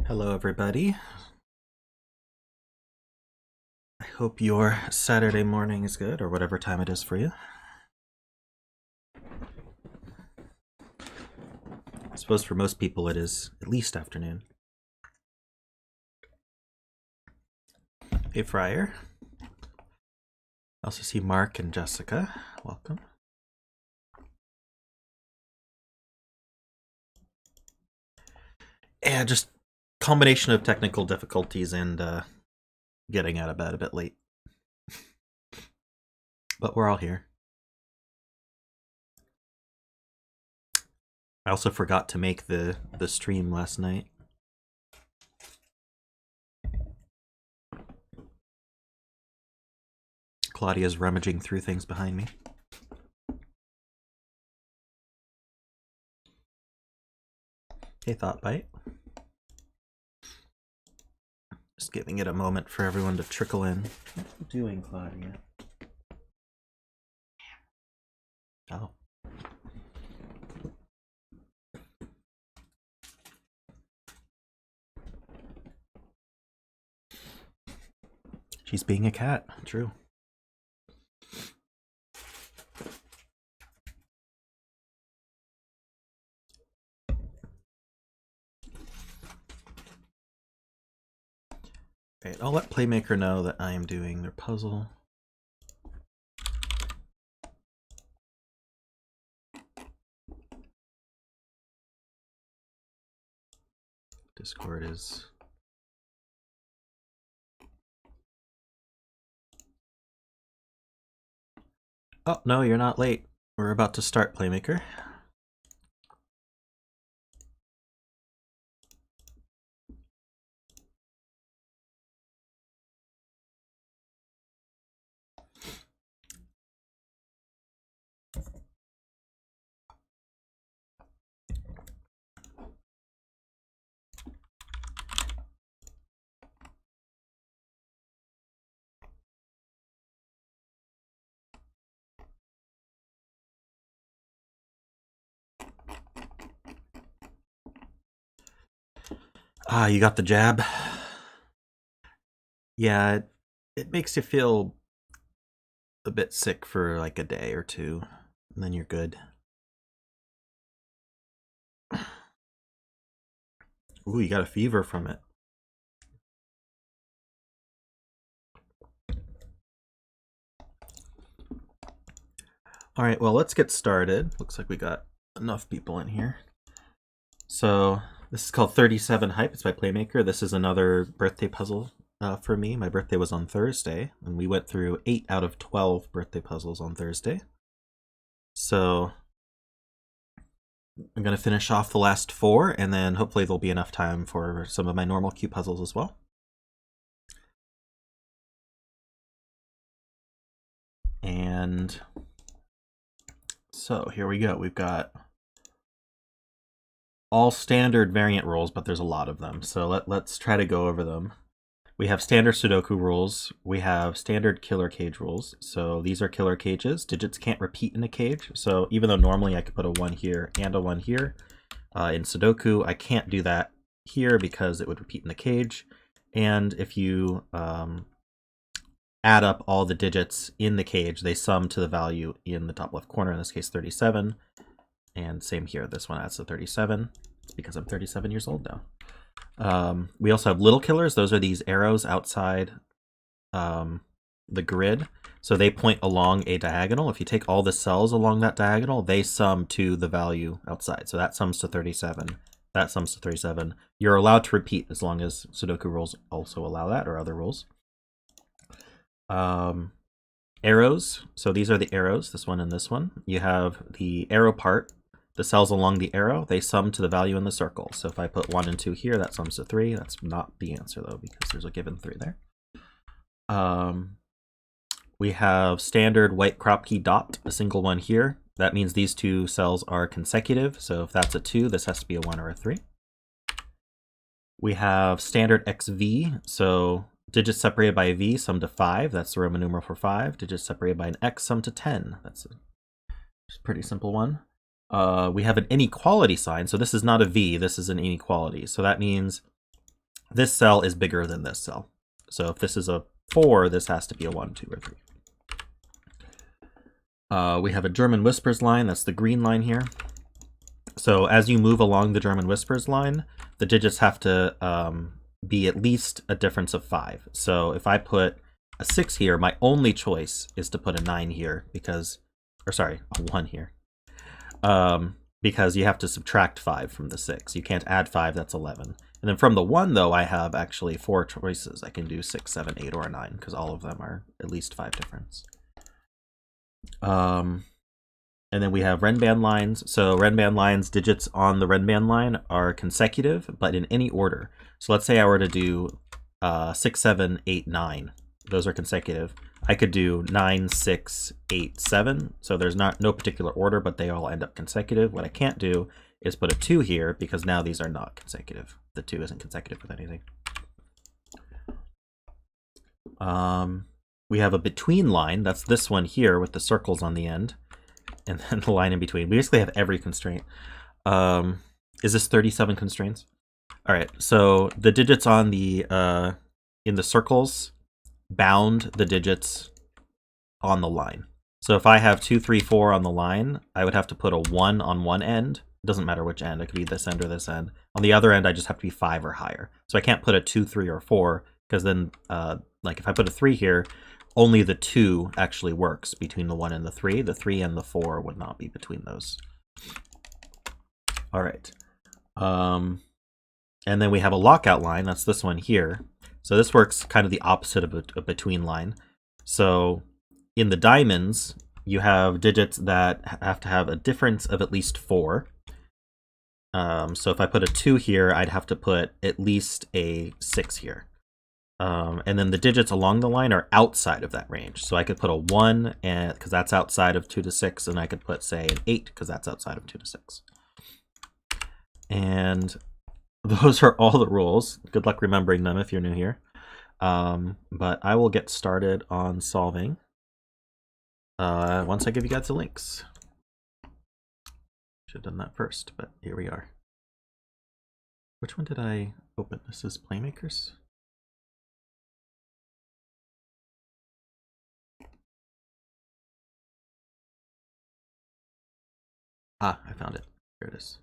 Hello, everybody. I hope your Saturday morning is good, or whatever time it is for you. I suppose for most people it is at least afternoon. Hey, Friar. I also see Mark and Jessica. Welcome. And just combination of technical difficulties and getting out of bed a bit late. But we're all here. I also forgot to make the stream last night. Claudia's rummaging through things behind me. Hey, ThoughtBite. Just giving it a moment for everyone to trickle in. What are you doing, Claudia? Oh. She's being a cat, true. Right, I'll let Playmaker know that I am doing their puzzle. Discord is... Oh, no, you're not late. We're about to start, Playmaker. Ah, you got the jab? Yeah, it makes you feel a bit sick for like a day or two, and then you're good. Ooh, you got a fever from it. All right, well, let's get started. Looks like we got enough people in here. So this is called 37 Hype. It's by Playmaker. This is another birthday puzzle for me. My birthday was on Thursday, and we went through 8 out of 12 birthday puzzles on Thursday. So I'm going to finish off the last 4, and then hopefully there'll be enough time for some of my normal Q puzzles as well. And so here we go. We've got all standard variant rules, but there's a lot of them. So let's try to go over them. We have standard Sudoku rules. We have standard killer cage rules. So these are killer cages. Digits can't repeat in a cage. So even though normally I could put a 1 here and a 1 here, in Sudoku I can't do that here because it would repeat in the cage. And if you add up all the digits in the cage, they sum to the value in the top left corner, in this case 37. And same here, this one adds to 37. It's because I'm 37 years old now. We also have little killers. Those are these arrows outside the grid. So they point along a diagonal. If you take all the cells along that diagonal, they sum to the value outside. So that sums to 37. That sums to 37. You're allowed to repeat as long as Sudoku rules also allow that, or other rules. Arrows. So these are the arrows, this one and this one. You have the arrow part. The cells along the arrow, they sum to the value in the circle. So if I put 1 and 2 here, that sums to 3. That's not the answer, though, because there's a given 3 there. We have standard white kropki dot, a single one here. That means these 2 cells are consecutive. So if that's a 2, this has to be a 1 or a 3. We have standard XV. So digits separated by a V sum to 5. That's the Roman numeral for 5. Digits separated by an X sum to 10. That's a pretty simple one. We have an inequality sign. So this is not a V, this is an inequality. So that means this cell is bigger than this cell. So if this is a 4, this has to be a 1, 2, or 3. We have a German whispers line. That's the green line here. So as you move along the German whispers line, the digits have to be at least a difference of 5. So if I put a 6 here, my only choice is to put a 9 here because, or sorry, a 1 here. Because you have to subtract 5 from the 6. You can't add 5, that's 11. And then from the 1, though, I have actually 4 choices. I can do 6, 7, 8, or a 9, because all of them are at least 5 difference. And then we have Renban lines. So Renban lines, digits on the Renban line are consecutive, but in any order. So let's say I were to do 6, 7, 8, 9. Those are consecutive. I could do 9, 6, 8, 7. So there's no particular order, but they all end up consecutive. What I can't do is put a 2 here because now these are not consecutive. The 2 isn't consecutive with anything. We have a between line. That's this one here with the circles on the end. And then the line in between. We basically have every constraint. Is this 37 constraints? All right, so the digits on the in the circles bound the digits on the line. So if I have 2, 3, 4 on the line, I would have to put a 1 on one end. It doesn't matter which end. It could be this end or this end. On the other end, I just have to be 5 or higher. So I can't put a 2, 3, or 4 because then, like if I put a 3 here, only the 2 actually works between the 1 and the 3. The 3 and the 4 would not be between those. All right. And then we have a lockout line. That's this one here. So this works kind of the opposite of a between line. So in the diamonds, you have digits that have to have a difference of at least 4. So if I put a 2 here, I'd have to put at least a 6 here. And then the digits along the line are outside of that range. So I could put a 1 because that's outside of 2 to 6, and I could put, say, an 8 because that's outside of 2 to 6. And those are all the rules. Good luck remembering them if you're new here. But I will get started on solving once I give you guys the links. Should have done that first, but here we are. Which one did I open? This is Playmakers. Ah, I found it. Here it is.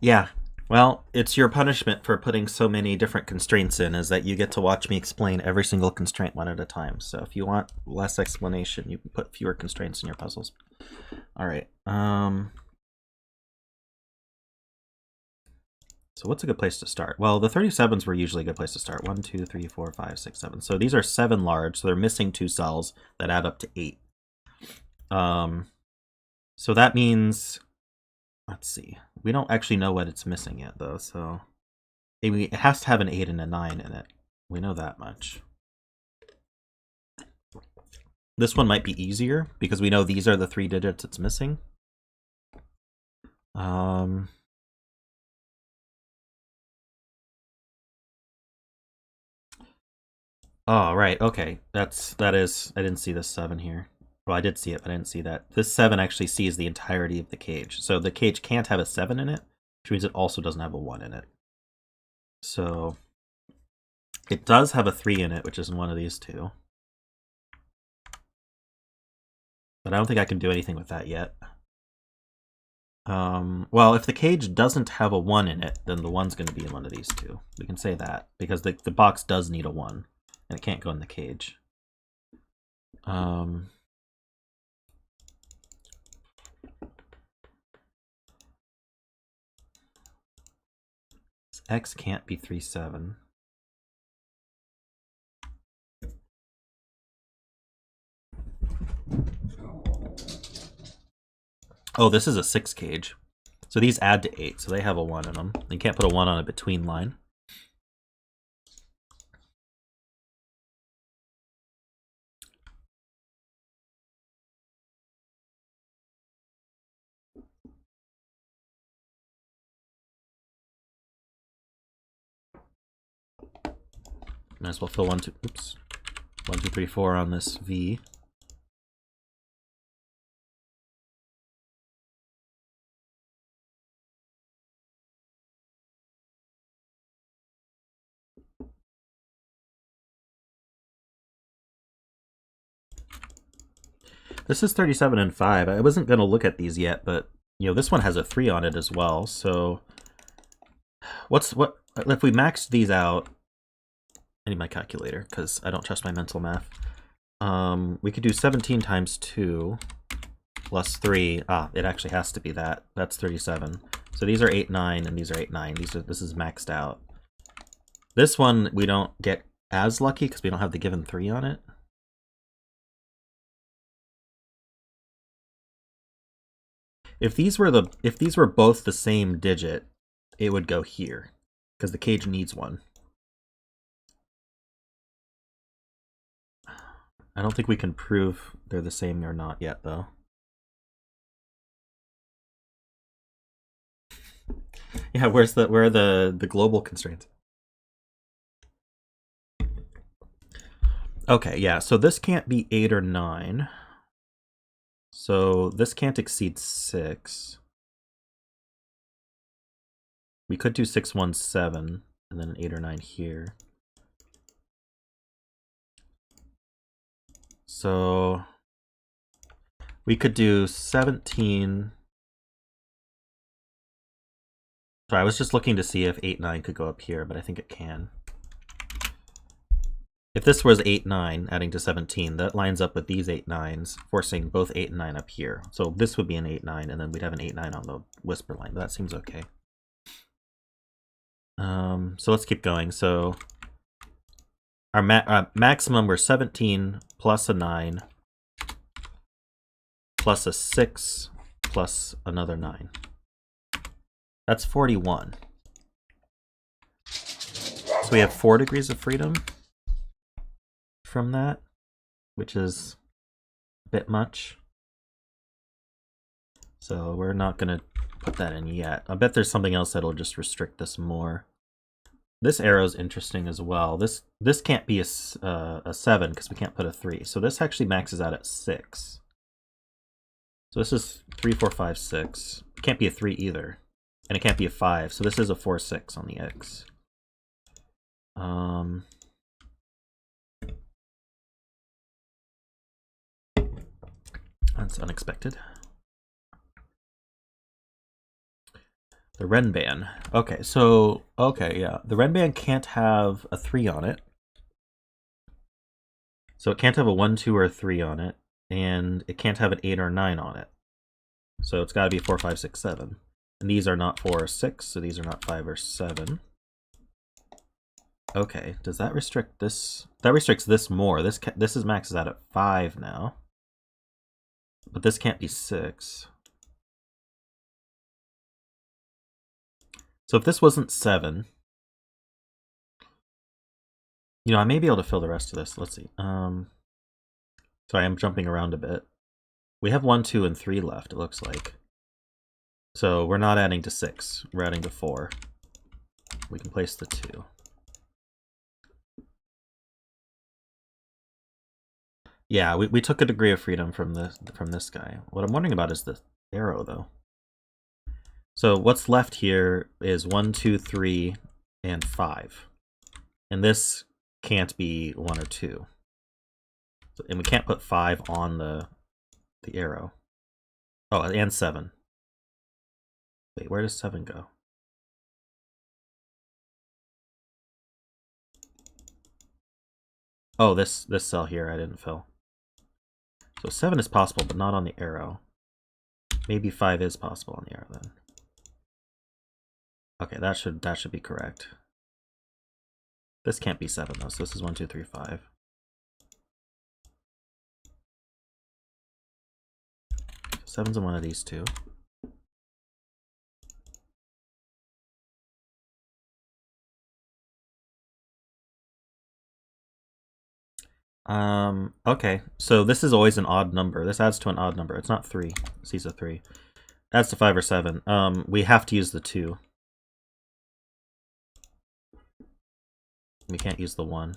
Yeah, well, it's your punishment for putting so many different constraints in, is that you get to watch me explain every single constraint one at a time. So if you want less explanation, you can put fewer constraints in your puzzles. All right. So what's a good place to start? Well, the 37s were usually a good place to start. 1, 2, 3, 4, 5, 6, 7. So these are 7 large, so they're missing 2 cells that add up to 8. So that means, let's see, we don't actually know what it's missing yet, though. So it has to have an 8 and a 9 in it. We know that much. This one might be easier because we know these are the 3 digits it's missing. Oh, right. Okay. That is, I didn't see this 7 here. Well, I did see it, but I didn't see that. This 7 actually sees the entirety of the cage. So the cage can't have a 7 in it, which means it also doesn't have a 1 in it. So it does have a 3 in it, which is one of these 2. But I don't think I can do anything with that yet. Well, if the cage doesn't have a 1 in it, then the 1's going to be in one of these 2. We can say that, because the box does need a 1, and it can't go in the cage. X can't be 3, 7. Oh, this is a 6 cage. So these add to 8, so they have a 1 in them. You can't put a 1 on a between line. Might as well fill 1, 2, oops. 1, 2, 3, 4 on this V. This is 37 and 5. I wasn't going to look at these yet, but you know, this one has a 3 on it as well. So what if we maxed these out? I need my calculator because I don't trust my mental math. We could do 17 times 2 plus 3. Ah, it actually has to be that. That's 37. So these are 8, 9, and these are 8, 9. This is maxed out. This one we don't get as lucky because we don't have the given 3 on it. If these were both the same digit, it would go here because the cage needs one. I don't think we can prove they're the same or not yet, though. Yeah, where are the global constraints? Okay, yeah, so this can't be 8 or 9. So this can't exceed 6. We could do 6, 1, 7, and then an 8 or 9 here. So we could do 17. So I was just looking to see if 8, 9 could go up here, but I think it can. If this was 8, 9, adding to 17, that lines up with these 8, 9s, forcing both 8 and 9 up here. So this would be an 8, 9, and then we'd have an 8, 9 on the whisper line, but that seems okay. So let's keep going. So our maximum were 17 plus a 9 plus a 6 plus another 9. That's 41. So we have 4 degrees of freedom from that, which is a bit much. So we're not going to put that in yet. I bet there's something else that'll just restrict this more. This arrow's interesting as well. This can't be a 7 because we can't put a 3. So this actually maxes out at 6. So this is 3, 4, 5, 6. It can't be a 3 either. And it can't be a 5. So this is a 4, 6 on the X. That's unexpected. The Renban. Okay, so, yeah. The Renban can't have a 3 on it. So it can't have a 1, 2, or 3 on it. And it can't have an 8 or 9 on it. So it's got to be 4, 5, 6, 7. And these are not 4 or 6, so these are not 5 or 7. Okay, does that restrict this? That restricts this more. This is maxes out at 5 now. But this can't be 6. So if this wasn't 7, you know, I may be able to fill the rest of this. Let's see. Sorry, I'm jumping around a bit. We have 1, 2, and 3 left, it looks like. So we're not adding to 6. We're adding to 4. We can place the 2. Yeah, we took a degree of freedom from this guy. What I'm wondering about is the arrow, though. So what's left here is 1, 2, 3, and 5. And this can't be 1 or 2. So, and we can't put 5 on the arrow. Oh, and 7. Wait, where does 7 go? Oh, this cell here I didn't fill. So 7 is possible, but not on the arrow. Maybe 5 is possible on the arrow then. Okay, that should be correct. This can't be 7 though, so this is 1, 2, 3, 5. So 7's in one of these two. Okay, so this is always an odd number. This adds to an odd number. It's not 3. C's a 3. Adds to 5 or 7. We have to use the 2. We can't use the 1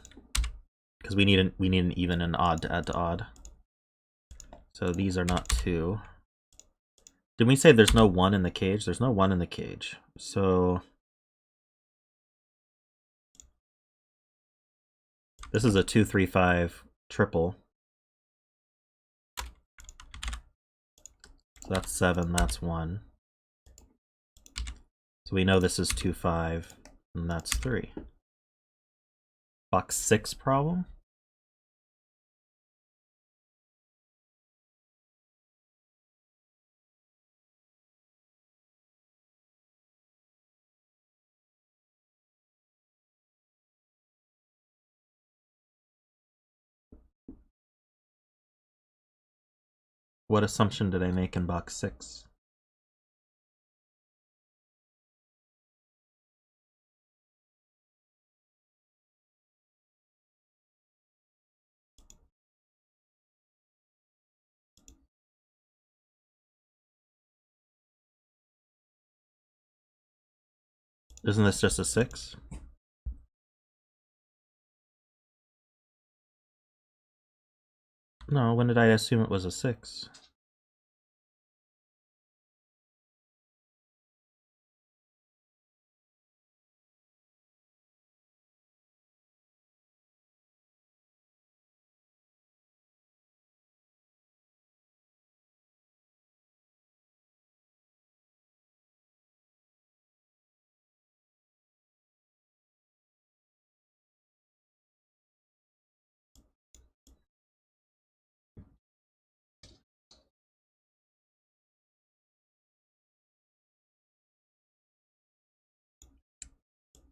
because we need an even and odd to add to odd. So these are not 2. Did we say there's no 1 in the cage? There's no 1 in the cage. So this is a 2, 3, 5 triple. So that's 7, that's 1. So we know this is 2, 5, and that's 3. Box 6 problem? What assumption did I make in box 6? Isn't this just a 6? No, when did I assume it was a 6?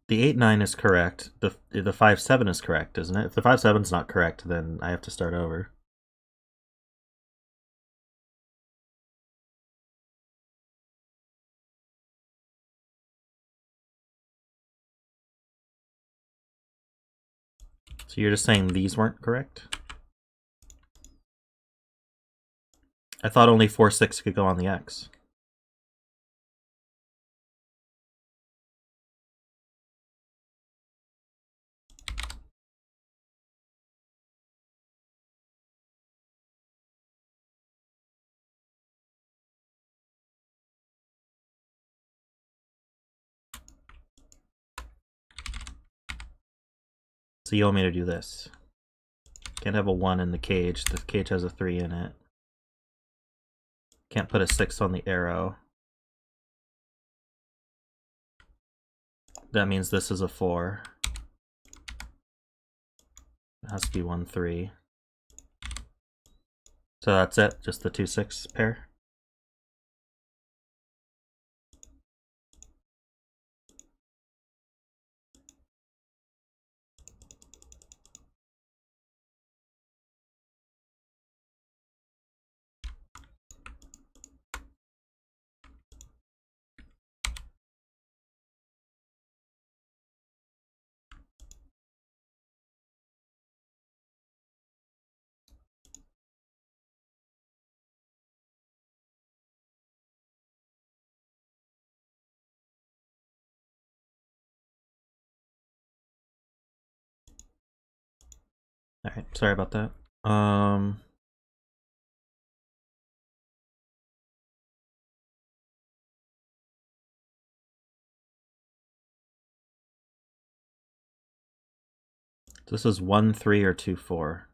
The 8, 9 is correct. The 5, 7 is correct, isn't it? If the 5, 7 is not correct, then I have to start over. So you're just saying these weren't correct? I thought only 4, 6 could go on the X. So you want me to do this. Can't have a 1 in the cage. The cage has a 3 in it. Can't put a 6 on the arrow. That means this is a 4. It has to be 1, 3. So that's it, just the 2, 6 pair. Alright, sorry about that. This is 1, 3, or 2, 4.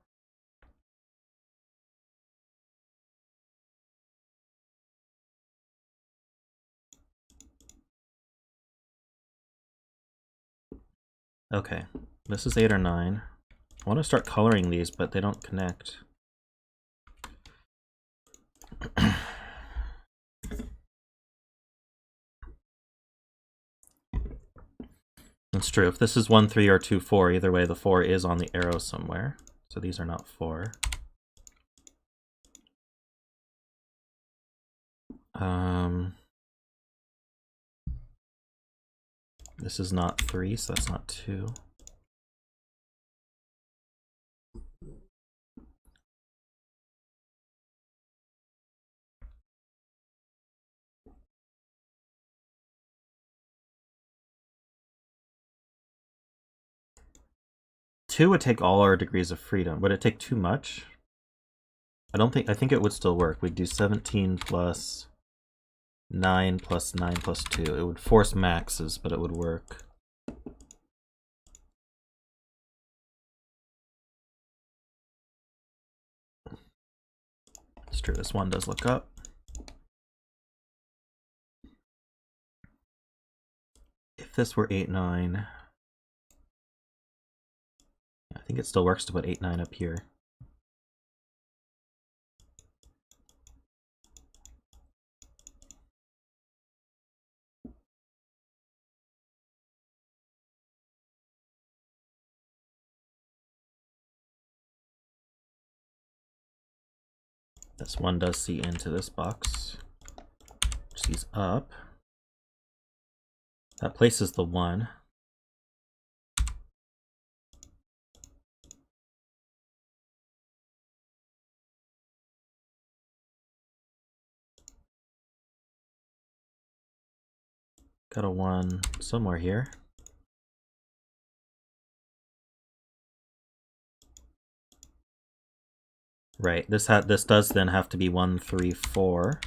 Okay, this is 8 or 9. I want to start coloring these, but they don't connect. That's true. If this is 1, 3, or 2, 4, either way, the 4 is on the arrow somewhere. So these are not 4. This is not 3, so that's not 2. 2 would take all our degrees of freedom. Would it take too much? I think it would still work. We'd do 17 plus 9 plus 9 plus 2. It would force maxes, but it would work. It's true, this one does look up. If this were 8, 9, I think it still works to put 8, 9 up here. This one does see into this box. Sees up. That places the 1. Got a 1 somewhere here. Right, this does then have to be 1, 3, 4.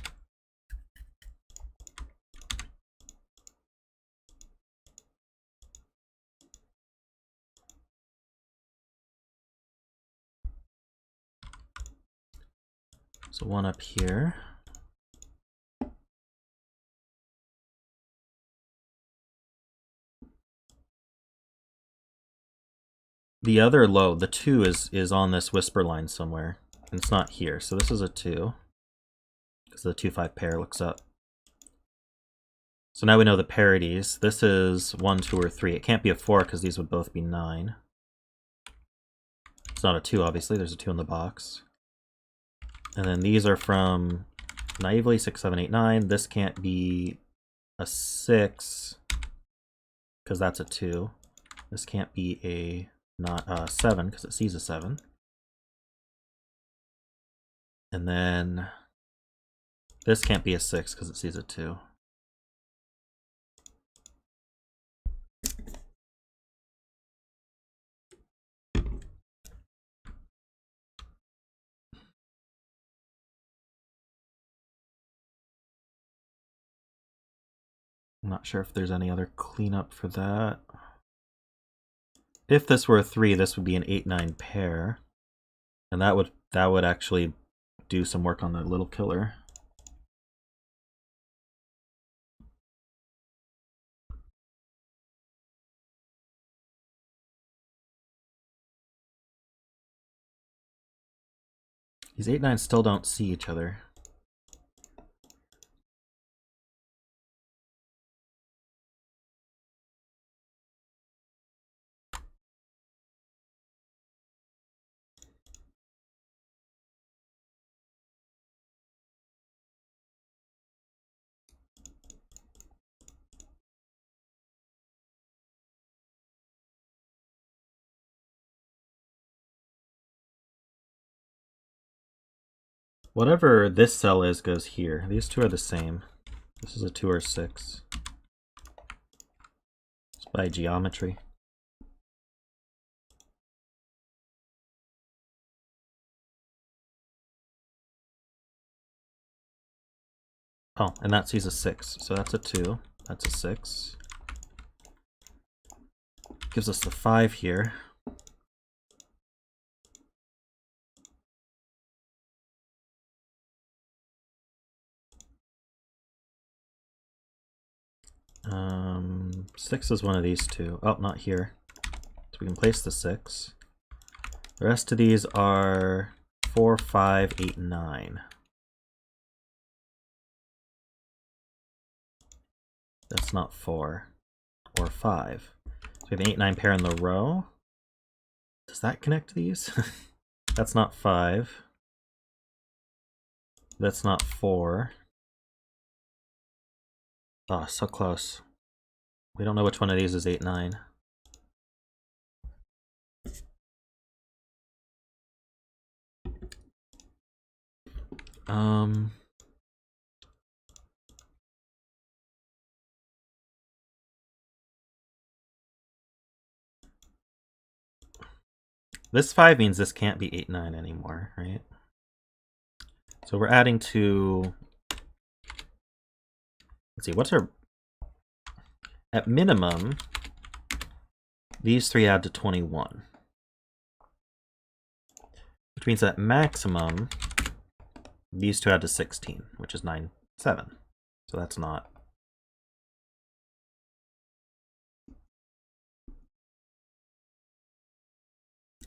So 1 up here. The other low, the 2 is on this whisper line somewhere. And it's not here, so this is a 2. Because the 2, 5 pair looks up. So now we know the parities. This is 1, 2, or 3. It can't be a 4 because these would both be 9. It's not a 2, obviously. There's a 2 in the box. And then these are from naively 6, 7, 8, 9. This can't be a 6 because that's a 2. This can't be a 7 because it sees a 7. And then this can't be a 6 because it sees a 2. I'm not sure if there's any other cleanup for that. If this were a 3, this would be an 8, 9 pair. And that would actually do some work on the little killer. These 8, 9s still don't see each other. Whatever this cell is goes here. These two are the same. This is a 2 or 6. It's by geometry. Oh, and that sees a 6. So that's a 2. That's a 6. Gives us the 5 here. Six is one of these two. Oh, not here. So we can place the 6. The rest of these are 4, 5, 8, 9. That's not 4 or 5. So we have an 8, 9 pair in the row. Does that connect these? That's not 5. That's not 4. Oh, so close. We don't know which one of these is 8, 9. This 5 means this can't be 8, 9 anymore, right? So we're adding to, let's see, what's our, at minimum, these 3 add to 21. Which means at maximum, these 2 add to 16, which is 9, 7. So that's not.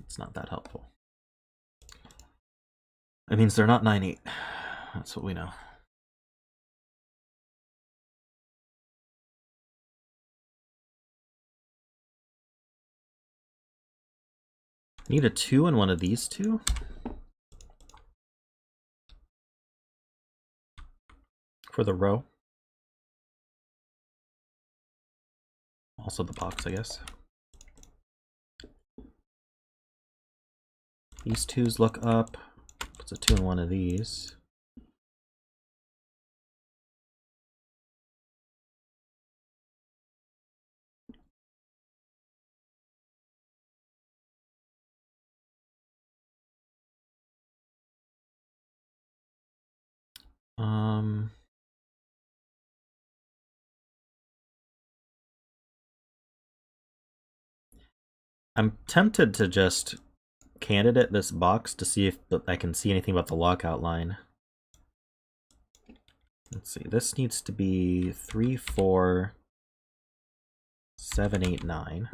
It's not that helpful. It means they're not 9, 8. That's what we know. Need a 2 in one of these two? For the row. Also the box, I guess. These 2's look up. Puts a 2 in one of these. I'm tempted to just candidate this box to see if I can see anything about the lockout line. Let's see, this needs to be 3, 4, 7, 8, 9.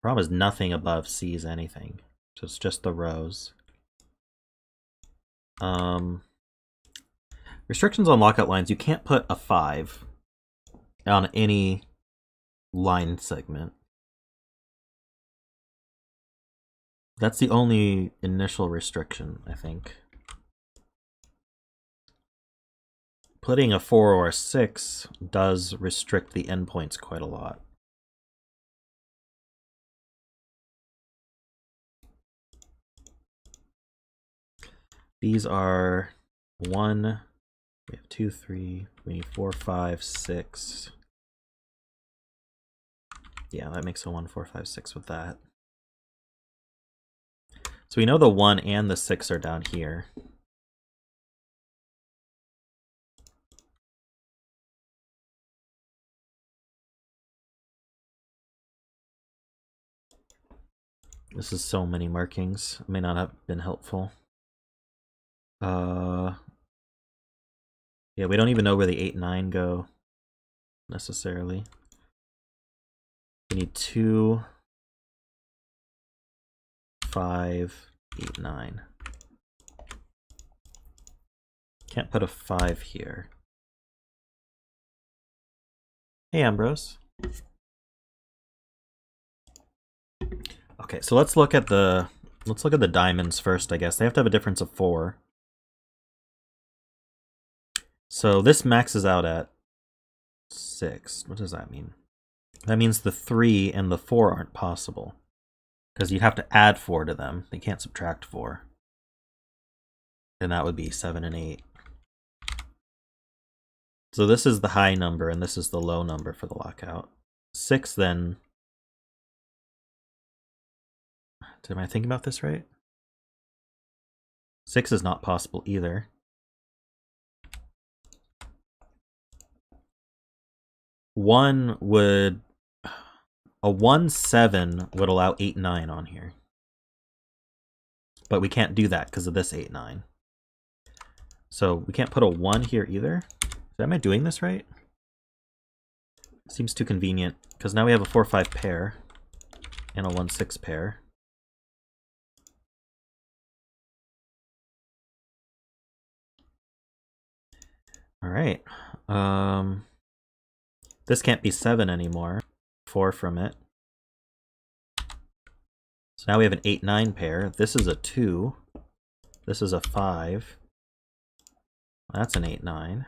Problem is nothing above C is anything, so it's just the rows. Restrictions on lockout lines, you can't put a 5 on any line segment. That's the only initial restriction, I think. Putting a 4 or a 6 does restrict the endpoints quite a lot. These are 1, we have 2, 3, we need 4, 5, 6. Yeah, that makes a 1, 4, 5, 6 with that. So we know the 1 and the 6 are down here. This is so many markings. It may not have been helpful. Yeah, we don't even know where the 8, 9 go necessarily. We need 2, 5, 8, 9. Can't put a 5 here. Hey, Ambrose. Okay, so let's look at the diamonds first, I guess. They have to have a difference of 4. So this maxes out at 6. What does that mean? That means the 3 and the 4 aren't possible, because you'd have to add 4 to them. They can't subtract 4. And that would be 7 and 8. So this is the high number, and this is the low number for the lockout. 6 then... Am I thinking about this right? 6 is not possible either. A 1, 7 would allow 8, 9 on here. But we can't do that because of this 8, 9. So we can't put a 1 here either. Am I doing this right? Seems too convenient, because now we have a 4, 5 pair and a 1, 6 pair. All right. This can't be 7 anymore. 4 from it. So now we have an 8, 9 pair. This is a 2. This is a 5. That's an 8, 9.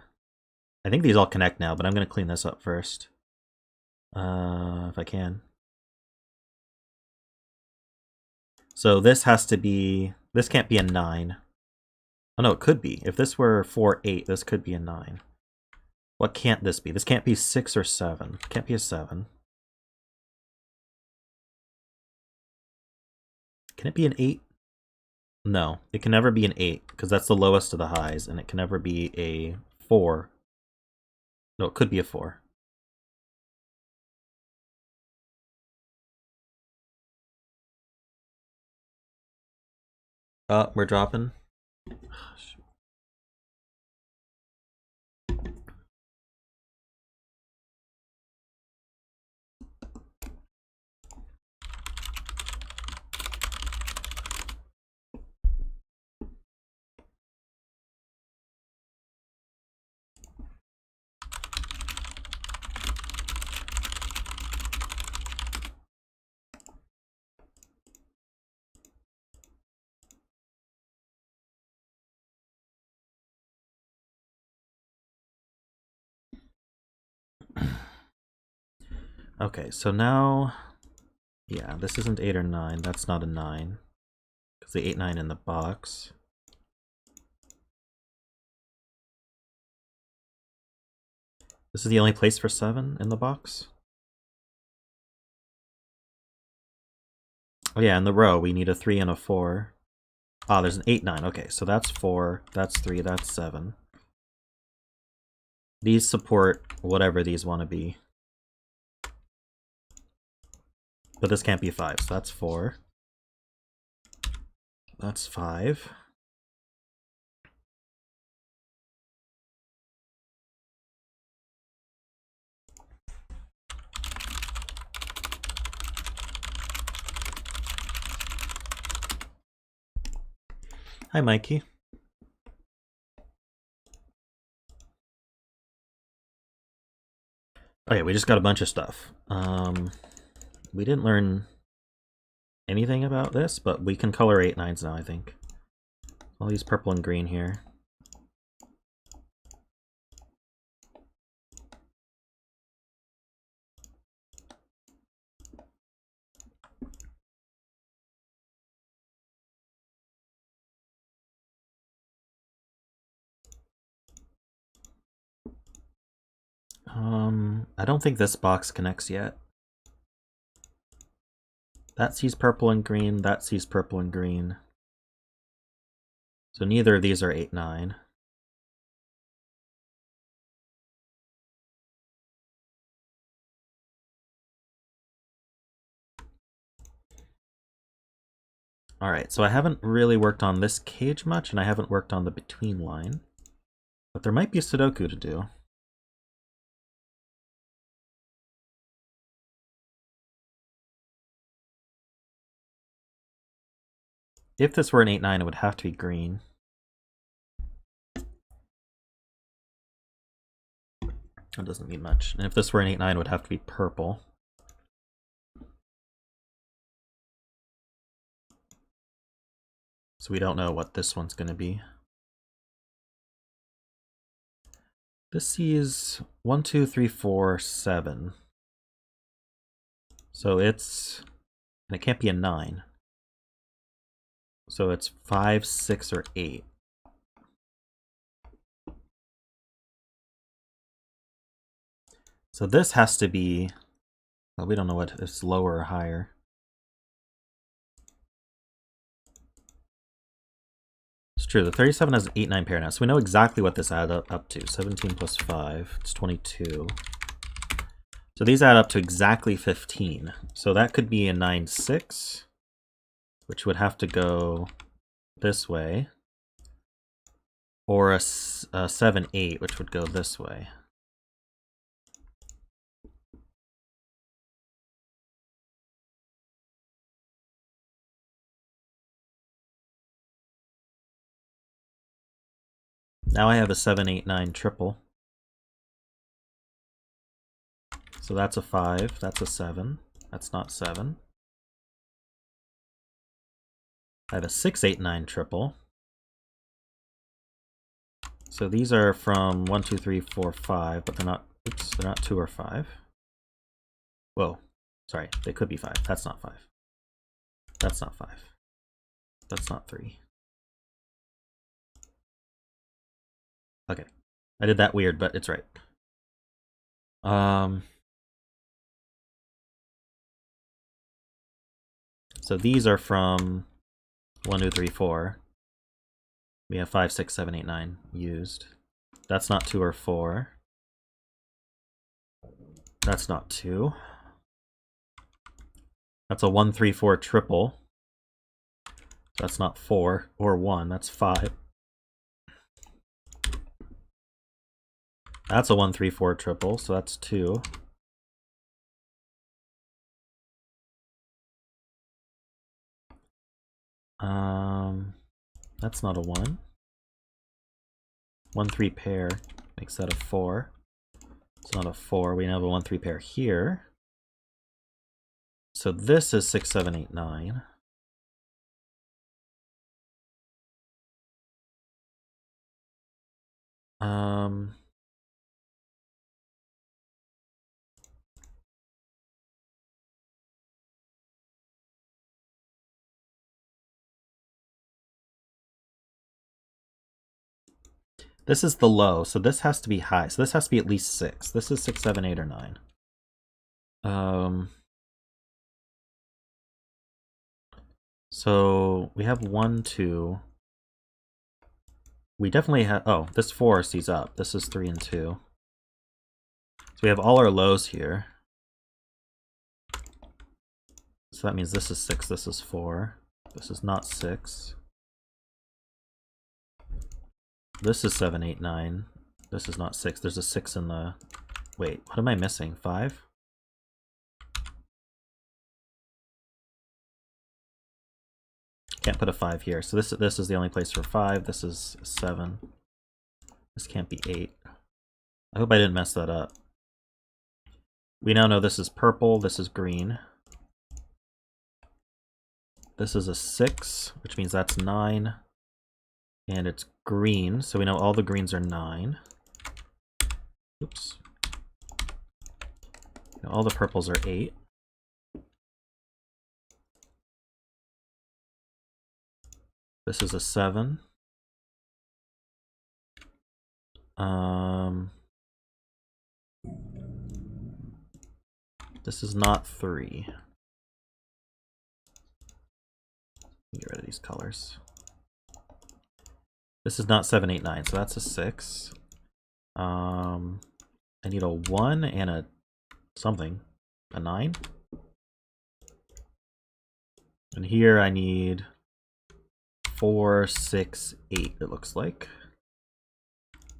I think these all connect now, but I'm going to clean this up first. If I can. So this has to be... This can't be a 9. Oh no, it could be. If this were 4, 8, this could be a 9. What can't this be? This can't be 6 or 7. It can't be a 7. Can it be an 8? No, it can never be an 8, because that's the lowest of the highs, and it can never be a 4. No, it could be a 4. We're dropping. Okay, so now, yeah, this isn't 8 or 9. That's not a 9. Because the 8, 9 in the box. This is the only place for 7 in the box? Oh yeah, in the row, we need a 3 and a 4. Ah, there's an 8, 9. Okay, so that's 4, that's 3, that's 7. These support whatever these want to be. But this can't be 5, so that's 4. That's 5. Hi, Mikey. Okay, we just got a bunch of stuff. We didn't learn anything about this, but we can color 8, 9s now, I think. I'll use purple and green here. I don't think this box connects yet. That sees purple and green, that sees purple and green. So neither of these are 8, 9. Alright, so I haven't really worked on this cage much, and I haven't worked on the between line. But there might be a Sudoku to do. If this were an 8, 9, it would have to be green. That doesn't mean much. And if this were an 8, 9, it would have to be purple. So we don't know what this one's going to be. This sees 1, 2, 3, 4, 7. So it's... and it can't be a 9. So it's 5, 6, or 8. So this has to be... well, we don't know what it's lower or higher. It's true, the 37 has an 8, 9 pair now, so we know exactly what this adds up to. 17 plus 5, it's 22. So these add up to exactly 15. So that could be a 9, 6, which would have to go this way, or a 7, 8, which would go this way. Now I have a 7, 8, 9 triple. So that's a 5, that's a 7, that's not 7. I have a 6, 8, 9 triple. So these are from 1, 2, 3, 4, 5, but they're not, oops, they're not 2 or 5. Whoa, sorry, they could be 5. That's not 5. That's not 5. That's not 3. Okay, I did that weird, but it's right. So these are from 1, 2, 3, 4. We have 5, 6, 7, 8, 9 used. That's not 2 or 4. That's not 2. That's a 1, 3, 4 triple. That's not 4 or 1, that's 5. That's a 1, 3, 4 triple, so that's 2. That's not a 1. 1, 3 pair makes that a 4. It's not a 4. We now have a 1, 3 pair here. So this is 6, 7, 8, 9. This is the low, so this has to be high. So this has to be at least 6. This is 6, 7, 8, or 9. So we have 1, 2. We definitely have, oh, this 4 sees up. This is 3 and 2. So we have all our lows here. So that means this is 6, this is 4. This is not 6. This is 7, 8, 9. This is not 6. There's a 6 in the... Wait, what am I missing? 5? Can't put a 5 here. So this is the only place for 5. This is 7. This can't be 8. I hope I didn't mess that up. We now know this is purple, this is green. This is a 6, which means that's 9. And it's green, so we know all the greens are 9. Oops. All the purples are 8. This is a 7. This is not 3. Get rid of these colors. This is not 7, 8, 9, so that's a 6. I need a 1 and a something. A 9? And here I need 4, 6, 8, it looks like.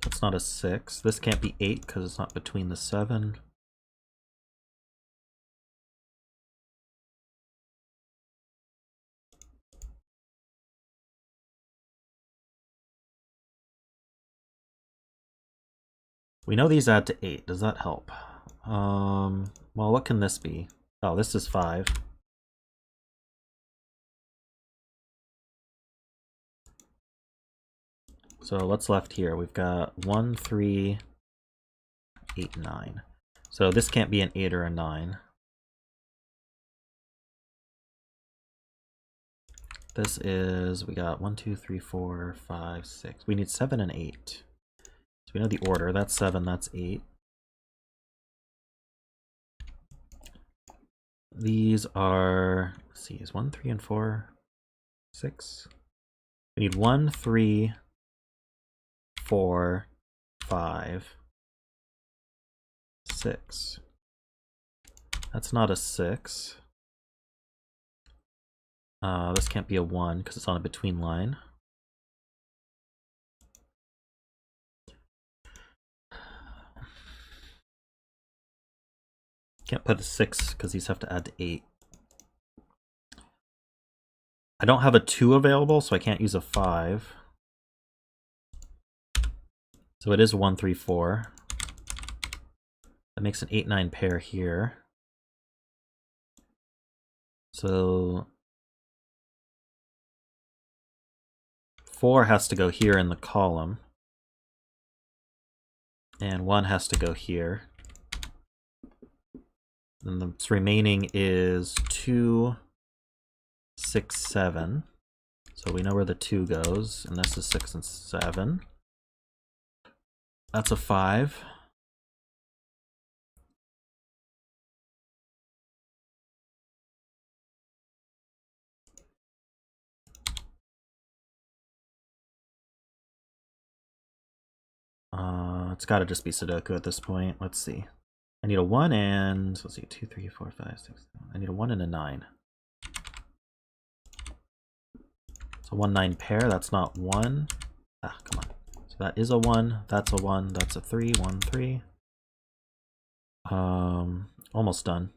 That's not a 6. This can't be 8 because it's not between the 7. We know these add to 8. Does that help? Well, what can this be? Oh, this is 5. So what's left here? We've got 1, 3, 8, 9. So this can't be an 8 or a 9. This is, we got 1, 2, 3, 4, 5, 6. We need 7 and 8. So we know the order. That's 7, that's 8. These are, let's see, is 1, 3, and 4, 6? We need 1, 3, 4, 5, 6. That's not a 6. This can't be a 1 because it's on a between line. Can't put a 6 because these have to add to 8. I don't have a 2 available, so I can't use a 5. So it is 1, 3, 4. That makes an 8, 9 pair here. So 4 has to go here in the column. And 1 has to go here. Then the remaining is 2, 6, 7. So we know where the 2 goes, and this is 6 and 7. That's a 5. It's got to just be Sudoku at this point. Let's see. I need a 1 and, let's see, 2, 3, 4, 5, 6, 7. I need a 1 and a 9. So 1, 9 pair, that's not 1. Ah, come on. So that is a 1, that's a 1, that's a 3, 1, 3. Almost done.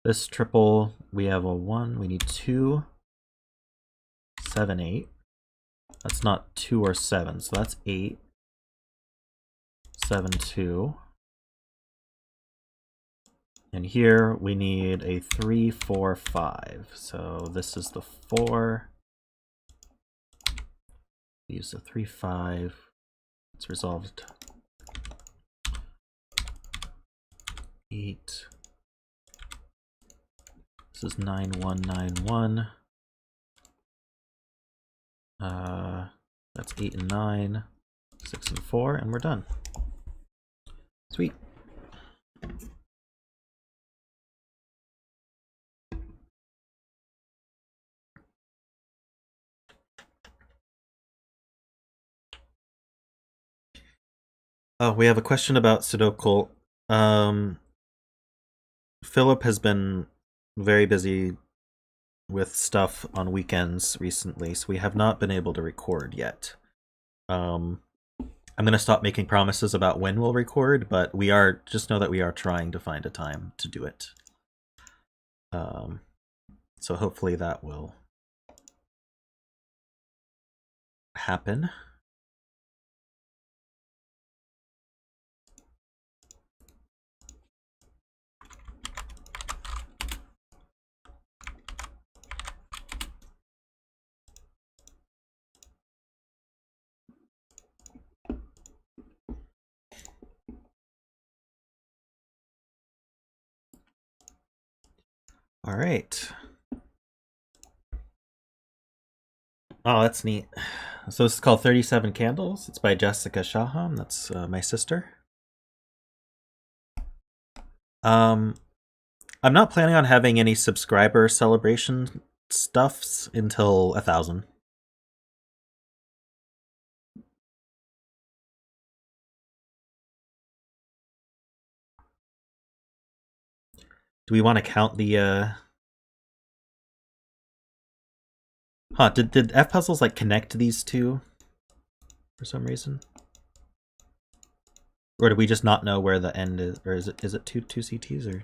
This triple, we have a 1, we need 2, 7, 8. That's not 2 or 7, so that's 8, 7, 2. And here we need a 3, 4, 5. So this is the 4. Use the 3, 5. It's resolved. 8. This is 9, 1, 9, 1. That's 8 and 9, 6 and 4, and we're done. Sweet. Oh, we have a question about Sudoku. Philip has been very busy with stuff on weekends recently, so we have not been able to record yet. I'm going to stop making promises about when we'll record, but just know that we are trying to find a time to do it. So hopefully that will happen. All right. Oh, that's neat. So this is called 37 Candles. It's by Jessica Shaham. That's my sister. I'm not planning on having any subscriber celebration stuffs until 1,000. Do we want to count the Huh, did F puzzles like connect these two for some reason? Or do we just not know where the end is? Or is it two CTs or?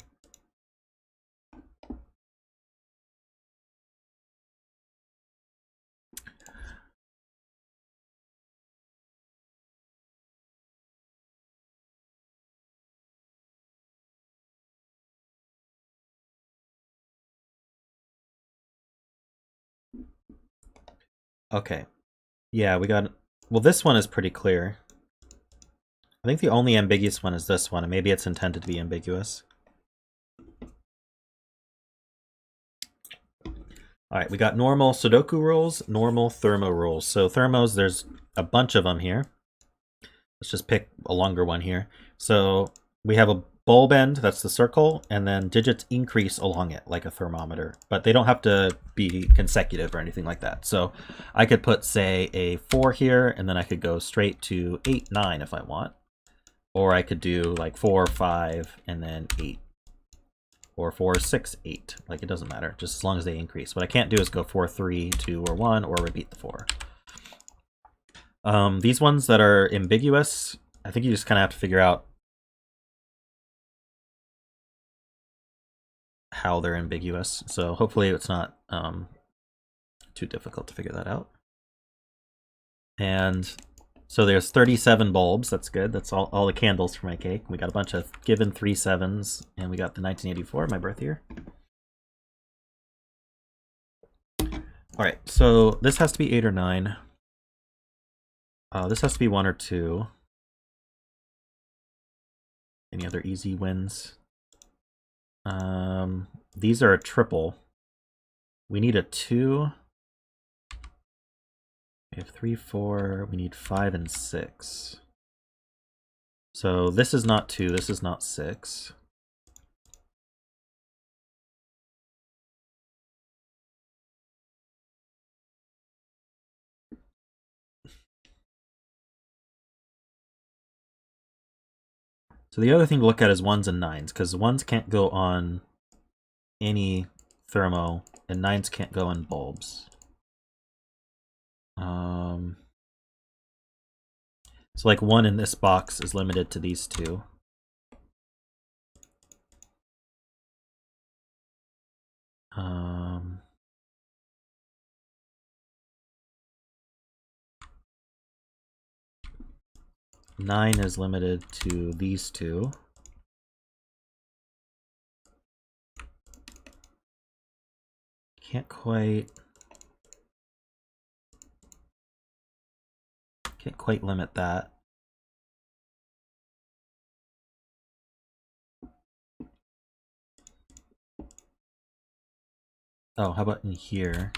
Okay. Yeah, we got, well, this one is pretty clear. I think the only ambiguous one is this one, and maybe it's intended to be ambiguous. All right, we got normal Sudoku rules, normal Thermo rules. So Thermos, there's a bunch of them here. Let's just pick a longer one here. So we have a bulb end, that's the circle, and then digits increase along it like a thermometer, but they don't have to be consecutive or anything like that. So I could put, say, a 4 here, and then I could go straight to 8, 9 if I want. Or I could do like 4, 5, and then 8. Or 4, 6, 8. Like, it doesn't matter, just as long as they increase. What I can't do is go 4, 3, 2, or 1, or repeat the 4. These ones that are ambiguous, I think you just kind of have to figure out how they're ambiguous. So hopefully it's not too difficult to figure that out. And so there's 37 bulbs. That's good. That's all the candles for my cake. We got a bunch of given 3 7s, and we got the 1984, my birth year. All right, so this has to be 8 or 9. This has to be 1 or 2. Any other easy wins? These are a triple. We need a 2. We have 3, 4. We need 5 and 6. So this is not 2. This is not 6. So the other thing to look at is 1s and 9s, because 1s can't go on any Thermo, and 9s can't go on bulbs. So like 1 in this box is limited to these two. Nine is limited to these two. Can't quite limit that. Oh, how about in here?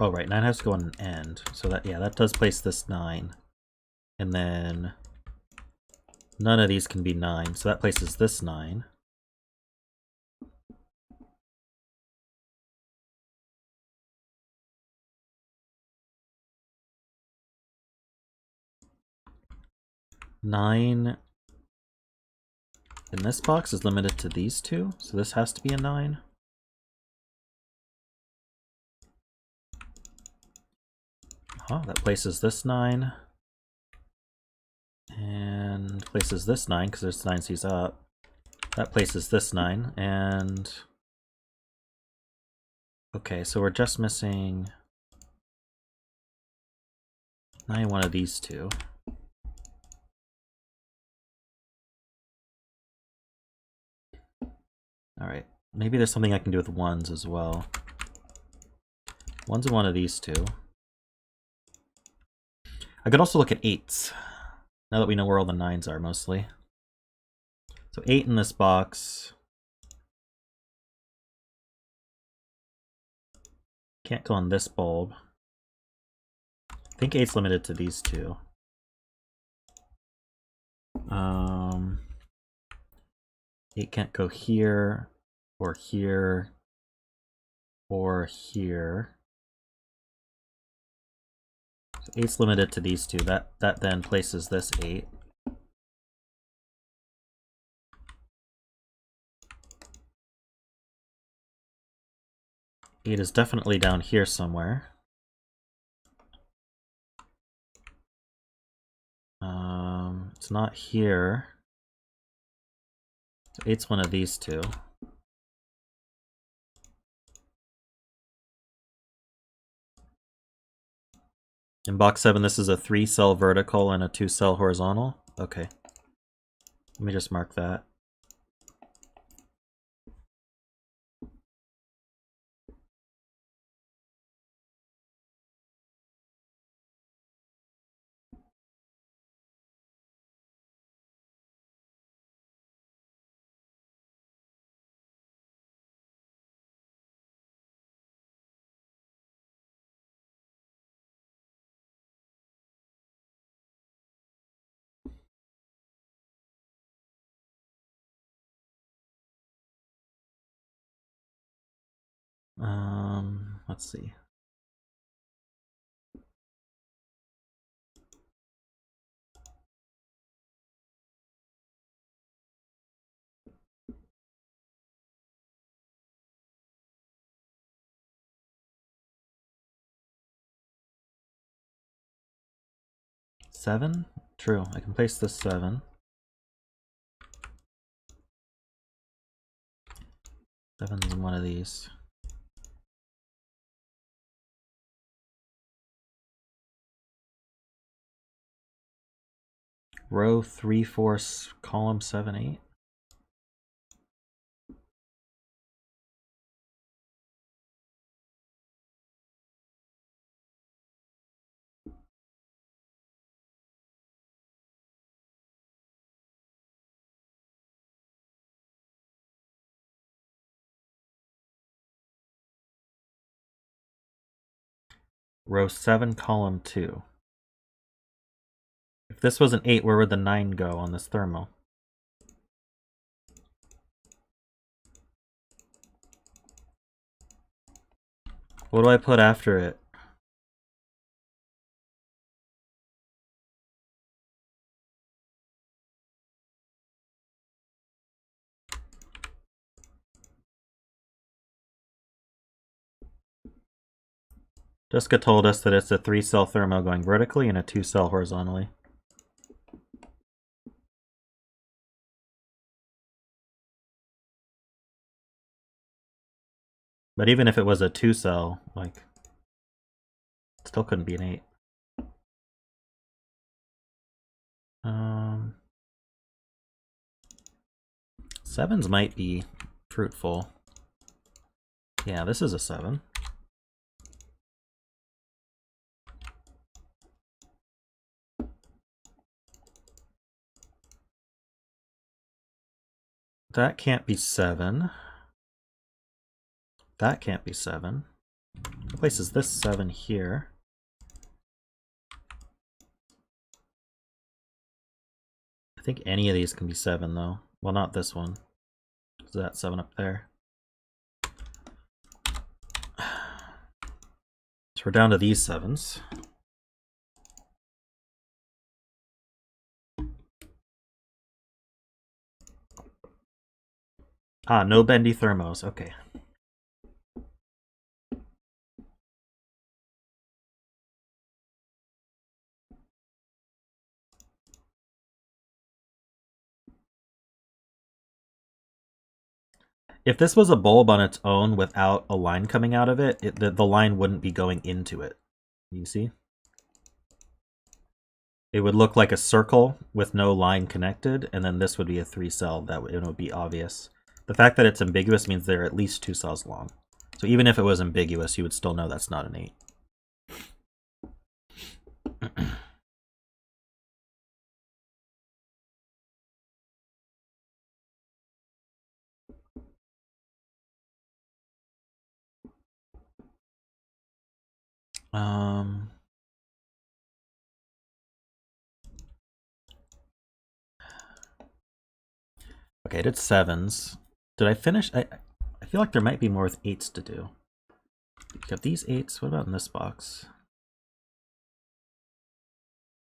Oh, right, 9 has to go on an end. So that, yeah, that does place this 9. And then none of these can be 9, so that places this 9. Nine in this box is limited to these two, so this has to be a 9. That places this 9. And places this 9, because there's 9 C's up. That places this 9, and... Okay, so we're just missing 9 one of these two. Alright, maybe there's something I can do with 1s as well. 1's in one of these two. I could also look at 8s, now that we know where all the 9s are, mostly. So 8 in this box. Can't go on this bulb. I think 8's limited to these two. 8 can't go here, or here, or here. So 8's limited to these two. That then places this 8. Eight is definitely down here somewhere. It's not here. So 8's one of these two. In box 7, this is a 3-cell vertical and a 2-cell horizontal. Okay. Let me just mark that. Let's see. Seven? True, I can place this 7. 7's in one of these. Row 3, 4, column 7, 8. Row 7, column 2. If this was an 8, where would the 9 go on this thermo? What do I put after it? Jessica told us that it's a 3-cell thermo going vertically and a 2-cell horizontally. But even if it was a 2-cell, like, it still couldn't be an 8. 7s might be fruitful. Yeah, this is a 7. That can't be 7. That can't be 7. What place is this 7 here? I think any of these can be 7 though. Well, not this one. Is that 7 up there? So we're down to these 7s. Ah, no bendy thermos. Okay. If this was a bulb on its own without a line coming out of it, the line wouldn't be going into it. You see? It would look like a circle with no line connected, and then this would be a 3-cell. It would be obvious. The fact that it's ambiguous means they're at least 2 cells long. So even if it was ambiguous, you would still know that's not an 8. Okay, I did 7s. Did I finish? I feel like there might be more with 8s to do. You got these 8s. What about in this box?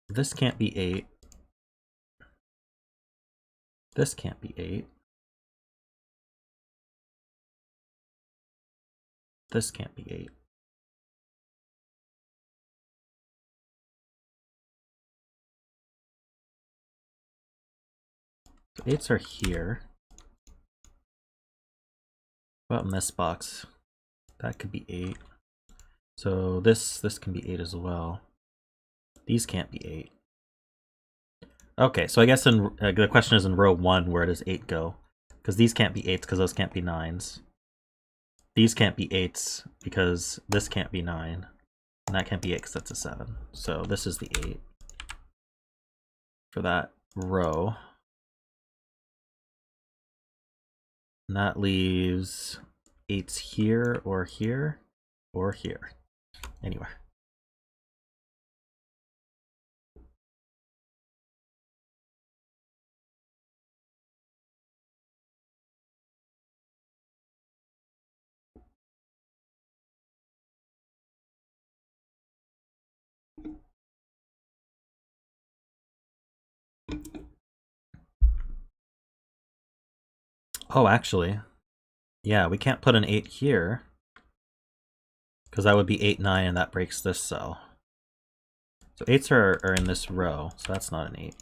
This can't be 8. This can't be 8. This can't be 8. So 8s are here. What about in this box? That could be 8. So this can be 8 as well. These can't be 8. Okay, so I guess the question is in row 1, where does 8 go? Because these can't be 8s because those can't be 9s. These can't be 8s because this can't be 9. And that can't be 8 because that's a 7. So this is the 8 for that row. And that leaves 8s here or here or here. Anywhere. Oh, actually, yeah, we can't put an 8 here because that would be 8, 9, and that breaks this cell. So 8s are in this row, so that's not an 8.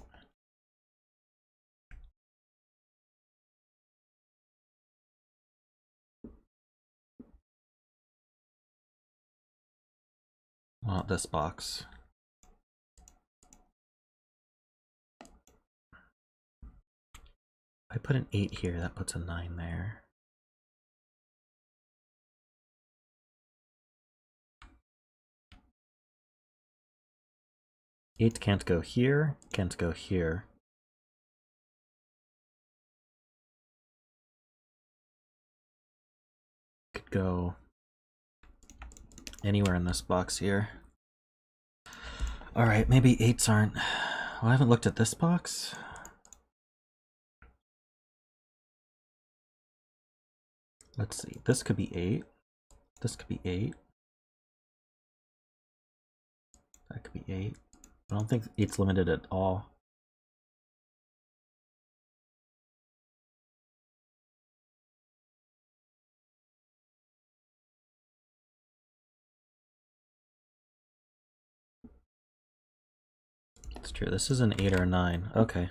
Not this box. If I put an 8 here, that puts a 9 there. Eight can't go here, can't go here. Could go anywhere in this box here. Alright, maybe 8s aren't Oh, I haven't looked at this box. Let's see. This could be 8. This could be 8. That could be 8. I don't think 8's limited at all. It's true. This is an 8 or a 9. Okay.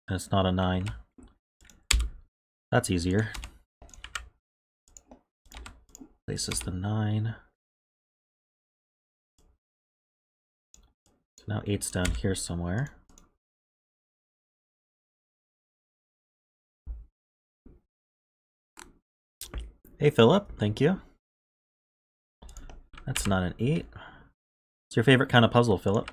And it's not a 9. That's easier. Places the 9. So now 8's down here somewhere. Hey Philip, thank you. That's not an 8. What's your favorite kind of puzzle, Philip?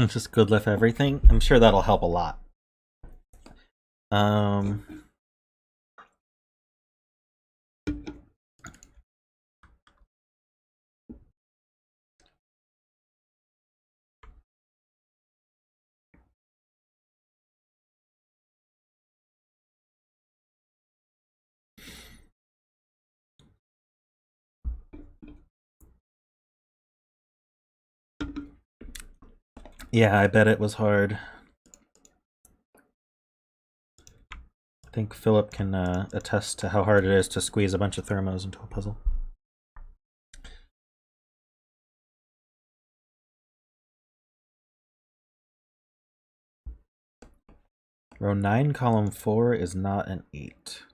Just good lift everything. I'm sure that'll help a lot. Yeah, I bet it was hard. I think Philip can attest to how hard it is to squeeze a bunch of thermos into a puzzle. Row 9, column 4 is not an 8.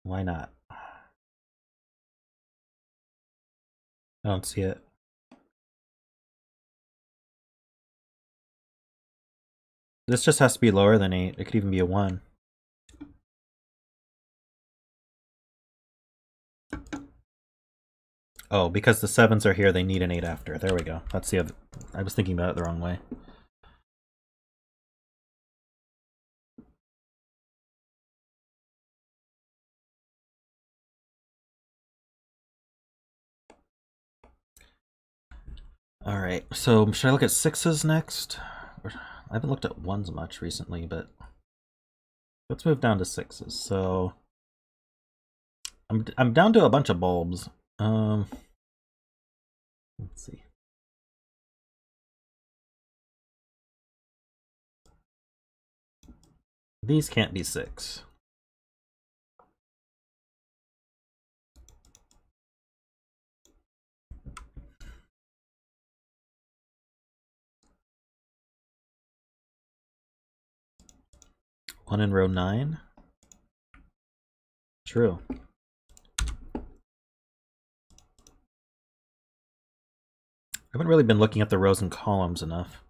Why not? I don't see it. This just has to be lower than 8. It could even be a 1. Oh, because the 7s are here, they need an 8 after. There we go. That's the other. I was thinking about it the wrong way. Alright, so should I look at 6s next? I haven't looked at 1s much recently, but let's move down to 6s. So I'm down to a bunch of bulbs. Let's see. These can't be 6. One in row 9. True. I haven't really been looking at the rows and columns enough.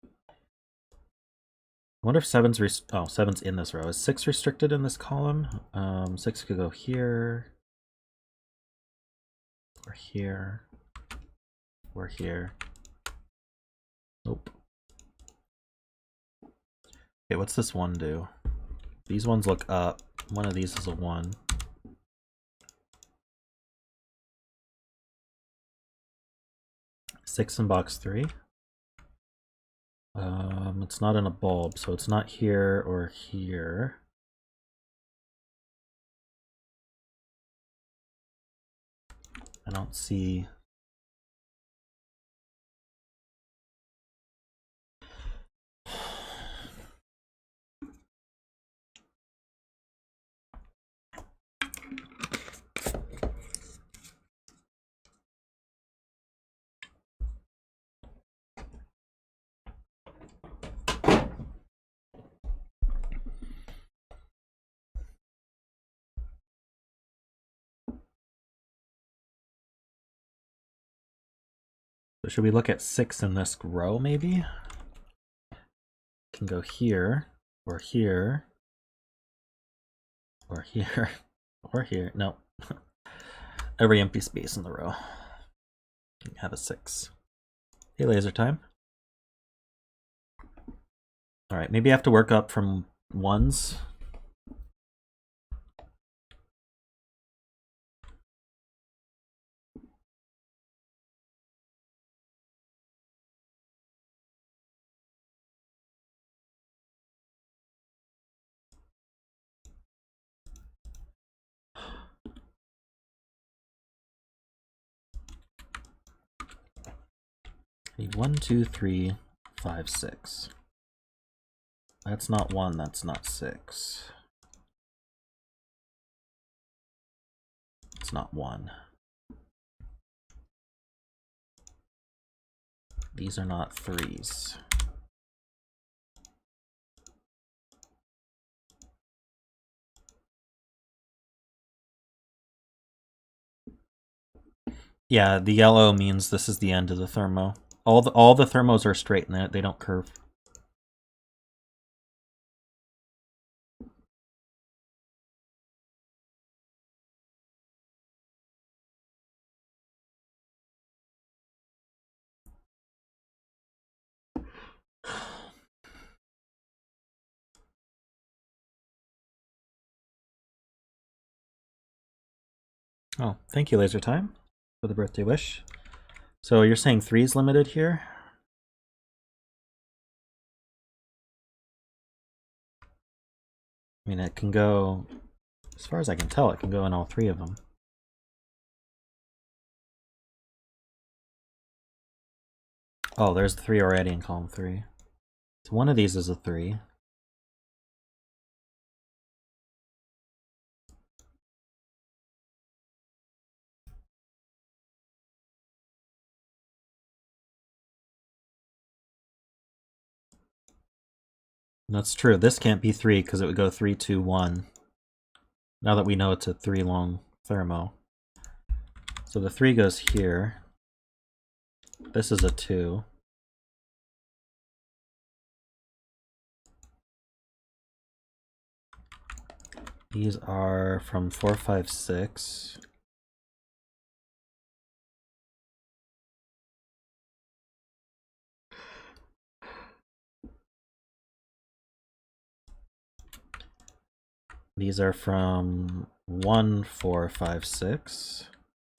I wonder if 7's 7's in this row. Is 6 restricted in this column? 6 could go here, or here, or here. Nope. Okay, what's this 1 do? These ones look up. One of these is a 1. Six in box 3. It's not in a bulb, so it's not here or here. I don't see. So should we look at 6 in this row maybe? Can go here, or here, or here, or here. No. Every empty space in the row. You can have a 6. Hey, laser time. Alright, maybe I have to work up from 1s. I need 1, 2, 3, 5, 6. That's not 1, that's not 6. It's not 1. These are not 3s. Yeah, the yellow means this is the end of the thermo. All the thermos are straight and they don't curve. Oh, thank you, Laser Time, for the birthday wish. So you're saying 3 is limited here? I mean, it can go, as far as I can tell, it can go in all 3 of them. Oh, there's the 3 already in column 3. So one of these is a 3. That's true. This can't be 3 because it would go 3, 2, 1. Now that we know it's a 3 long thermo. So the 3 goes here. This is a 2. These are from 4, 5, 6. These are from 1, 4, 5, 6.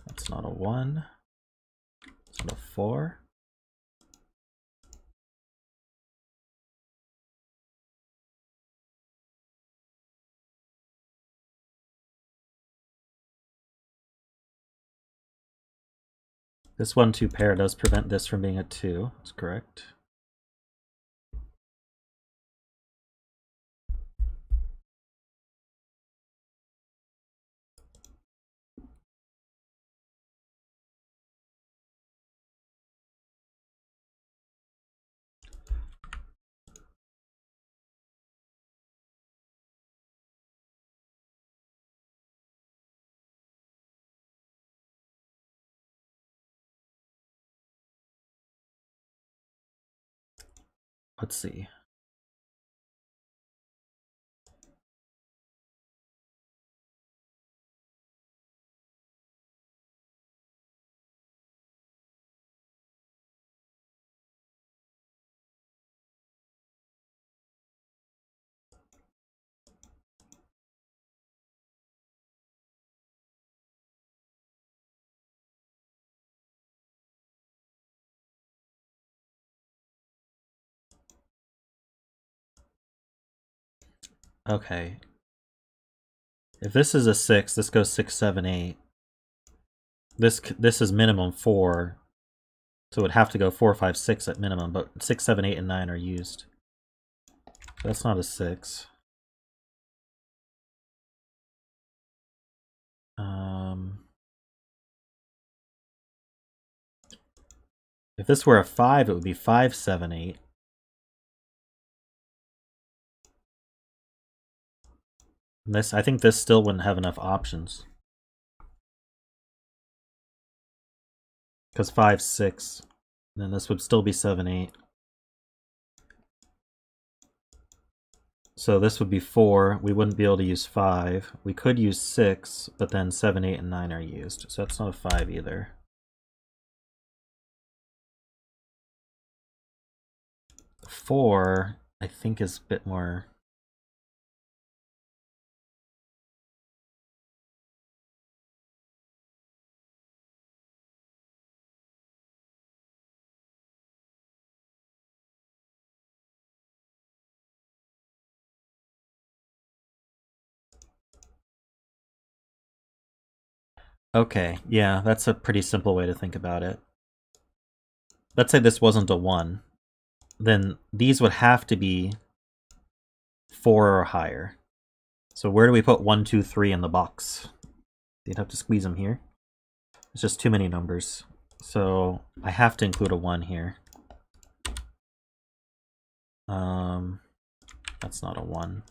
That's not a 1. It's not a 4. This 1-2 pair does prevent this from being a 2. That's correct. Let's see. Okay. If this is a 6, this goes 6, 7, 8. This is minimum 4. So it would have to go 4, 5, 6 at minimum, but 6, 7, 8, and 9 are used. That's not a 6. If this were a 5, it would be 5, 7, 8. And this, I think this still wouldn't have enough options. Because 5, 6. Then this would still be 7, 8. So this would be 4. We wouldn't be able to use 5. We could use 6, but then 7, 8, and 9 are used. So that's not a 5 either. The 4, I think, is a bit more... Okay, yeah, that's a pretty simple way to think about it. Let's say this wasn't a 1. Then these would have to be 4 or higher. So where do we put 1, 2, 3 in the box? You'd have to squeeze them here. It's just too many numbers. So I have to include a 1 here. That's not a 1.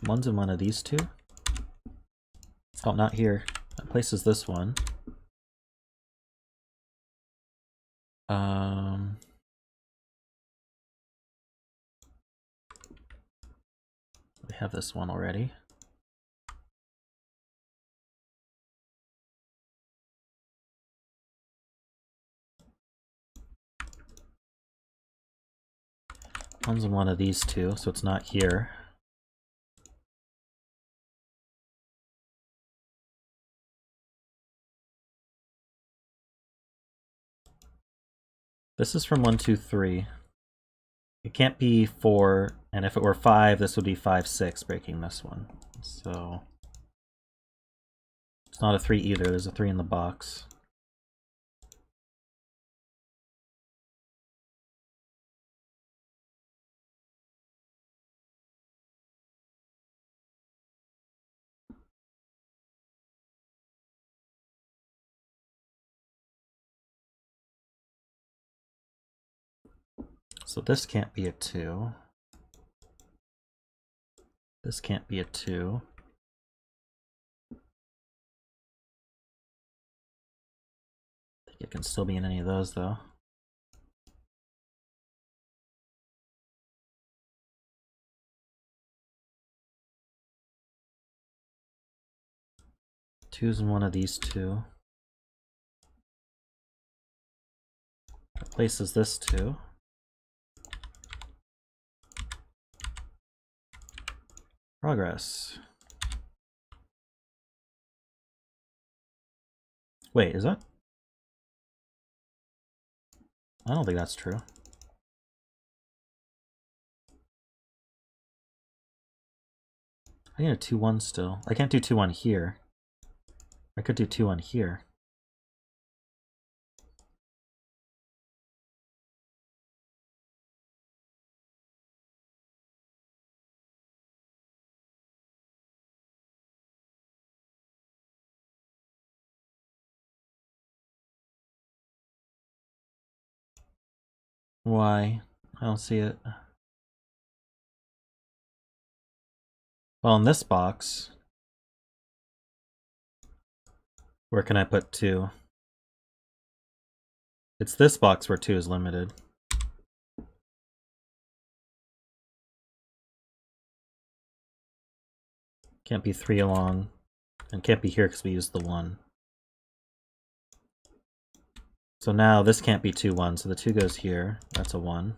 One's in one of these two. Oh, not here. That places this one. We have this one already. One's in one of these two, so it's not here. This is from 1, 2, 3. It can't be 4, and if it were 5, this would be 5, 6, breaking this one. So it's not a 3 either. There's a 3 in the box. So this can't be a 2. This can't be a 2. I think it can still be in any of those, though. Two's in one of these two. It places this 2. Progress. Wait, is that? I don't think that's true. I need a 2, 1 still. I can't do 2, 1 here. I could do 2, 1 here. Why? I don't see it. Well, in this box, where can I put 2? It's this box where 2 is limited. Can't be 3 along, and can't be here because we used the 1. So now this can't be 2, 1, so the 2 goes here. That's a 1.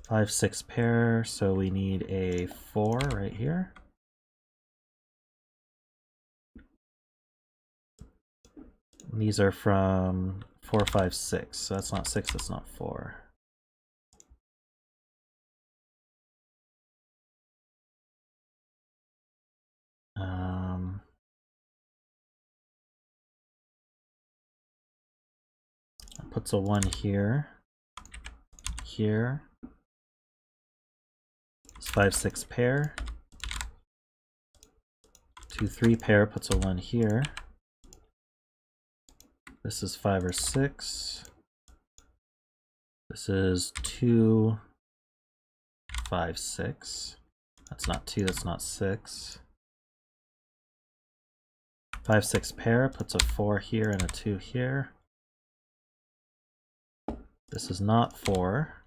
5, 6 pair, so we need a 4 right here. And these are from 4, 5, 6, so that's not 6, that's not 4. Puts a 1 here, here. It's 5, 6 pair. 2, 3 pair puts a 1 here. This is 5 or 6. This is 2, 5, 6. That's not 2, that's not 6. 5, 6 pair puts a 4 here and a 2 here. This is not 4.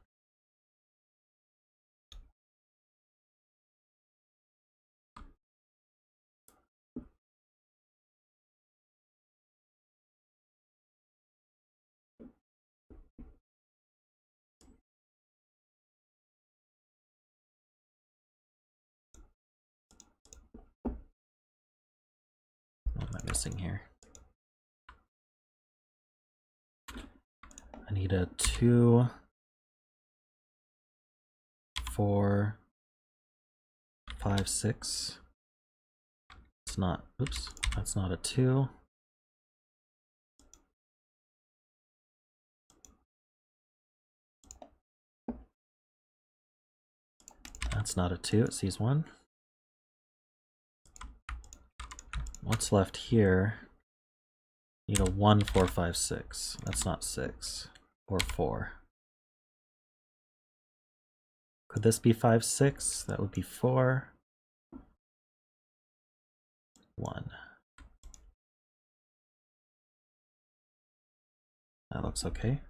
What am I missing here? I need a 2, 4, 5, 6. It's not, oops, that's not a 2. That's not a 2, it sees 1. What's left here? Need a 1, 4, 5, 6. That's not 6 or 4. Could this be 5, 6? That would be 4, 1. That looks okay.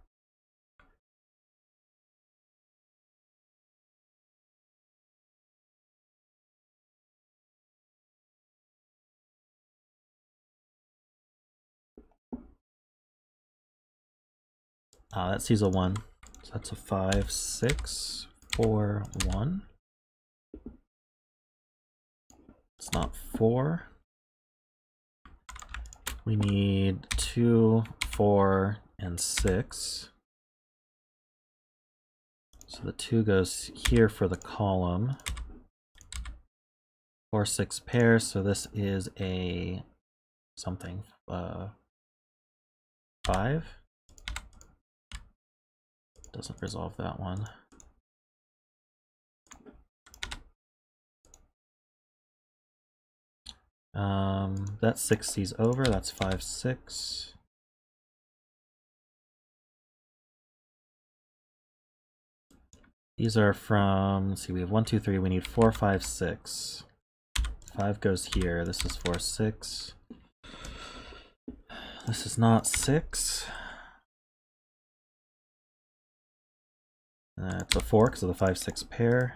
That sees a 1. So that's a 5, 6, 4, 1. It's not 4. We need 2, 4, and 6. So the 2 goes here for the column. 4, 6 pairs, so this is a something. 5. Doesn't resolve that one. That 6 sees over, that's 5, 6. These are from, let's see, we have 1, 2, 3, we need 4, 5, 6. 5 goes here, this is 4, 6. This is not 6. It's a 4 because of the 5, 6 pair.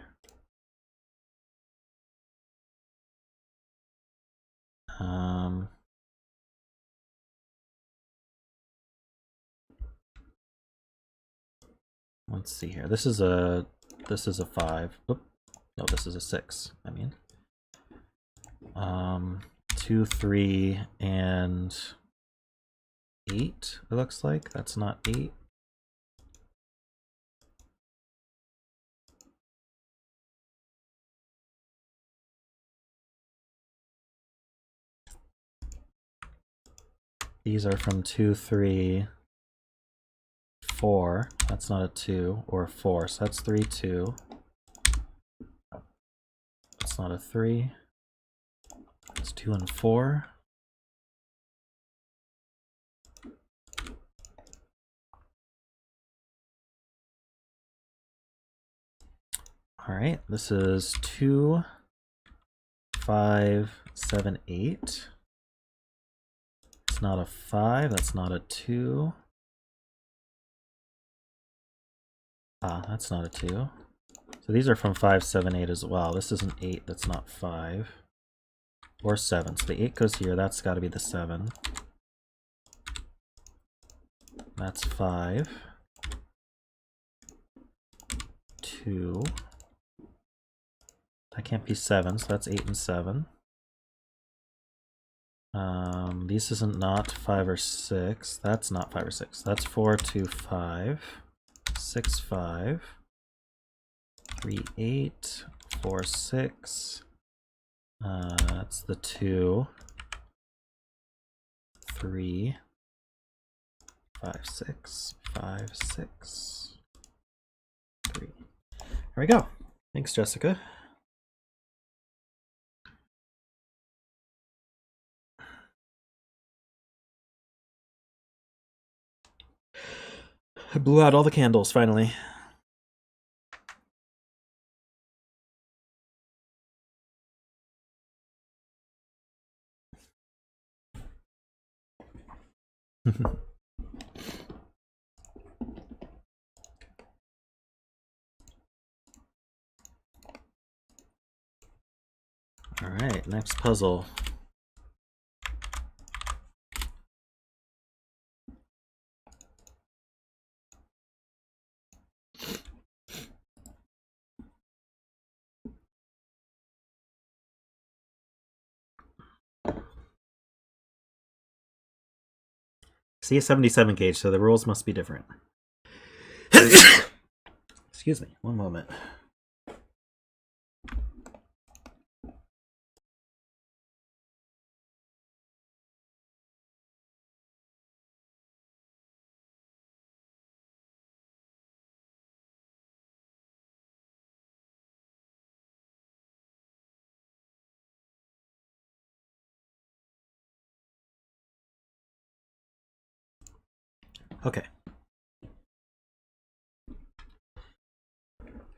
Let's see here. This is a 5. Oop. No, this is a 6. I mean, 2, 3, and 8. It looks like that's not 8. These are from 2, 3, 4. That's not a 2 or a 4, so that's 3, 2. That's not a 3. It's 2 and 4. All right, this is 2, 5, 7, 8. It's not a 5, that's not a 2. That's not a 2. So these are from 5, 7, 8 as well. This is an 8, that's not 5. Or 7. So the 8 goes here, that's got to be the 7. That's 5. 2. That can't be 7, so that's 8 and 7. This isn't not 5 or 6. That's not 5 or 6. That's 4, 2, 5. 6, 5. 3, 8. 4, 6. That's the 2. 3. 5, 6. 5, 6. 3. There we go. Thanks, Jessica. I blew out all the candles, finally. All right, next puzzle. See a 77 gauge, so the rules must be different. Excuse me, one moment. Okay.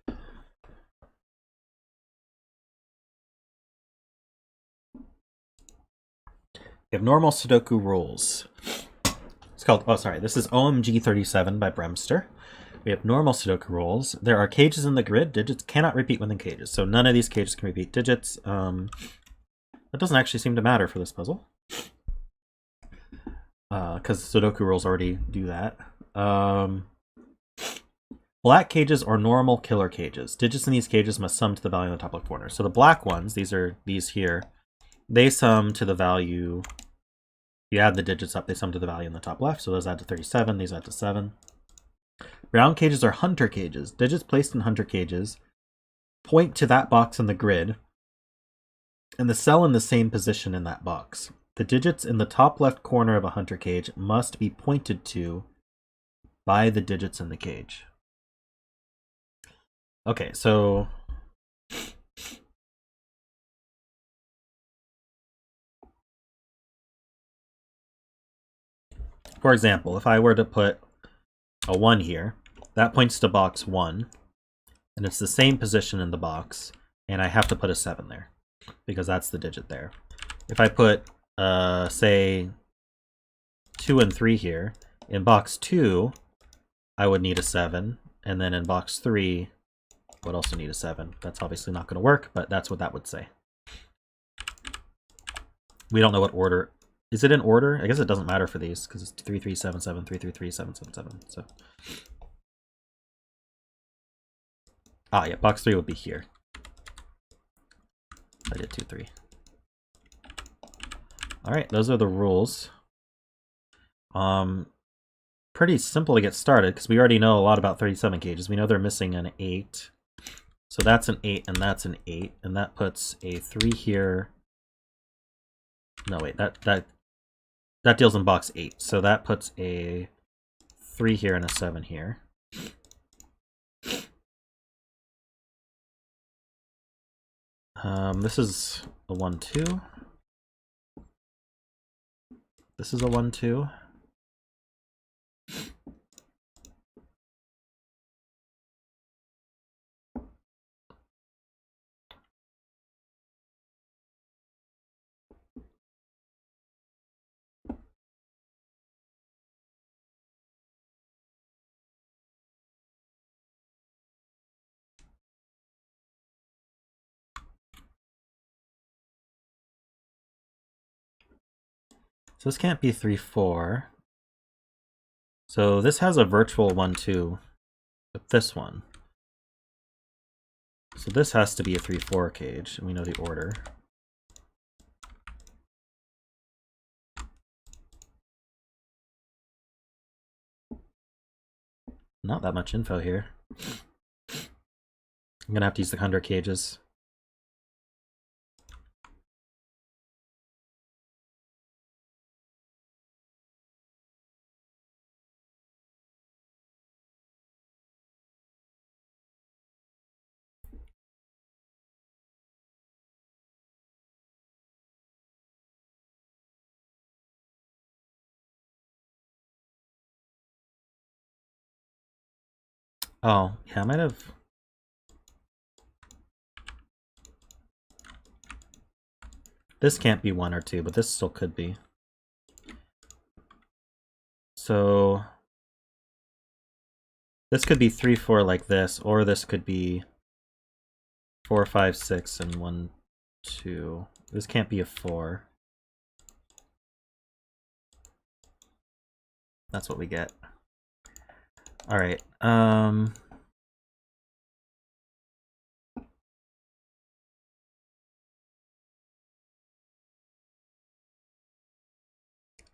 We have normal Sudoku rules. It's called, oh sorry, this is OMG 37 by BremSter. We have normal Sudoku rules. There are cages in the grid. Digits cannot repeat within cages. So none of these cages can repeat digits. That doesn't actually seem to matter for this puzzle. Because Sudoku rules already do that. Black cages are normal killer cages. Digits in these cages must sum to the value in the top left corner. So the black ones, these here, they sum to the value. You add the digits up, they sum to the value in the top left. So those add to 37, these add to 7. Brown cages are hunter cages. Digits placed in hunter cages point to that box in the grid and the cell in the same position in that box. The digits in the top left corner of a hunter cage must be pointed to by the digits in the cage. Okay, so for example, if I were to put a 1 here, that points to box 1, and it's the same position in the box, and I have to put a 7 there, because that's the digit there. If I put, say, 2 and 3 here, in box 2, I would need a 7, and then in box 3, I would also need a 7. That's obviously not going to work, but that's what that would say. We don't know what order. Is it in order? I guess it doesn't matter for these, because it's 3377, 333, 777, so. Ah, yeah, box 3 would be here. I did 2, 3. Alright, those are the rules. Pretty simple to get started, because we already know a lot about 37 cages. We know they're missing an 8. So that's an 8, and that's an 8, and that puts a 3 here. No, wait, that deals in box 8. So that puts a 3 here and a 7 here. This is a 1, 2. This is a 1, 2. So this can't be 3, 4. So this has a virtual 1, 2 with this one. So this has to be a 3, 4 cage, and we know the order. Not that much info here. I'm gonna have to use the 100 cages. Oh, yeah, I might have... This can't be 1 or 2, but this still could be. So this could be 3, 4 like this, or this could be 4, 5, 6, and 1, 2. This can't be a 4. That's what we get. All right.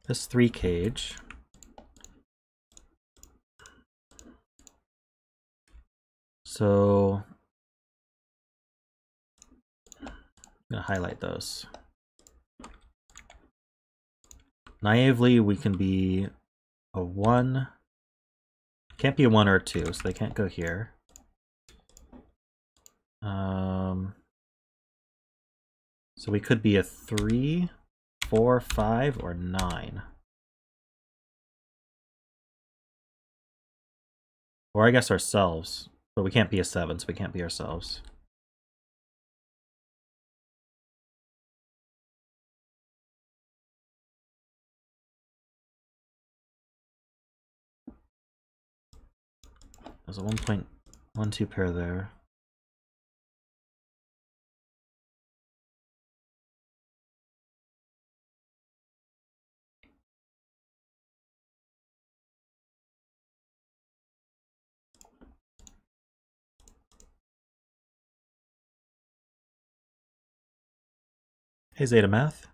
This 3 cage. So I'm gonna highlight those. Naively, we can be a 1. Can't be a 1 or a 2, so they can't go here. So we could be a 3, 4, 5, or 9. Or I guess ourselves, but we can't be a 7, so we can't be ourselves. There's a 1.12 pair there. Hey, Zeta Math.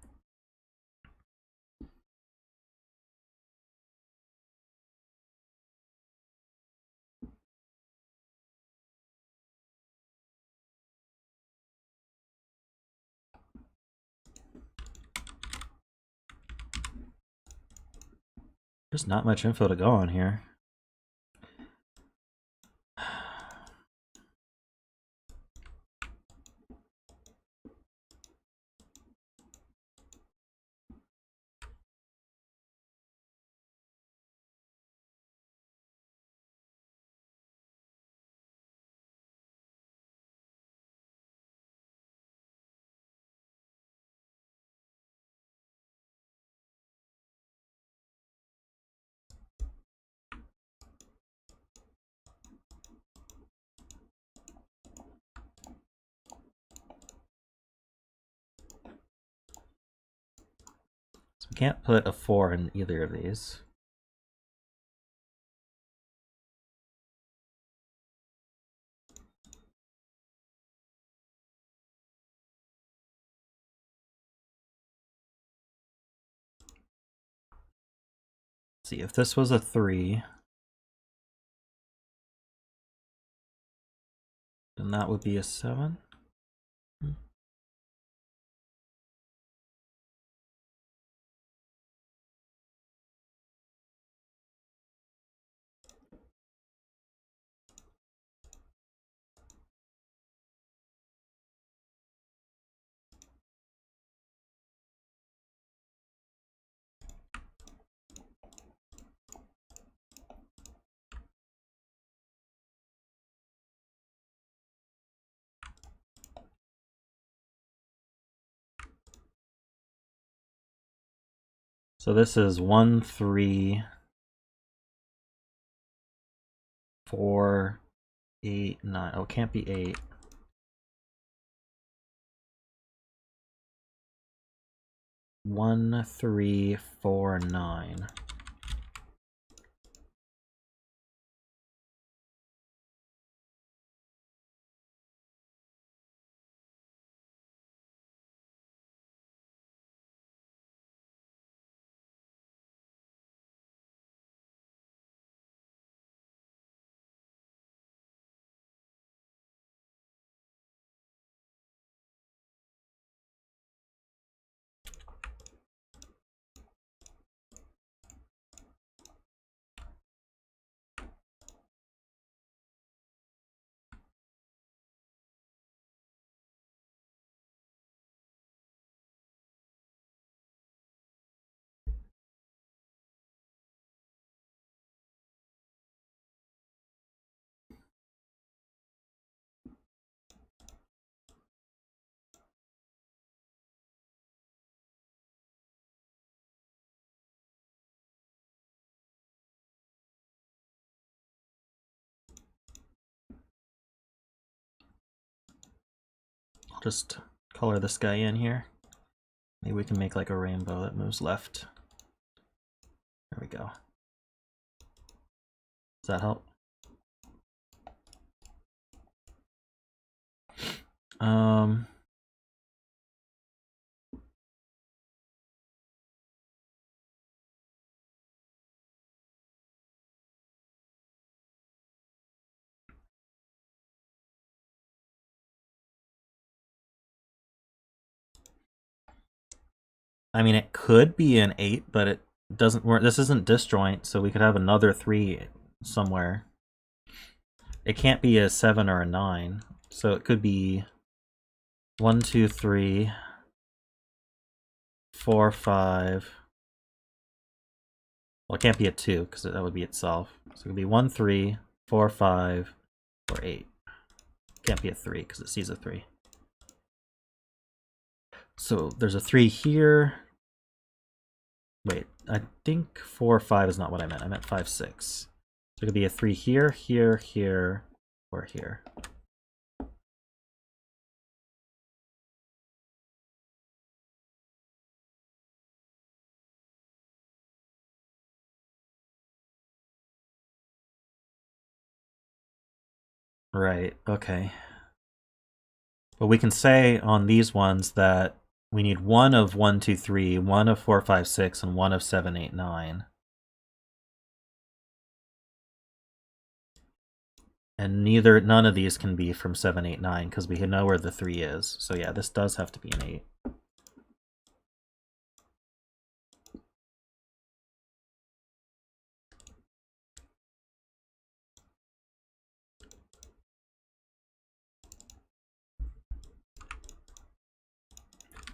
There's not much info to go on here. So we can't put a 4 in either of these. Let's see, if this was a 3, then that would be a 7. So this is 1, 3, 4, 8, 9. Oh, it can't be 8. One, 3, 4, 9. just color this guy in here. Maybe we can make like a rainbow that moves left. There we go. Does that help? I mean, it could be an 8, but it doesn't work. This isn't disjoint, so we could have another 3 somewhere. It can't be a 7 or a 9, so it could be 1, 2, 3, 4, 5. Well, it can't be a 2 because that would be itself. So it could be 1, 3, 4, 5, or 8. It can't be a 3 because it sees a 3. So there's a 3 here. Wait, I think 4, 5 is not what I meant. I meant 5, 6. So it could be a 3 here, here, here, or here. Right, okay. But we can say on these ones that we need 1 of 1, 2, 3, 1 of 4, 5, 6, and 1 of 7, 8, 9. And none of these can be from 7, 8, 9 because we know where the 3 is. So yeah, this does have to be an 8.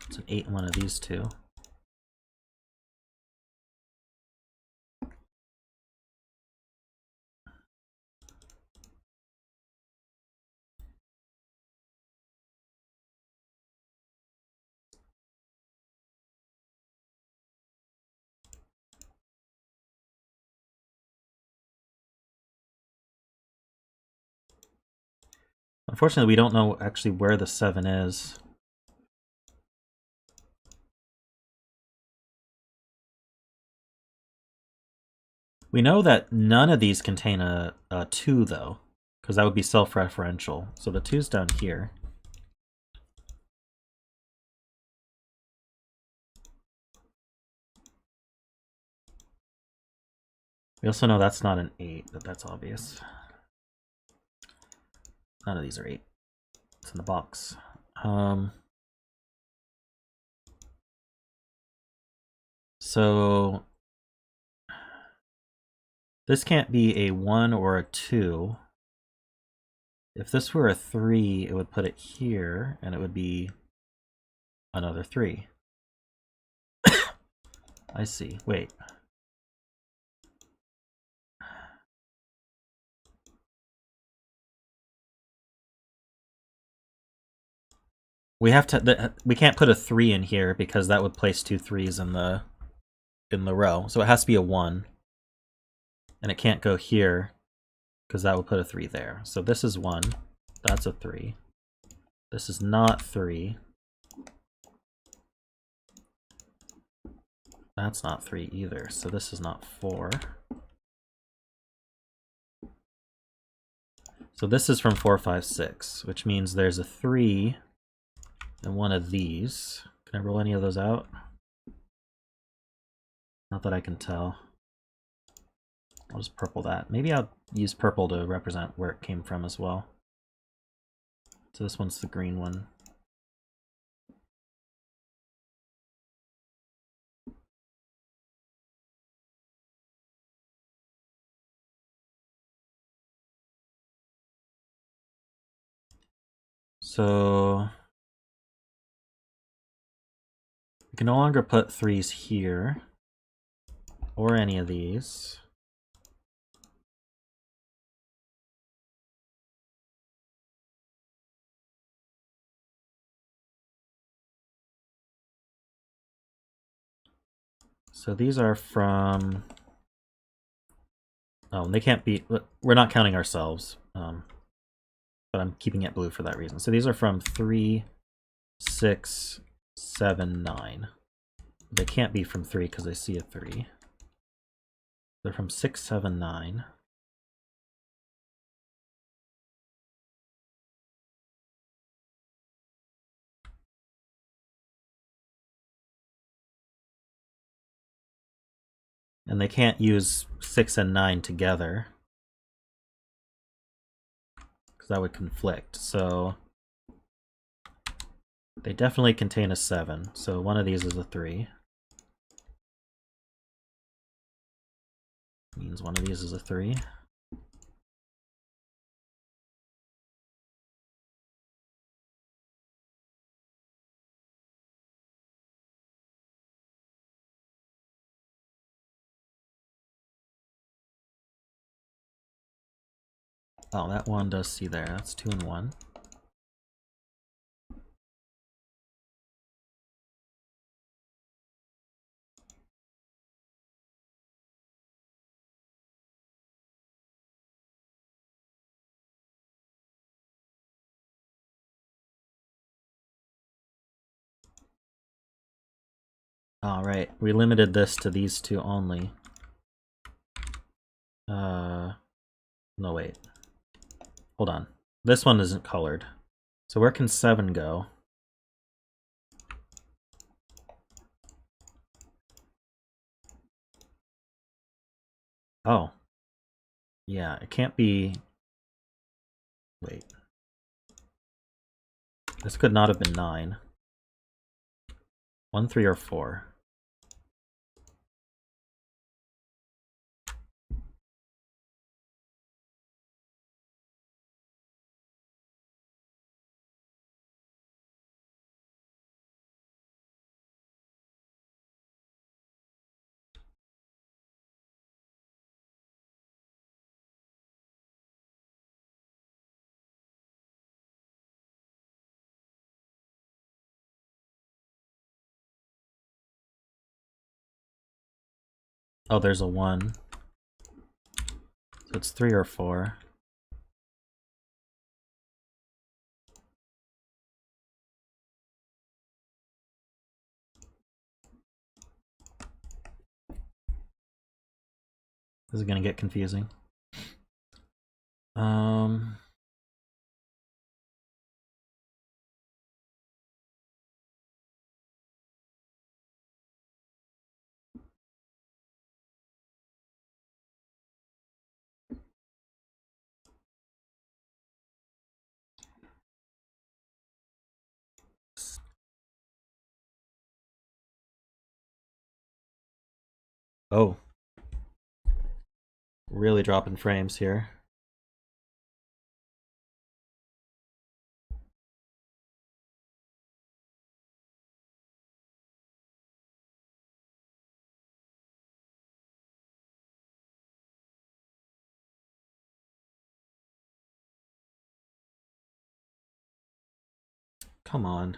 It's an 8 in one of these two. Unfortunately, we don't know actually where the 7 is. We know that none of these contain a 2, though, because that would be self-referential. So the 2's down here. We also know that's not an 8, but that's obvious. None of these are 8. It's in the box. So this can't be a 1 or a 2. If this were a 3, it would put it here, and it would be another 3. I see. Wait. We have to. We can't put a 3 in here because that would place 2 3s in the row. So it has to be a 1, and it can't go here because that would put a 3 there. So this is 1. That's a 3. This is not 3. That's not 3 either. So this is not 4. So this is from 4, 5, 6, which means there's a 3 in one of these. Can I roll any of those out? Not that I can tell. I'll just purple that. Maybe I'll use purple to represent where it came from as well. So this one's the green one. So we can no longer put 3s here or any of these. So these are from, oh, they can't be, we're not counting ourselves, but I'm keeping it blue for that reason. So these are from 3, 6, 7, 9. They can't be from 3 because I see a 3. They're from 6, 7, 9. And they can't use 6 and 9 together, because that would conflict. So they definitely contain a 7. So one of these is a 3. Means one of these is a 3. Oh, that one does see there. That's 2 and 1. All right, we limited this to these two only. No, wait. Hold on. This one isn't colored. So where can 7 go? Oh. Yeah, it can't be... Wait. This could not have been 9. 1, 3, or 4. Oh, there's a 1. So it's 3 or 4. This is gonna get confusing. Oh. Really dropping frames here. Come on.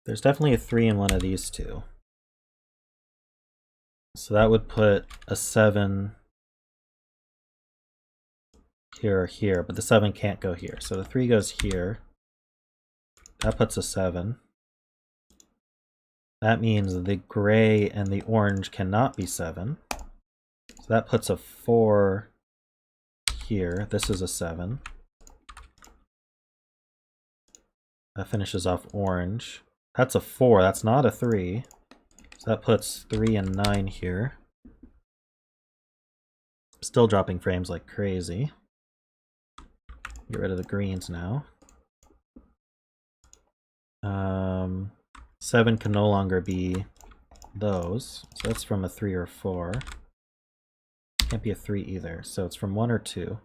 There's definitely a 3 in one of these two. So that would put a 7 here or here, but the 7 can't go here. So the 3 goes here. That puts a 7. That means the gray and the orange cannot be 7. So that puts a 4 here. This is a 7. That finishes off orange. That's a 4. That's not a 3. So that puts 3 and 9 here. Still dropping frames like crazy. Get rid of the greens now. 7 can no longer be those. So that's from a 3 or 4. Can't be a 3 either. So it's from 1 or 2.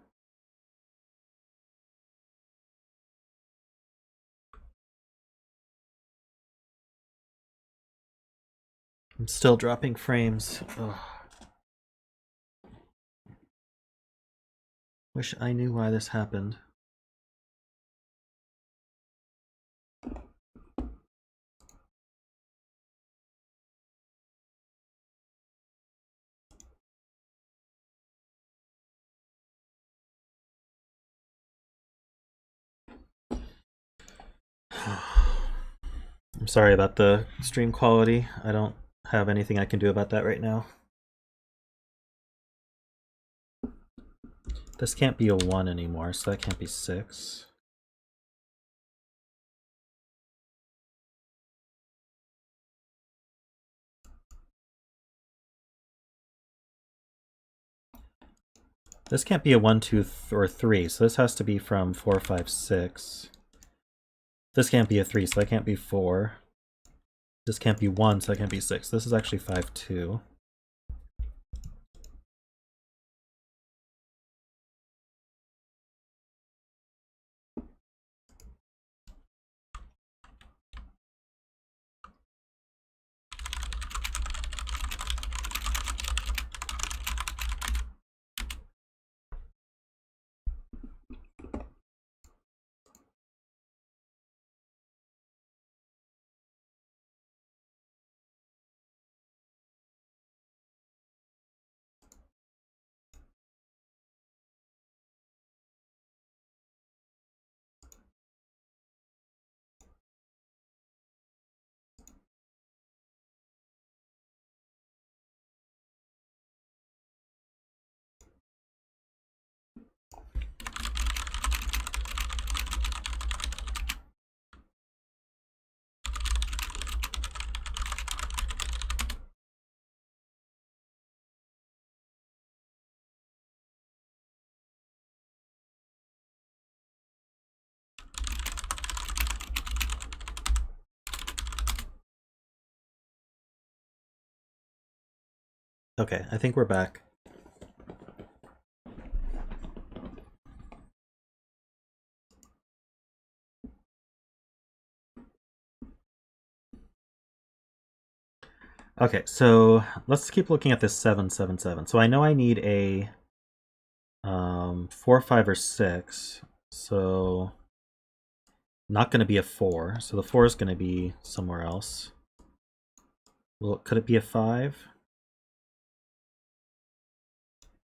I'm still dropping frames. Ugh. Wish I knew why this happened. sorry about the stream quality. I don't have anything I can do about that right now. This can't be a 1 anymore, so that can't be 6. This can't be a 1, 2, or 3, so this has to be from 4, 5, 6. This can't be a 3, so that can't be 4. This can't be 1, so that can't be 6. This is actually 5, 2. Okay, I think we're back. Okay, so let's keep looking at this 7, 7, 7. So I know I need a 4, 5, or 6. So not going to be a 4. So the 4 is going to be somewhere else. Well, could it be a 5?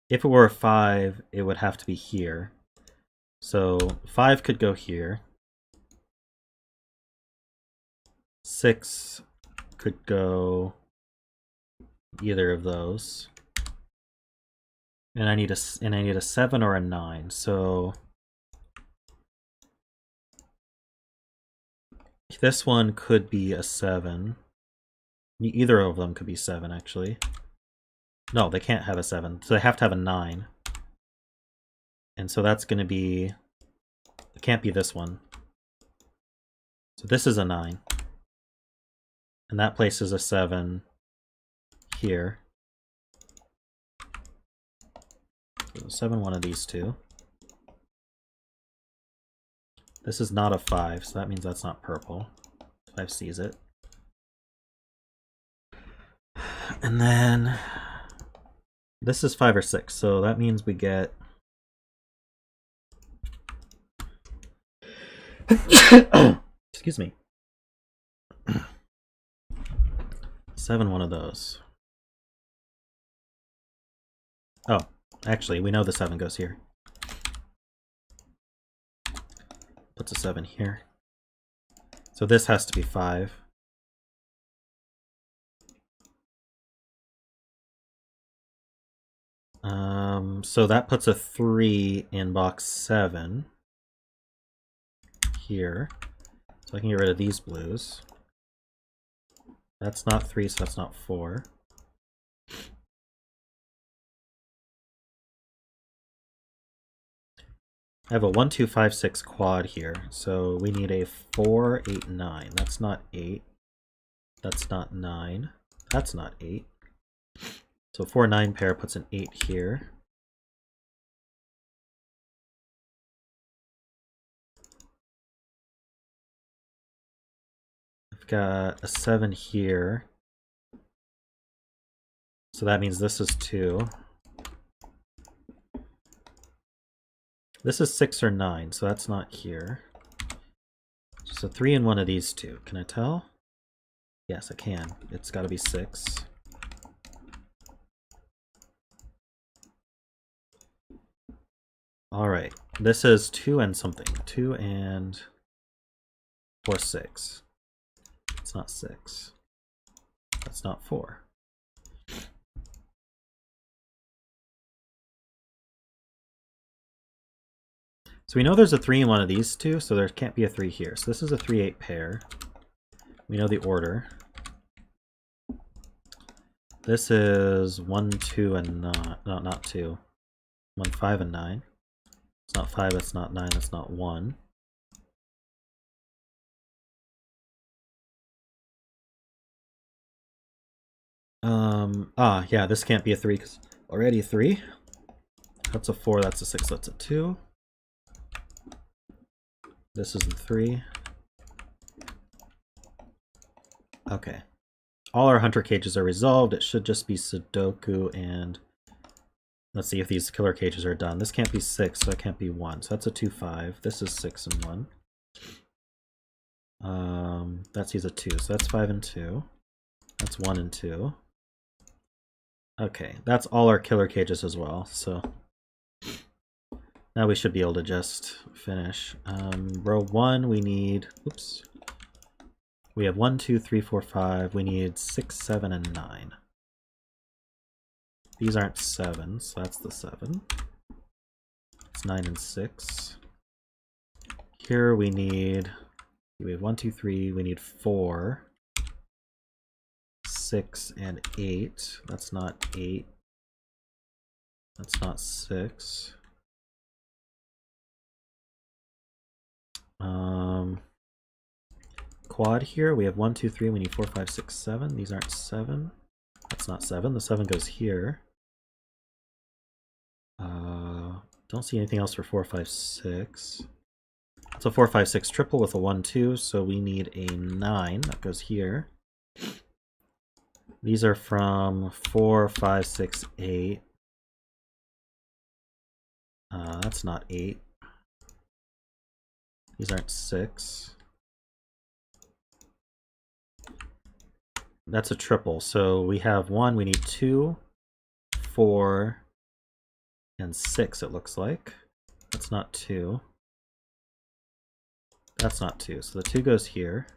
If it were a 5, it would have to be here. So 5 could go here. 6 could go either of those. And I need a 7 or a 9. So this one could be a 7. Either of them could be 7, actually. No, they can't have a 7, so they have to have a 9. And so that's going to be... It can't be this one. So this is a 9. And that places a 7 here. So 7, one of these two. This is not a 5, so that means that's not purple. 5 sees it. And then this is 5 or 6, so that means we get excuse me. 7, one of those. Oh, actually, we know the 7 goes here. Puts a 7 here. So this has to be 5. So that puts a 3 in box 7 here. So I can get rid of these blues. That's not 3, so that's not 4. I have a 1, 2, 5, 6 quad here, so we need a 4, 8, 9. That's not 8. That's not 9. That's not 8. So 4, 9 pair puts an 8 here. I've got a 7 here. So that means this is 2. This is 6 or 9, so that's not here. So 3 in one of these two. Can I tell? Yes, I can. It's got to be 6. Alright, this is 2 and something. 2 and 4, 6. It's not 6. That's not 4. So we know there's a 3 in one of these two, so there can't be a 3 here. So this is a 3-8 pair. We know the order. This is 1, 2, and not 2. 1, 5, and 9. It's not 5, it's not 9, it's not 1. Yeah, this can't be a 3 because already a 3. That's a 4, that's a 6, that's a 2. This is a 3. Okay. All our hunter cages are resolved. It should just be Sudoku and... Let's see if these killer cages are done. This can't be 6, so it can't be 1. So that's a 2, 5. This is 6 and 1. He's a 2, so that's 5 and 2. That's 1 and 2. Okay, that's all our killer cages as well, so now we should be able to just finish. Row 1, we need, oops. We have 1, 2, 3, 4, 5. We need 6, 7, and 9. These aren't 7, so that's the 7. It's 9 and 6. Here we have 1, 2, 3. We need 4. 6 and 8. That's not 8. That's not 6. Quad here, we have 1, 2, 3. We need 4, 5, 6, 7. These aren't 7. That's not 7. The 7 goes here. Don't see anything else for 4, 5, 6. It's a 4, 5, 6 triple with a 1, 2, so we need a 9. That goes here. These are from 4, 5, 6, 8. That's not 8. These aren't 6. That's a triple. So we have 1, we need 2, 4, and 6, it looks like. That's not 2. That's not 2. So the 2 goes here.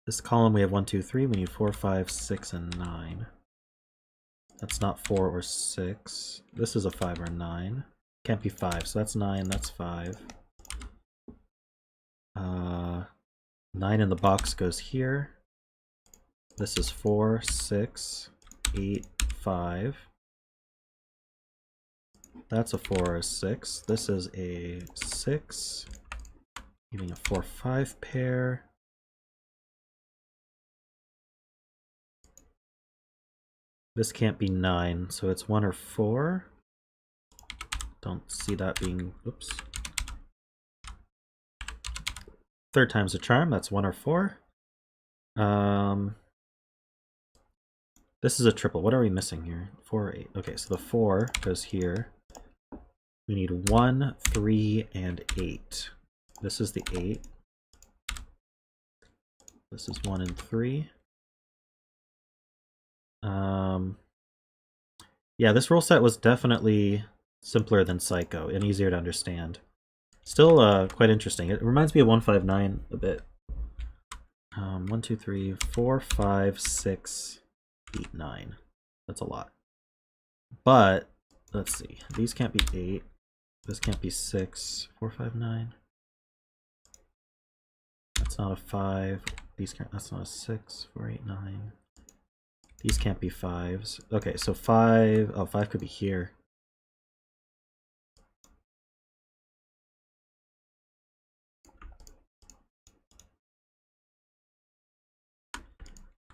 This column we have 1, 2, 3. We need 4, 5, 6, and 9. That's not 4 or 6. This is a 5 or 9. Can't be 5, so that's 9, that's 5. 9 in the box goes here. This is 4, 6, 8, 5. That's a 4 or a 6. This is a 6. Giving a 4, 5 pair. This can't be 9, so it's 1 or 4. Don't see that being, oops. Third time's a charm, that's 1 or 4. This is a triple. What are we missing here? 4 or 8. Okay, so the 4 goes here. We need 1, 3, and 8. This is the 8. This is 1 and 3. Yeah, this rule set was definitely simpler than Psycho and easier to understand. Still quite interesting. It reminds me of 159 a bit. 1, 2, 3, 4, 5, 6, 8, 9. That's a lot. But let's see. These can't be 8. This can't be 6. 4, 5, 9. That's not a 5. These can't. That's not a 6. 4, 8, 9. These can't be 5s. Okay, so 5. Oh, 5 could be here.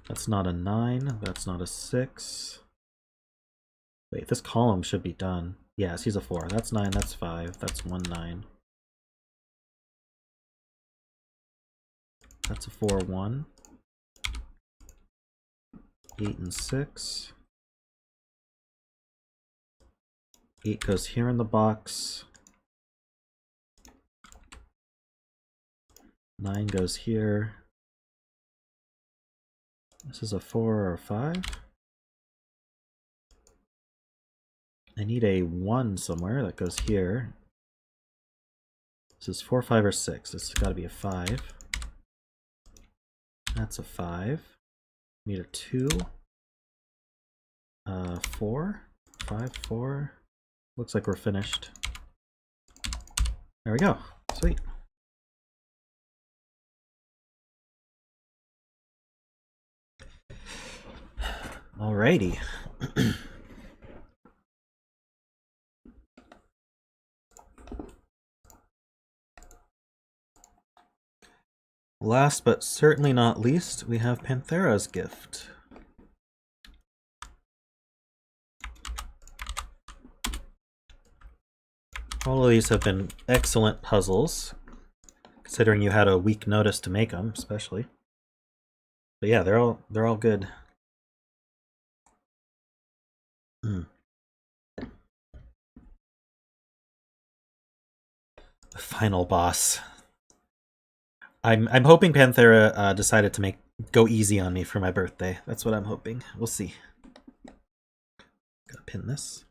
That's not a 9. That's not a 6. Wait, this column should be done. Yes, he's a 4. That's 9. That's 5. That's 1, 9. That's a 4, 1. 8 and 6. 8 goes here in the box. 9 goes here. This is a 4 or a 5. I need a 1 somewhere that goes here. This is 4, 5, or 6. This has got to be a 5. That's a 5. Need a 2. 4. 5, 4. Looks like we're finished. There we go. Sweet. Alrighty. Last but certainly not least, we have Panthera's gift. All of these have been excellent puzzles, considering you had a week notice to make them, especially. But yeah, they're all good. The final boss. I'm hoping Panthera decided to go easy on me for my birthday. That's what I'm hoping. We'll see. Gotta pin this.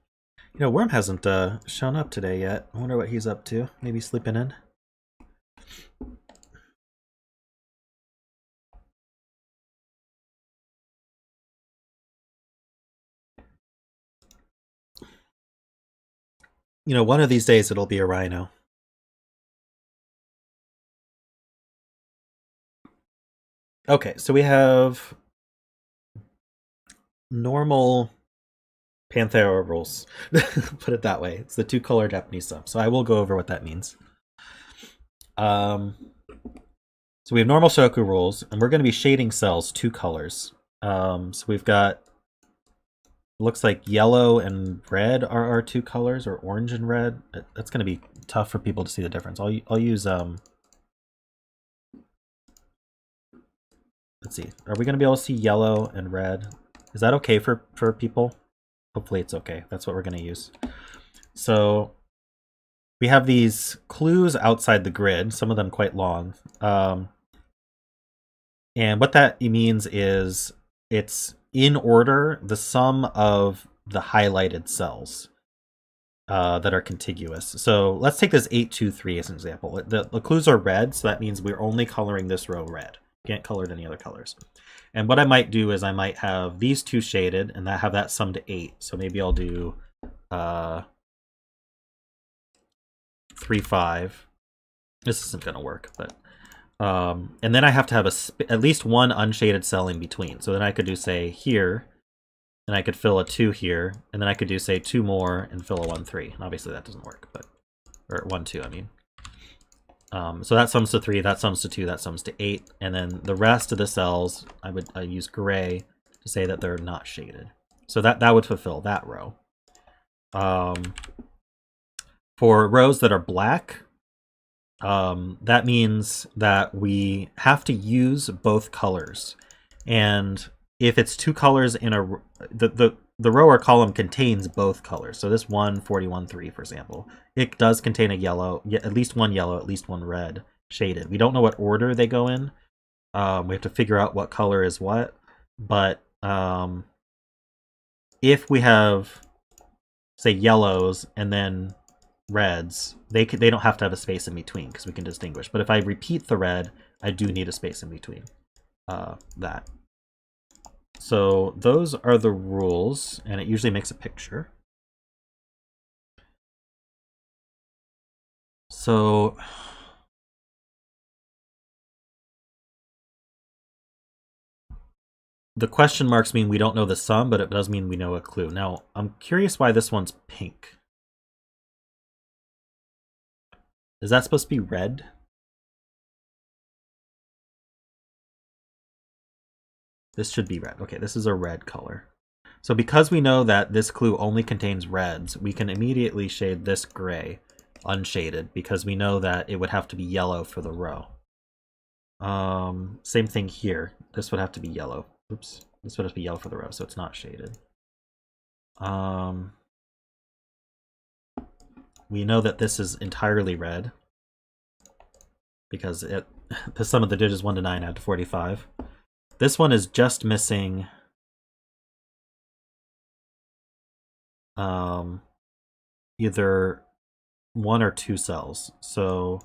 You know, Worm hasn't shown up today yet. I wonder what he's up to. Maybe sleeping in. You know, one of these days it'll be a rhino. Okay, so we have normal Panthera rules. Put it that way. It's the 2-color Japanese sub. So I will go over what that means. So we have normal Sudoku rules, and we're going to be shading cells 2 colors. So we've got, looks like yellow and red are our 2 colors, or orange and red. That's going to be tough for people to see the difference. I'll use let's see. Are we going to be able to see yellow and red? Is that okay for people? Hopefully it's okay. That's what we're going to use. So we have these clues outside the grid, some of them quite long. And what that means is it's in order the sum of the highlighted cells that are contiguous. So let's take this 8, 2, 3 as an example. The clues are red, so that means we're only coloring this row red. Can't color it any other colors. And what I might do is I might have these 2 shaded and have that sum to 8. So maybe I'll do 3, 5. This isn't going to work, but and then I have to have at least one unshaded cell in between. So then I could do, say, here, and I could fill a 2 here, and then I could do, say, 2 more and fill a 1, 3. And obviously that doesn't work, but or 1, 2, I mean. So that sums to 3, that sums to 2, that sums to 8, and then the rest of the cells I use gray to say that they're not shaded. So that would fulfill that row. For rows that are black, that means that we have to use both colors. And if it's 2 colors in the row or column contains both colors. So this 1, 41, 3, for example, it does contain a yellow, at least one yellow, at least one red shaded. We don't know what order they go in. We have to figure out what color is what. But if we have, say, yellows and then reds, they don't have to have a space in between because we can distinguish. But if I repeat the red, I do need a space in between that. So those are the rules, and it usually makes a picture. So the question marks mean we don't know the sum, but it does mean we know a clue. Now, I'm curious why this one's pink. Is that supposed to be red? This should be red. Okay, this is a red color. So because we know that this clue only contains reds, we can immediately shade this gray unshaded because we know that it would have to be yellow for the row. Same thing here. This would have to be yellow. Oops. This would have to be yellow for the row, so it's not shaded. We know that this is entirely red because the sum of the digits 1 to 9 add to 45. This one is just missing either 1 or 2 cells. So,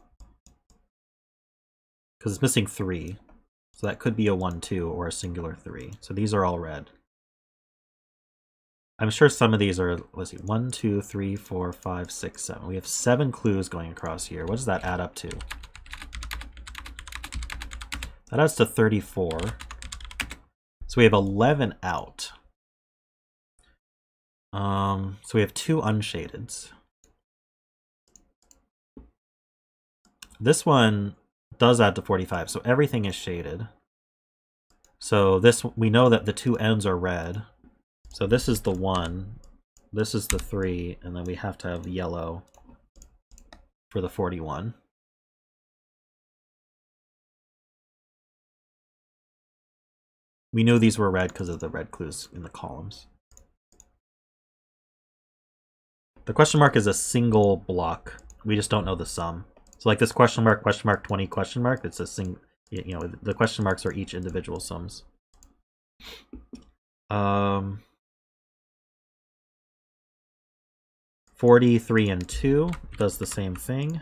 because it's missing 3. So that could be a 1, 2 or a singular 3. So these are all red. I'm sure some of these are, let's see, 1, 2, 3, 4, 5, 6, 7. We have 7 clues going across here. What does that add up to? That adds to 34. So we have 11 out. So we have 2 unshadeds. This one does add to 45, so everything is shaded. So this, we know that the 2 ends are red. So this is the 1, this is the 3, and then we have to have yellow for the 41. We knew these were red because of the red clues in the columns. The question mark is a single block. We just don't know the sum. So like this question mark, 20, question mark, it's a single, you know, the question marks are each individual sums. 43 and 2 does the same thing.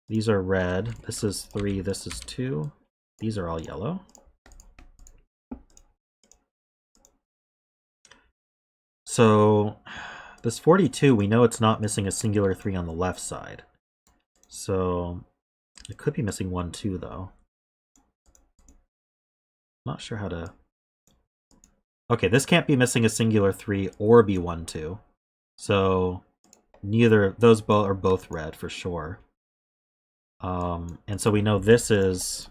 These are red. This is 3, this is 2. These are all yellow. So this 42, we know it's not missing a singular 3 on the left side. So it could be missing 1, 2 though. Not sure how to... Okay, this can't be missing a singular 3 or be 1, 2. So neither, those are both red for sure. And so we know this is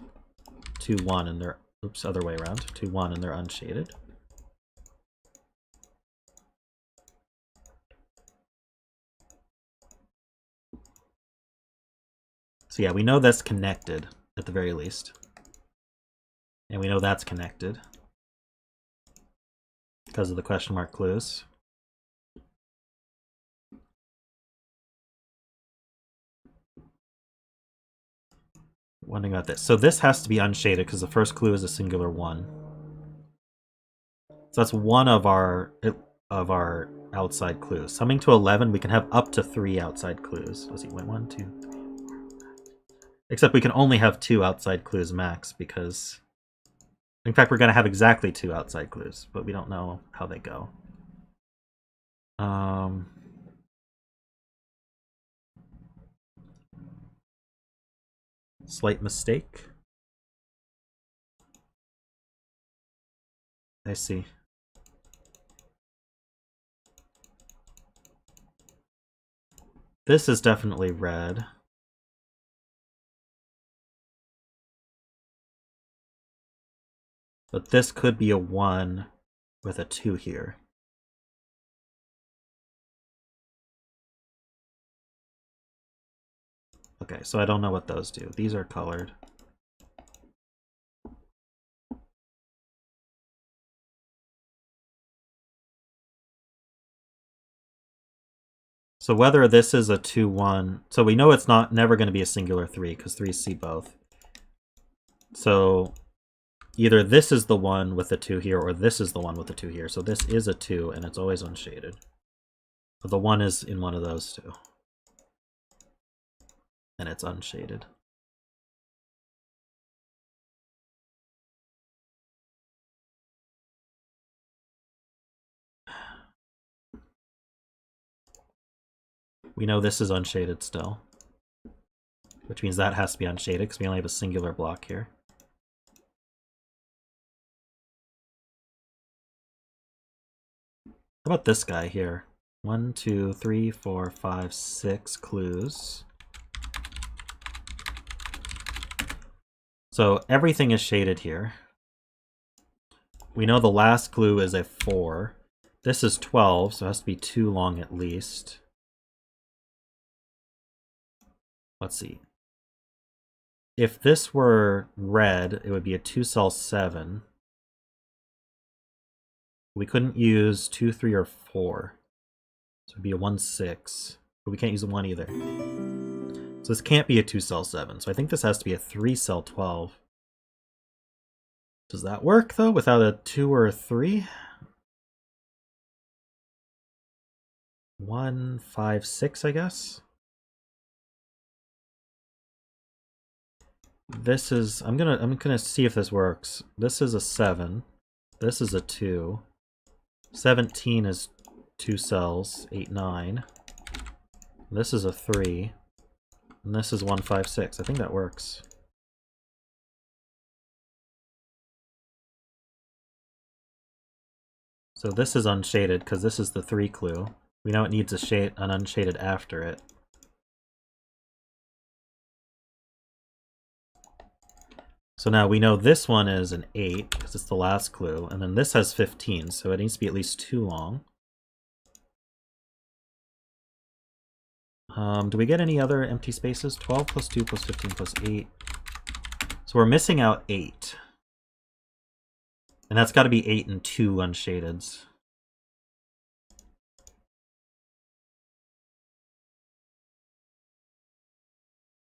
2, 1 and they're, oops, other way around, 2, 1 and they're unshaded. So yeah, we know that's connected at the very least. And we know that's connected because of the question mark clues. Wondering about this. So this has to be unshaded because the first clue is a singular 1. So that's one of our outside clues. Summing to 11, we can have up to 3 outside clues. Let's see, 1, 2, 3, 4. Except we can only have 2 outside clues max because, in fact, we're going to have exactly 2 outside clues, but we don't know how they go. Slight mistake. I see. This is definitely red. But this could be a 1 with a 2 here. Okay, so I don't know what those do. These are colored. So whether this is a 2, 1, so we know it's never going to be a singular 3 because 3's see both. So either this is the 1 with the 2 here or this is the 1 with the 2 here. So this is a 2 and it's always unshaded. But the 1 is in one of those two. And it's unshaded. We know this is unshaded still, which means that has to be unshaded because we only have a singular block here. How about this guy here? 1, 2, 3, 4, 5, 6 clues. So everything is shaded here. We know the last clue is a 4. This is 12, so it has to be 2 long at least. Let's see. If this were red, it would be a 2-cell 7. We couldn't use 2, 3, or 4. So it'd be a 1, 6. But we can't use a 1 either. So this can't be a 2-cell 7. So I think this has to be a 3-cell 12. Does that work, though, without a 2 or a 3? 1, 5, 6, I guess. This is, I'm gonna see if this works. This is a 7. This is a 2. 17 is 2 cells, 8, 9. This is a 3. And this is 1, 5, 6. I think that works. So this is unshaded because this is the 3 clue. We know it needs an unshaded after it. So now we know this one is an 8 because it's the last clue, and then this has 15, so it needs to be at least 2 long. Do we get any other empty spaces? 12 plus 2 plus 15 plus 8. So we're missing out 8. And that's got to be 8 and 2 unshadeds.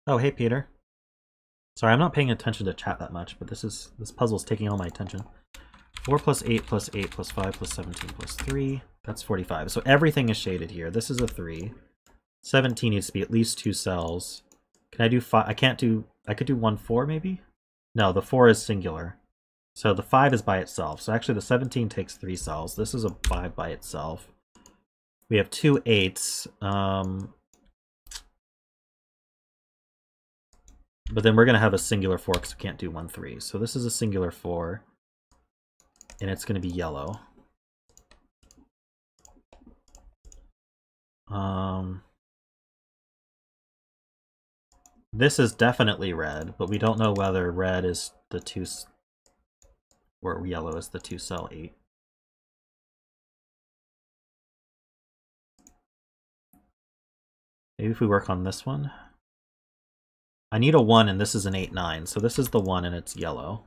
Oh, hey, Peter. Sorry, I'm not paying attention to chat that much, but this puzzle's taking all my attention. 4 plus 8 plus 8 plus 5 plus 17 plus 3. That's 45. So everything is shaded here. This is a 3. 17 needs to be at least 2 cells. Can I do 5? I can't do... I could do 1, 4 maybe? No, the 4 is singular. So the 5 is by itself. So actually the 17 takes 3 cells. This is a 5 by itself. We have 2 8s. But then we're going to have a singular 4 because we can't do 1, 3. So this is a singular 4. And it's going to be yellow. This is definitely red, but we don't know whether red is the 2... or yellow is the 2 cell 8. Maybe if we work on this one. I need a 1 and this is an 8, 9. So this is the 1 and it's yellow.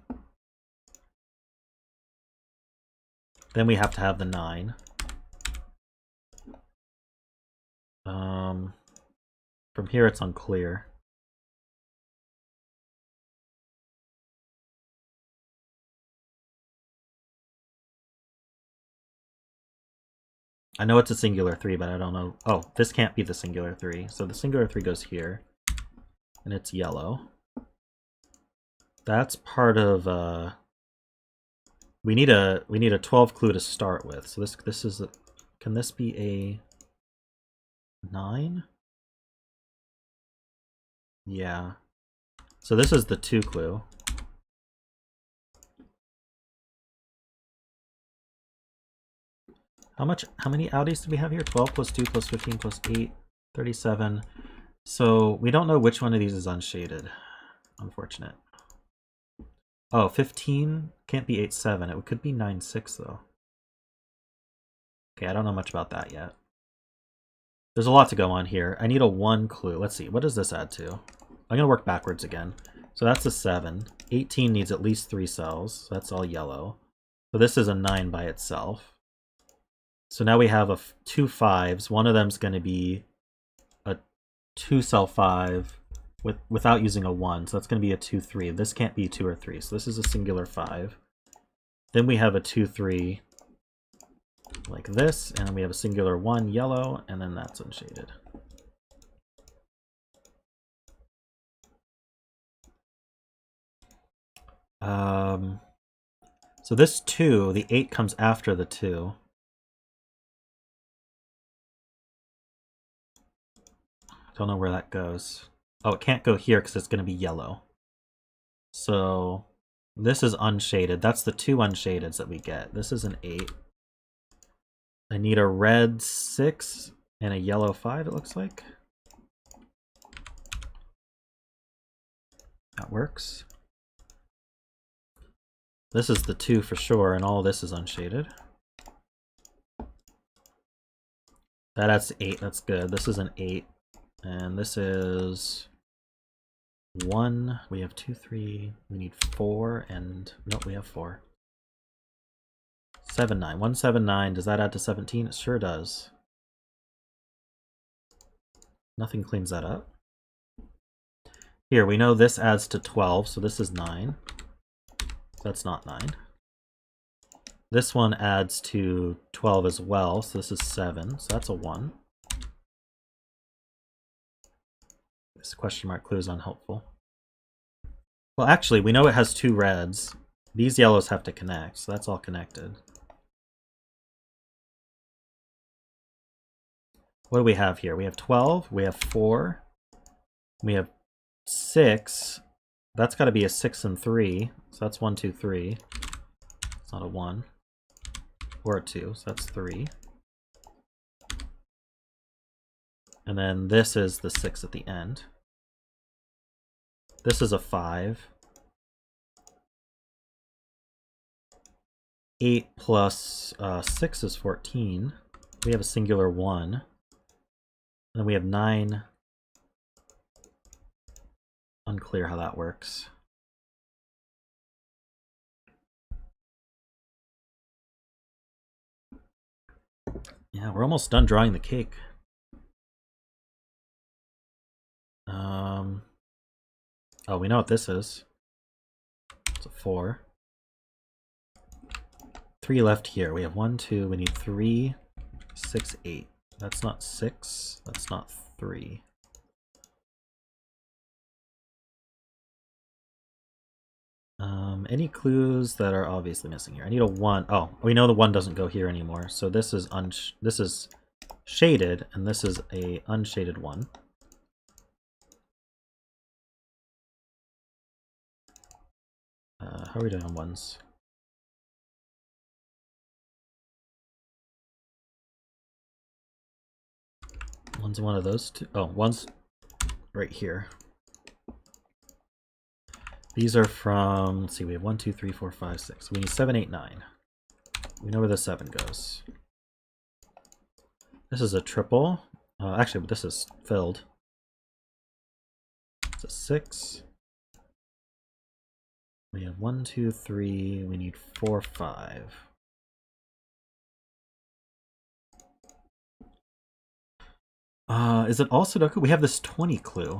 Then we have to have the 9. From here it's unclear. I know it's a singular 3, but I don't know. Oh, this can't be the singular 3. So the singular 3 goes here. And it's yellow. That's part of we need a 12 clue to start with. So this is a, can this be a 9? Yeah. So this is the 2 clue. How many outies do we have here? 12 plus 2 plus 15 plus 8, 37. So we don't know which one of these is unshaded. Unfortunate. Oh, 15 can't be 8, 7. It could be 9, 6 though. Okay, I don't know much about that yet. There's a lot to go on here. I need a 1 clue. Let's see, what does this add to? I'm gonna work backwards again. So that's a 7. 18 needs at least 3 cells. So that's all yellow. So this is a 9 by itself. So now we have 2 5s. One of them's going to be a 2 cell 5 without using a 1. So that's going to be a 2 3. This can't be 2 or 3. So this is a singular 5. Then we have a 2 3 like this, and then we have a singular 1 yellow, and then that's unshaded. So this 2, the 8 comes after the 2. Don't know where that goes. Oh, it can't go here because it's going to be yellow. So this is unshaded. That's the 2 unshadeds that we get. This is an 8. I need a red 6 and a yellow 5, it looks like. That works. This is the 2 for sure, and all this is unshaded. That adds 8, that's good. This is an 8. And this is 1. We have 2, 3. We need 4, and nope, we have 4. 7, 9. 1, 7, 9. Does that add to 17? It sure does. Nothing cleans that up. Here, we know this adds to 12, so this is 9. That's not 9. This one adds to 12 as well, so this is 7, so that's a 1. This question mark clue is unhelpful. Well, actually, we know it has 2 reds. These yellows have to connect, so that's all connected. What do we have here? We have 12, we have 4, we have 6. That's got to be a 6 and 3, so that's 1, 2, 3. It's not a 1. Or a 2, so that's 3. And then this is the 6 at the end. This is a 5. 8 plus 6 is 14. We have a singular 1. And then we have 9. Unclear how that works. Yeah, we're almost done drawing the cake. Oh, we know what this is. It's a 4. 3 left here. We have 1, 2, we need 3, 6, 8. That's not 6, that's not 3. Any clues that are obviously missing here? I need a 1. Oh, we know the 1 doesn't go here anymore. So this is shaded, and this is a unshaded 1. How are we doing on 1s? One's one of those two. Oh, one's right here. These are from, let's see, we have 1, 2, 3, 4, 5, 6. We need 7, 8, 9. We know where the 7 goes. This is a triple. Actually, this is filled. It's a 6. We have 1, 2, 3. We need 4, 5. Is it all Sudoku? We have this 20 clue.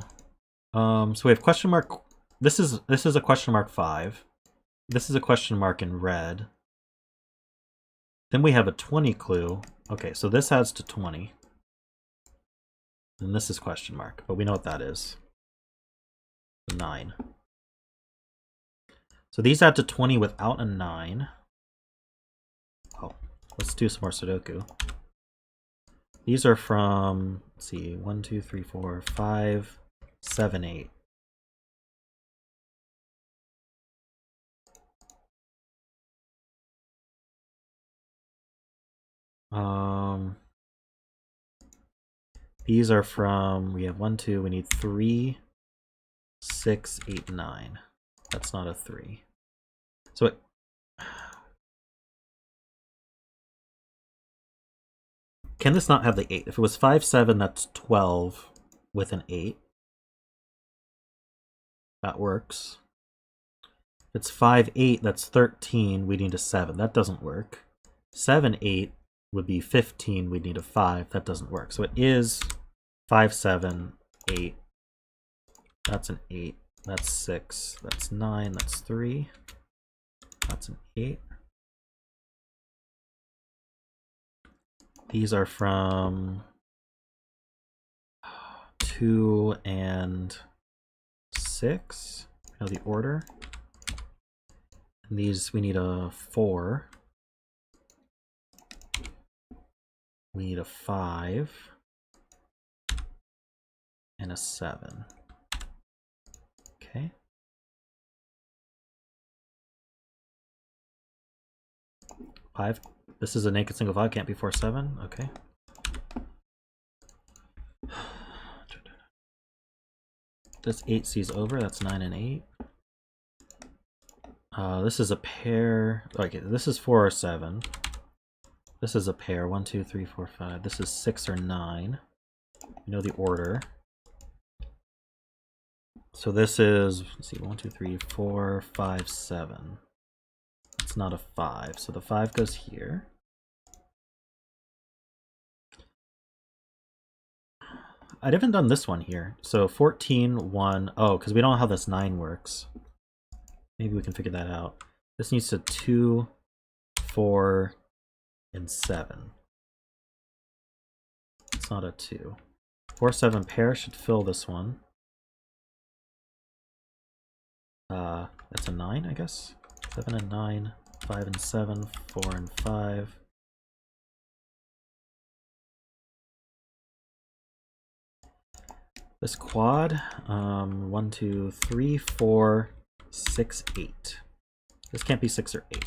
So we have question mark. This is a question mark 5. This is a question mark in red. Then we have a 20 clue. Okay, so this adds to 20. And this is question mark, but we know what that is. 9. So these add to 20 without a 9. Oh, let's do some more Sudoku. These are from, let's see, 1, 2, 3, 4, 5, 7, 8. These are from, we have 1, 2, we need 3, 6, 8, 9. That's not a 3. So it, can this not have the 8? If it was 5, 7, that's 12 with an 8. That works. If it's 5, 8, that's 13. We need a 7. That doesn't work. 7, 8 would be 15. We need a 5. That doesn't work. So it is 5, 7, 8. That's an 8. That's 6. That's 9. That's 3. That's an 8. These are from 2 and 6. You know the order. And these we need a 4. We need a 5 and a 7. Okay. Five. This is a naked single 5. Can't be 4, 7. Okay. This 8 sees over. That's 9 and 8. This is a pair. Okay, this is 4 or 7. This is a pair. 1, 2, 3, 4, 5. This is 6 or 9. You know the order. So this is, let's see, 1, 2, 3, 4, 5, 7. It's not a 5. So the 5 goes here. I haven't done this one here. So 14, 1. Oh, because we don't know how this 9 works. Maybe we can figure that out. This needs to 2, 4, and 7. It's not a 2. 4, 7 pair should fill this one. That's a 9, I guess. 7 and 9, 5 and 7, 4 and 5. This quad, 1, 2, 3, 4, 6, 8. This can't be 6 or 8.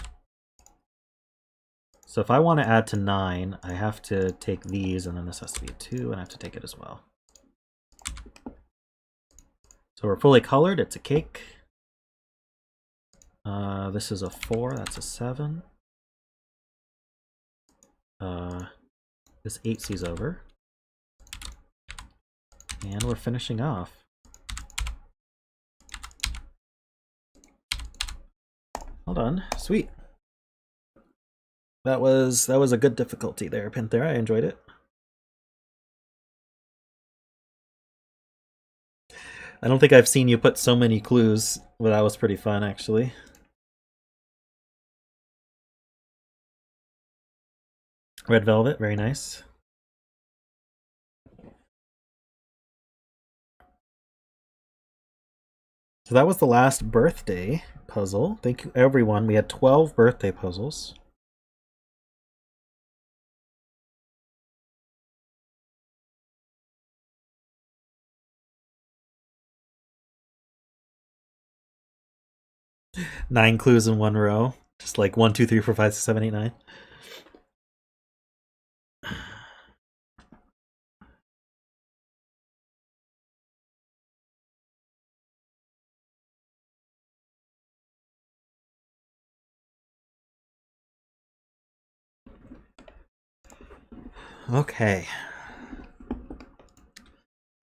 So if I want to add to 9, I have to take these, and then this has to be a 2, and I have to take it as well. So we're fully colored, it's a cake. This is a 4, that's a 7. This 8 sees over. And we're finishing off. Well done, sweet. That was a good difficulty there, Panthera. I enjoyed it. I don't think I've seen you put so many clues, but that was pretty fun, actually. Red velvet, very nice. So that was the last birthday puzzle. Thank you, everyone. We had 12 birthday puzzles. Nine clues in one row. Just like 1, 2, 3, 4, 5, 6, 7, 8, 9. Okay.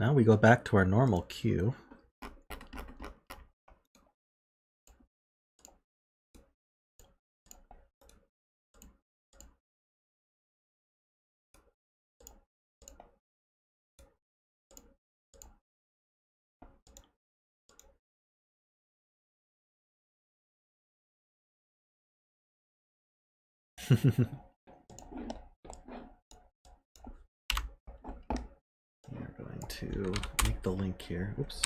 Now we go back to our normal queue. We're going to make the link here. Oops.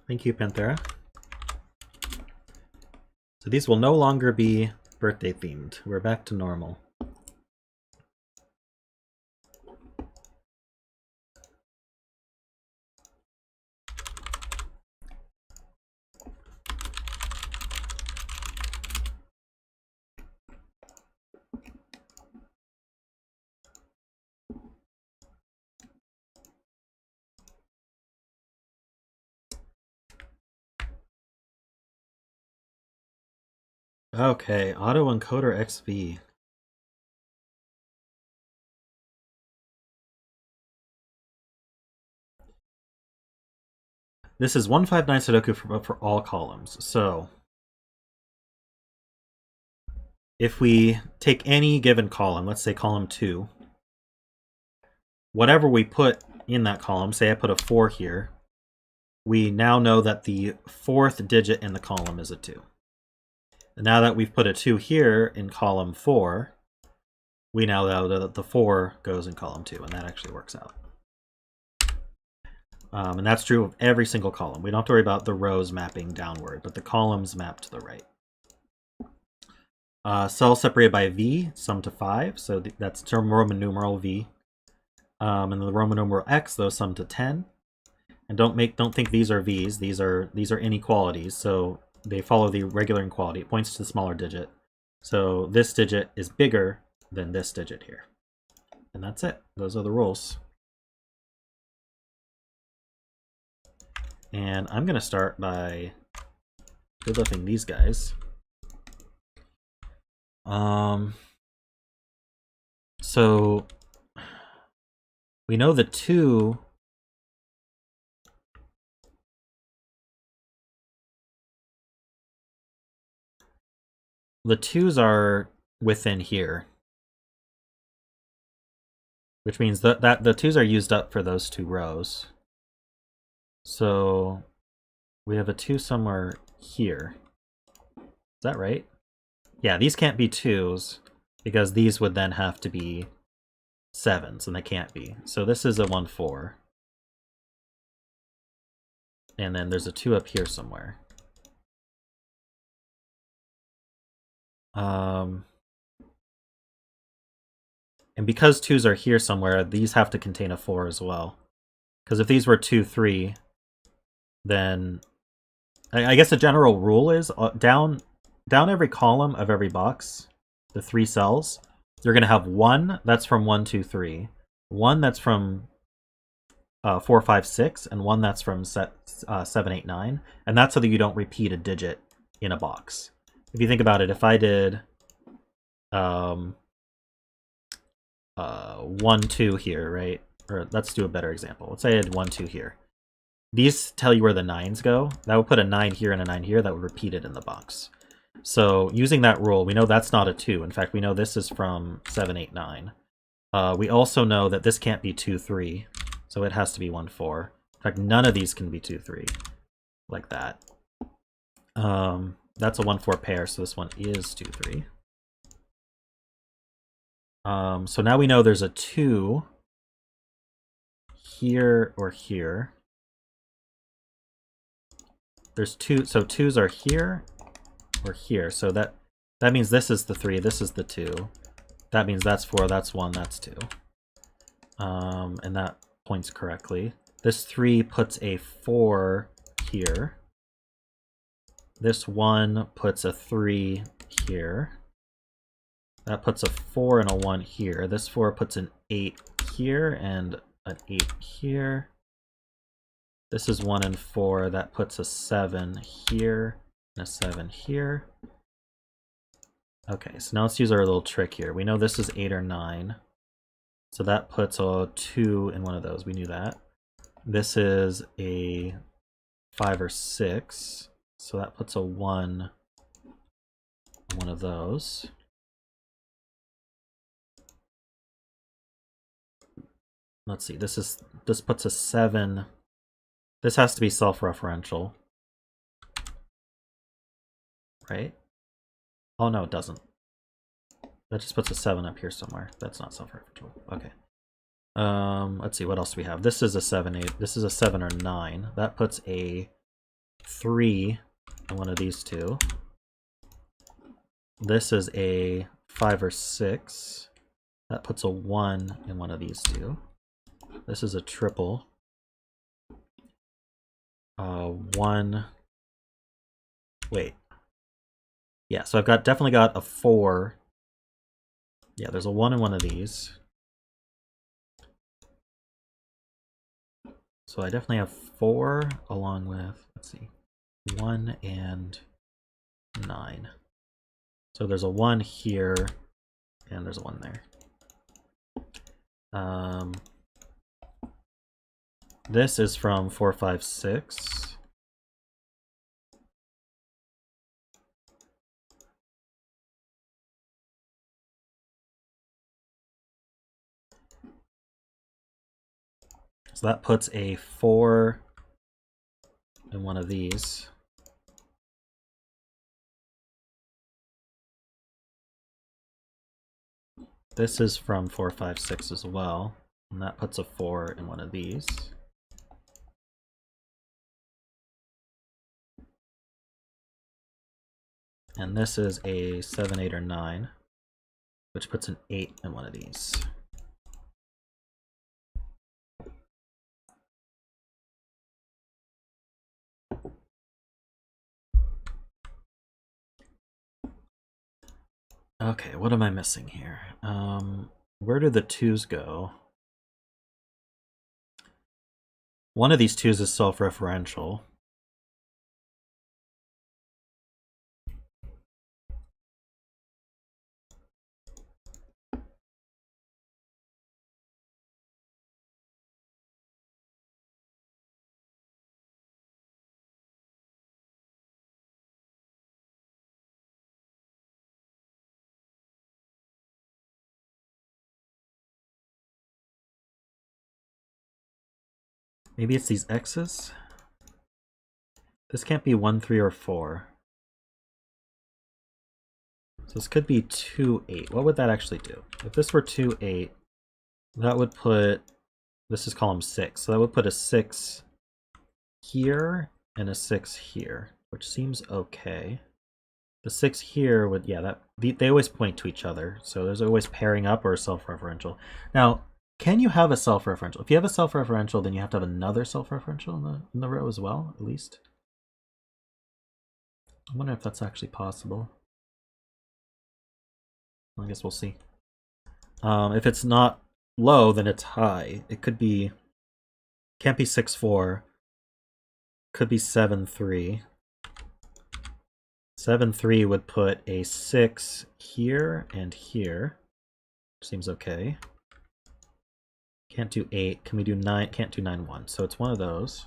Thank you, Panthera. So these will no longer be birthday themed. We're back to normal. Okay, auto encoder XV. This is 159 Sudoku for all columns. So if we take any given column, let's say column 2, whatever we put in that column, say I put a 4 here, we now know that the 4th digit in the column is a 2. And now that we've put a 2 here in column 4, we now know that the 4 goes in column 2, and that actually works out. And that's true of every single column. We don't have to worry about the rows mapping downward, but the columns map to the right. Cells separated by V, sum to 5, so that's Roman numeral V. And the Roman numeral X, those sum to 10. And don't think these are V's. These are inequalities, so they follow the regular inequality. It points to the smaller digit. So this digit is bigger than this digit here. And that's it. Those are the rules. And I'm going to start by deadlifting these guys. So we know the 2 the 2s are within here, which means that the 2s are used up for those 2 rows. So we have a 2 somewhere here. Is that right? Yeah, these can't be 2s because these would then have to be 7s, and they can't be. So this is a 1, 4. And then there's a 2 up here somewhere. And because 2s are here somewhere, these have to contain a 4 as well. Because if these were 2, 3, then I guess the general rule is down every column of every box, the 3 cells, you're going to have 1 that's from 1, 2, 3, 1 that's from 4, 5, 6, and 1 that's from 7, 8, 9. And that's so that you don't repeat a digit in a box. If you think about it, if I did 1, 2 here, right? Or let's do a better example. Let's say I had 1, 2 here. These tell you where the 9s go. That would put a 9 here and a 9 here. That would repeat it in the box. So using that rule, we know that's not a 2. In fact, we know this is from 7, 8, 9. We also know that this can't be 2, 3. So it has to be 1, 4. In fact, none of these can be 2, 3. Like that. That's a 1, 4 pair, so this one is 2, 3. So now we know there's a 2 here or here. There's 2, so 2s are here or here. So that means this is the 3, this is the 2. That means that's 4, that's 1, that's 2. And that points correctly. This 3 puts a 4 here. This 1 puts a 3 here. That puts a 4 and a 1 here. This 4 puts an 8 here and an 8 here. This is 1 and 4. That puts a 7 here and a 7 here. Okay, so now let's use our little trick here. We know this is 8 or 9. So that puts a 2 in one of those. We knew that. This is a 5 or 6. So that puts a 1 in one of those. Let's see, this puts a 7. This has to be self-referential. Right? Oh no, it doesn't. That just puts a 7 up here somewhere. That's not self-referential. Okay. Let's see, what else do we have? This is a 7, 8. This is a 7 or 9. That puts a 3 in one of these two. This is a 5 or 6. That puts a 1 in one of these two. This is a triple. 1. Wait. Yeah, so I've definitely got a 4. Yeah, there's a 1 in one of these. So I definitely have 4 along with, let's see, 1 and 9. So there's a 1 here, and there's a 1 there. This is from 4, 5, 6. So that puts a 4 in one of these. This is from 4, 5, 6 as well, and that puts a 4 in one of these. And this is a 7, 8, or 9, which puts an 8 in one of these. Okay, what am I missing here? Where do the 2s go? One of these 2s is self-referential. Maybe it's these X's? This can't be 1, 3, or 4. So this could be 2, 8. What would that actually do? If this were 2, 8, that would put, this is column 6, so that would put a 6 here and a 6 here, which seems okay. The 6 here would, yeah, that they always point to each other, so there's always pairing up or self-referential. Now, can you have a self-referential? If you have a self-referential, then you have to have another self-referential in the row as well, at least. I wonder if that's actually possible. I guess we'll see. If it's not low, then it's high. It could be, can't be 6, 4. Could be 7, 3. 7, 3 would put a 6 here and here. Seems okay. Can't do 8. Can we do 9? Can't do 9, 1. So it's one of those.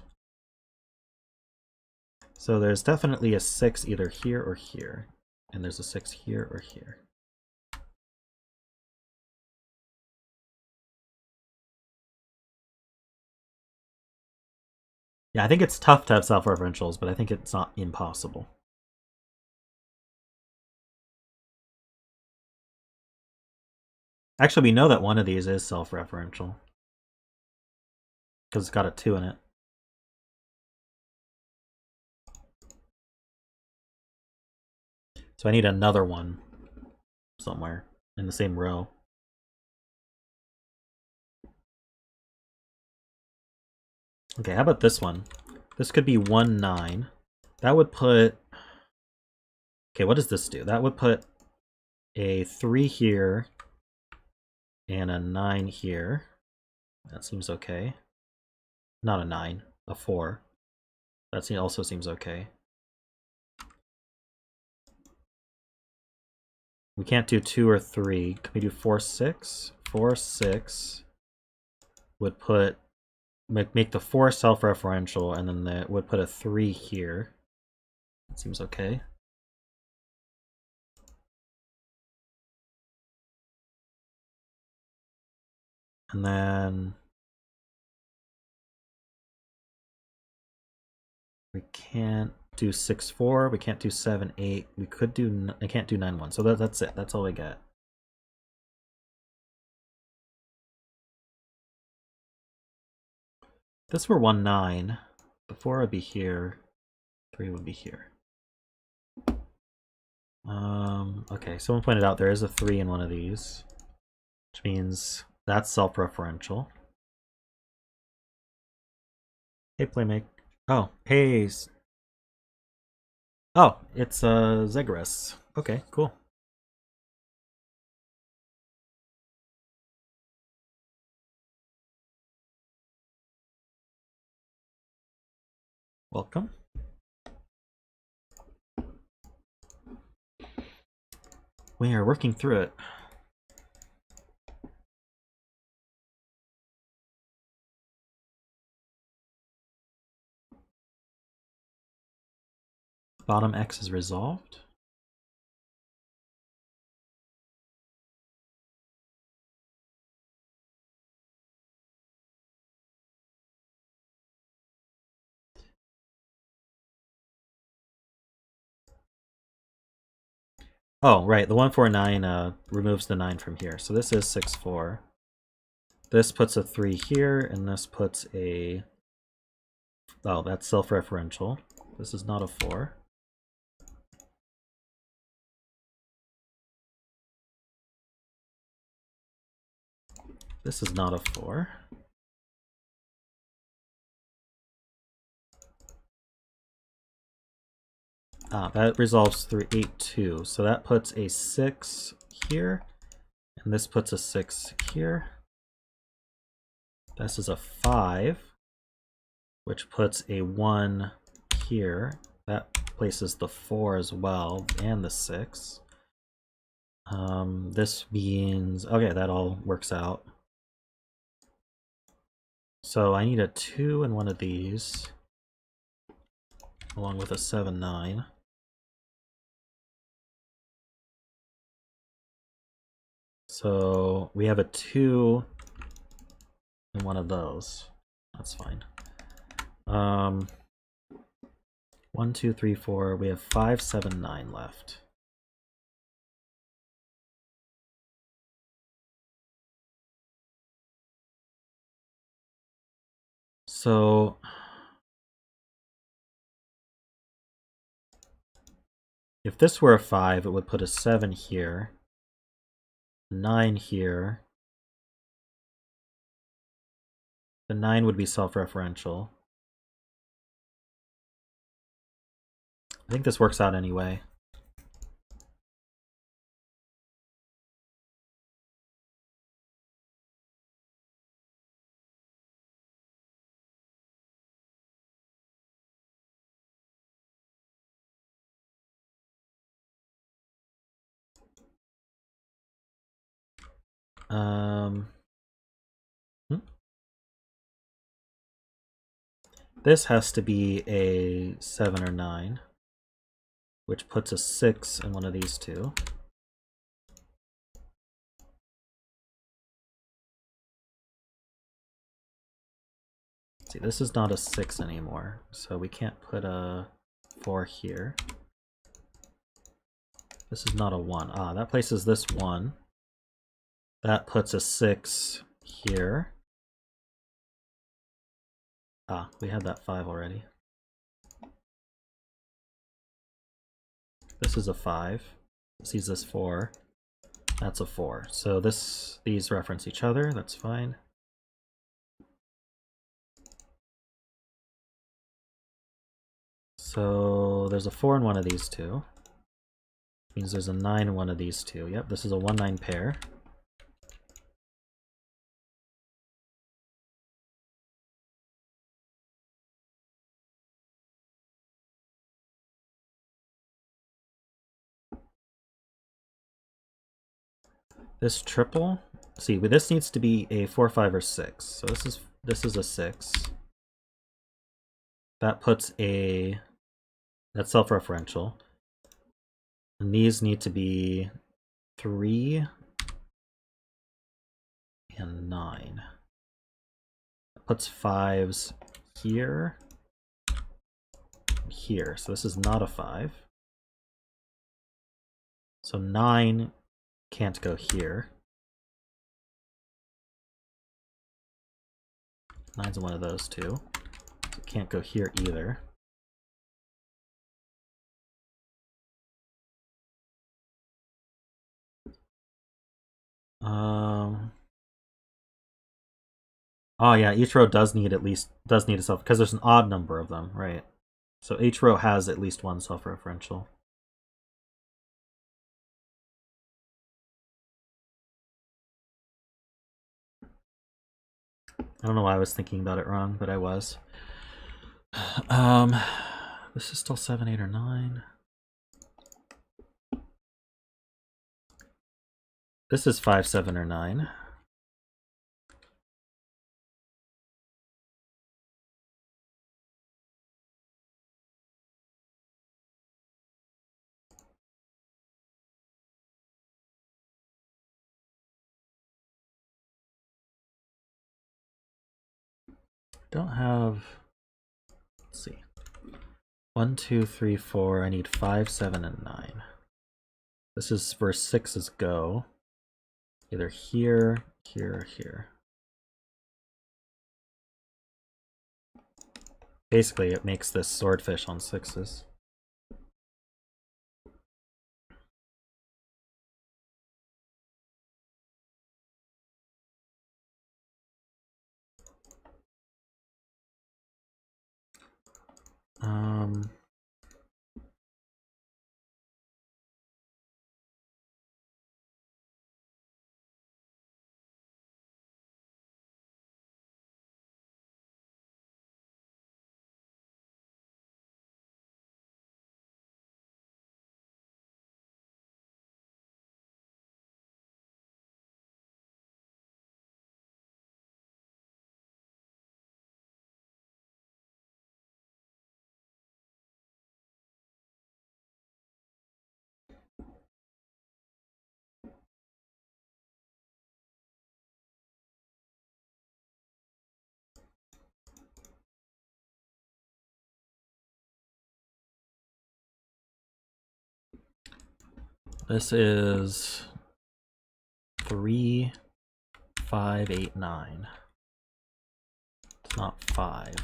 So there's definitely a 6 either here or here. And there's a 6 here or here. Yeah, I think it's tough to have self-referentials, but I think it's not impossible. Actually, we know that one of these is self-referential because it's got a 2 in it. So I need another one somewhere in the same row. Okay, how about this one? This could be 1, 9. That would put... Okay, what does this do? That would put a 3 here and a 9 here. That seems okay. Not a 9, a 4. That also seems okay. We can't do 2 or 3. Can we do 4, 6? 4, 6 would put... Make the 4 self-referential, and then that would put a 3 here. That seems okay. And then we can't do 6, 4. We can't do 7, 8. We could do... I can't do 9, 1. So that's it. That's all we get. If this were 1, 9, the 4 would be here. 3 would be here. Okay, someone pointed out there is a 3 in one of these, which means that's self-referential. Hey, Playmate. Oh, hey. Oh, it's ZegreS. Okay, cool. Welcome. We are working through it. Bottom X is resolved. Oh, right, the 149 removes the 9 from here. So this is 6, 4. This puts a 3 here, and this puts a... Oh, that's self-referential. This is not a 4. This is not a 4. That resolves through 8, 2. So that puts a 6 here, and this puts a 6 here. This is a 5, which puts a 1 here. That places the 4 as well, and the 6. This means... Okay, that all works out. So I need a 2 in one of these, along with a 7, 9. So we have a 2 in one of those. That's fine. 1, 1, 2, 3, 4. We have 5, 7, 9 left. So if this were a 5, it would put a 7 here, 9 here. The 9 would be self-referential. I think this works out anyway. This has to be a 7 or 9, which puts a 6 in one of these two. See, this is not a 6 anymore, so we can't put a 4 here. This is not a 1. Ah, that places this 1. That puts a 6 here. Ah, we had that 5 already. This is a 5. This is this 4. That's a 4. So these reference each other. That's fine. So there's a 4 in one of these two. Means there's a 9 in one of these two. Yep, this is a 1-9 pair. This triple, see, but this needs to be a 4, 5, or 6. So this is a 6. That puts a, that's self-referential. And these need to be 3 and 9. That puts 5s here, here. So this is not a 5. So 9 can't go here. 9's in one of those two. So it can't go here either. Oh yeah, each row does need a self, because there's an odd number of them, right? So each row has at least one self-referential. I don't know why I was thinking about it wrong, but I was. This is still 7, 8, or 9. This is 5, 7, or 9. Don't have, let's see. 1, 2, 3, 4. I need 5, 7, and 9. This is where 6's go. Either here, here, or here. Basically, it makes this swordfish on 6's. This is 3, 5, 8, 9. It's not 5.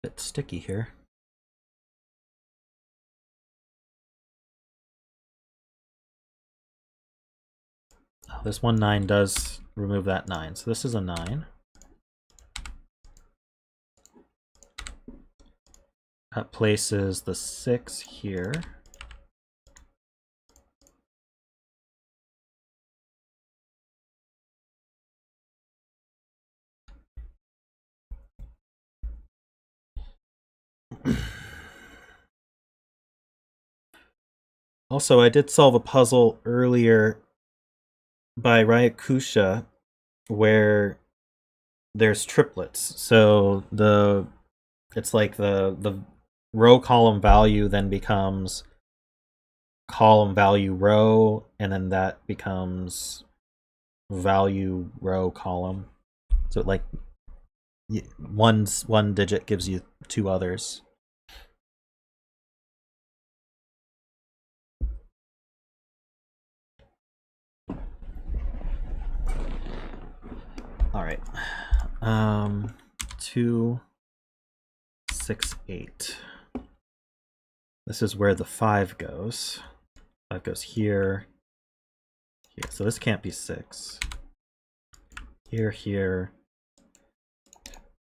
Bit sticky here. Oh, this 1, 9 does remove that 9, so this is a 9. That places the 6 here. Also, I did solve a puzzle earlier by Ryakusha where there's triplets. So it's like the row column value then becomes column value row, and then that becomes value row column. So like one digit gives you 2 others. All right. 2, 6, 8. This is where the 5 goes. 5 goes here. Here. So this can't be 6. Here, here.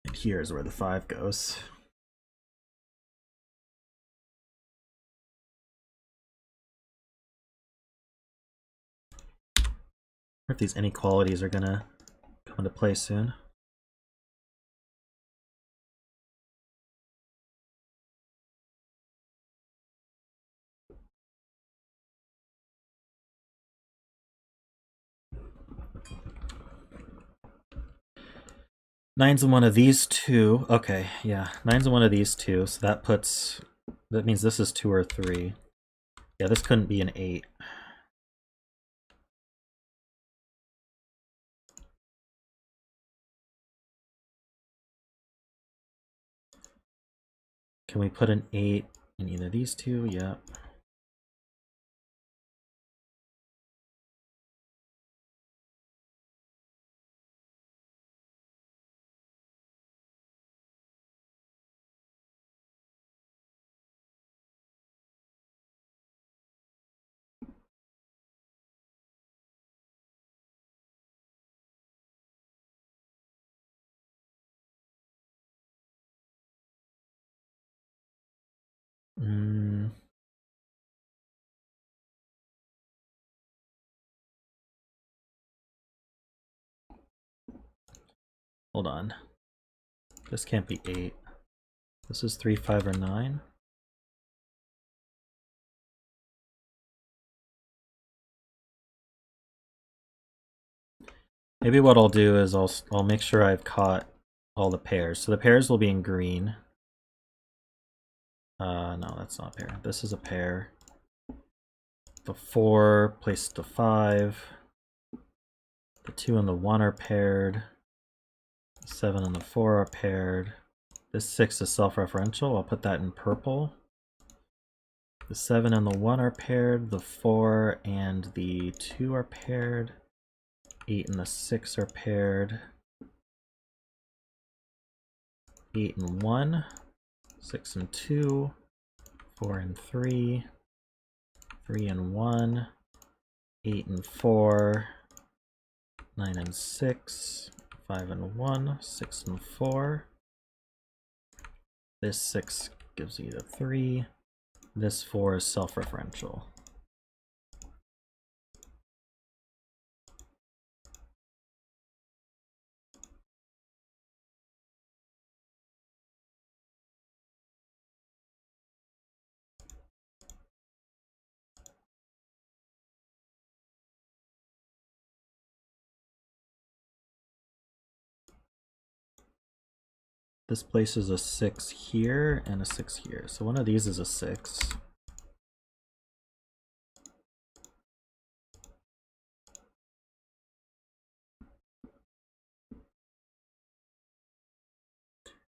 And here is where the 5 goes. I wonder if these inequalities are gonna come into play soon. Nine's in one of these two. Okay, yeah, nine's in one of these two, so that means this is 2 or 3. Yeah, this couldn't be an 8. Can we put an 8 in either of these two? Yep. Hold on. This can't be 8. This is 3, 5, or 9. Maybe what I'll do is I'll make sure I've caught all the pairs. So the pairs will be in green. No, that's not a pair. This is a pair. The 4 placed to 5. The 2 and the 1 are paired. The 7 and the 4 are paired. This 6 is self-referential. I'll put that in purple. The 7 and the 1 are paired. The 4 and the 2 are paired. 8 and the 6 are paired. 8 and 1. 6 and 2. 4 and 3. 3 and 1. 8 and 4. 9 and 6. 5 and 1. 6 and 4. This 6 gives you the 3. This 4 is self-referential. This places a 6 here and a 6 here. So one of these is a 6.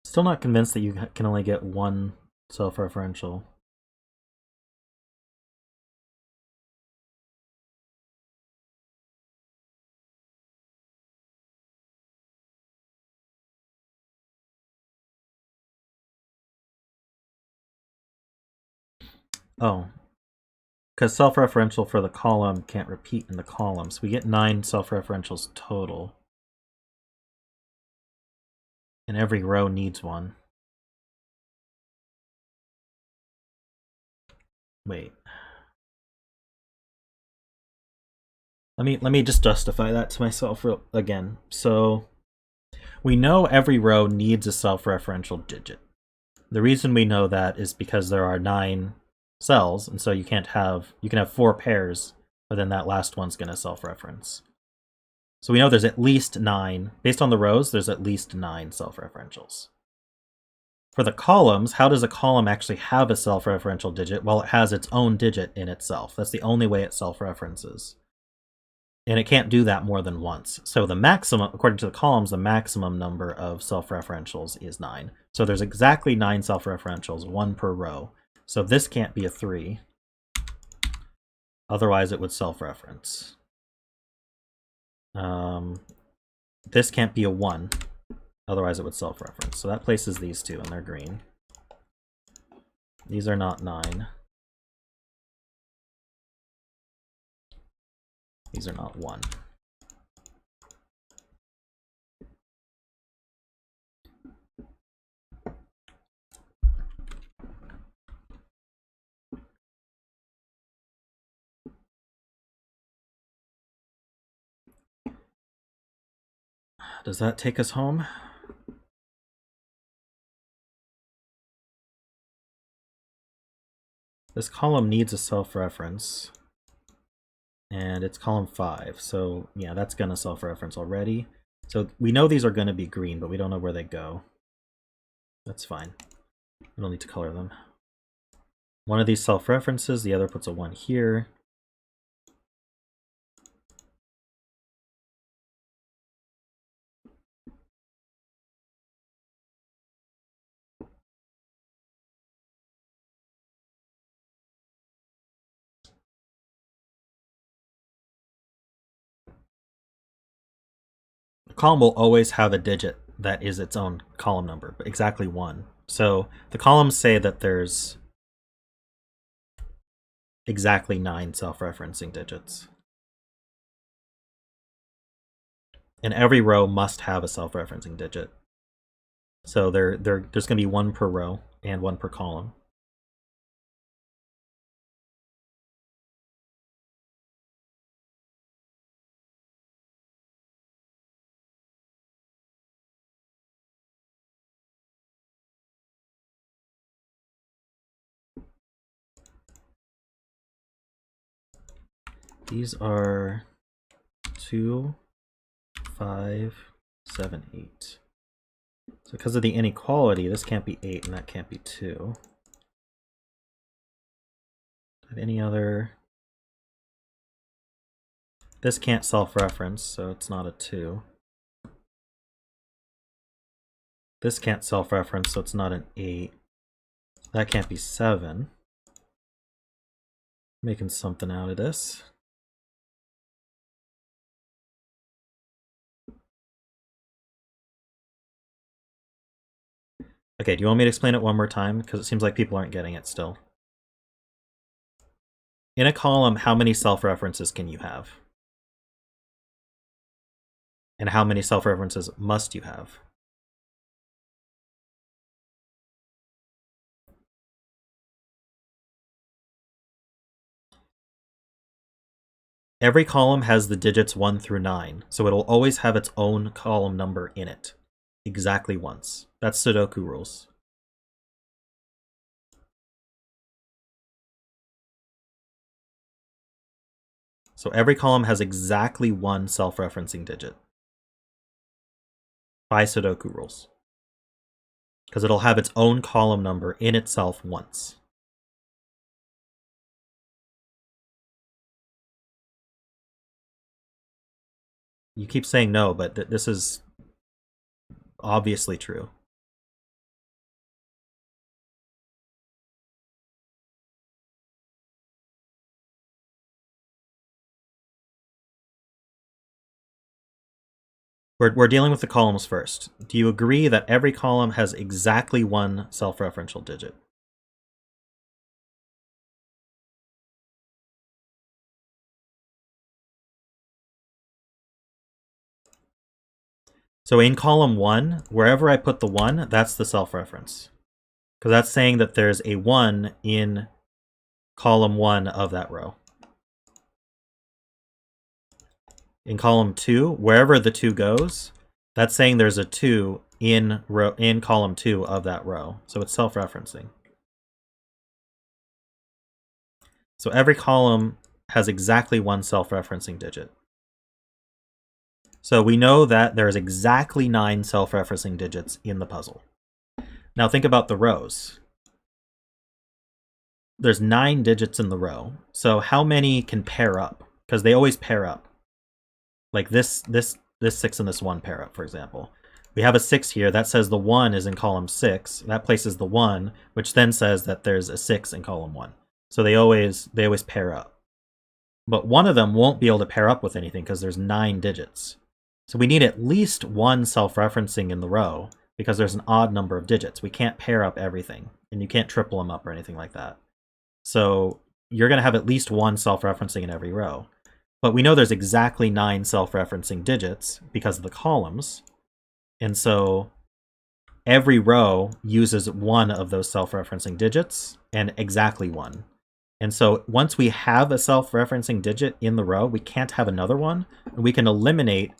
Still not convinced that you can only get one self-referential. Oh, because self-referential for the column can't repeat in the column. So we get 9 self-referentials total. And every row needs one. Wait. Let me just justify that to myself again. So we know every row needs a self-referential digit. The reason we know that is because there are 9 cells, and so you can have 4 pairs, but then that last one's going to self-reference. So we know there's at least 9. Based on the rows, there's at least 9 self-referentials. For the columns, how does a column actually have a self-referential digit? Well, it has its own digit in itself. That's the only way it self-references. And it can't do that more than once. So the maximum, according to the columns, the maximum number of self-referentials is 9. So there's exactly 9 self-referentials, 1 per row. So this can't be a 3. Otherwise, it would self-reference. This can't be a 1. Otherwise, it would self-reference. So that places these two, and they're green. These are not 9. These are not 1. Does that take us home? This column needs a self-reference. And it's column 5, so yeah, that's going to self-reference already. So we know these are going to be green, but we don't know where they go. That's fine. We don't need to color them. One of these self-references, the other puts a 1 here. The column will always have a digit that is its own column number, but exactly 1. So the columns say that there's exactly 9 self-referencing digits. And every row must have a self-referencing digit. So there's going to be 1 per row and 1 per column. These are 2, 5, 7, 8. So because of the inequality, this can't be 8 and that can't be 2. Have any other? This can't self-reference, so it's not a 2. This can't self-reference, so it's not an 8. That can't be 7. Making something out of this. Okay, do you want me to explain it one more time? Because it seems like people aren't getting it still. In a column, how many self-references can you have? And how many self-references must you have? Every column has the digits 1 through 9, so it'll always have its own column number in it. Exactly once. That's Sudoku rules. So every column has exactly 1 self-referencing digit by Sudoku rules. because it'll have its own column number in itself once. You keep saying no, but this is obviously true. We're dealing with the columns first. Do you agree that every column has exactly one self-referential digit? So in column 1, wherever I put the 1, that's the self-reference. Because that's saying that there's a 1 in column 1 of that row. In column 2, wherever the 2 goes, that's saying there's a 2 in column 2 of that row. So it's self-referencing. So every column has exactly one self-referencing digit. So we know that there's exactly 9 self-referencing digits in the puzzle. Now think about the rows. There's 9 digits in the row. So how many can pair up? Because they always pair up. Like this 6 and this 1 pair up, for example. We have a 6 here. That says the 1 is in column 6. That places the 1, which then says that there's a 6 in column 1. So they always pair up. But one of them won't be able to pair up with anything because there's 9 digits. So we need at least one self-referencing in the row because there's an odd number of digits. We can't pair up everything, and you can't triple them up or anything like that. So you're going to have at least one self-referencing in every row. But we know there's exactly 9 self-referencing digits because of the columns. And so every row uses one of those self-referencing digits and exactly one. And so once we have a self-referencing digit in the row, we can't have another one. And we can eliminate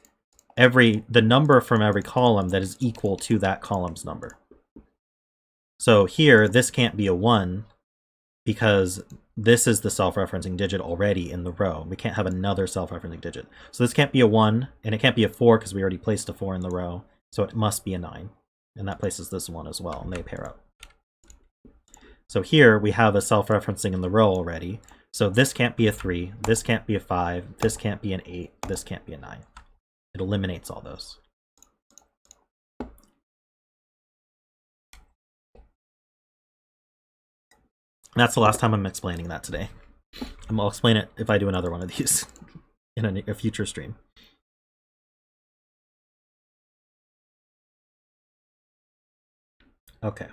the number from every column that is equal to that column's number. So here, this can't be a 1 because this is the self-referencing digit already in the row. We can't have another self-referencing digit. So this can't be a 1, and it can't be a 4 because we already placed a 4 in the row. So it must be a 9. And that places this 1 as well, and they pair up. So here we have a self-referencing in the row already. So this can't be a 3, this can't be a 5, this can't be an 8, this can't be a 9. It eliminates all those. That's the last time I'm explaining that today. I'll explain it if I do another one of these in a future stream. Okay.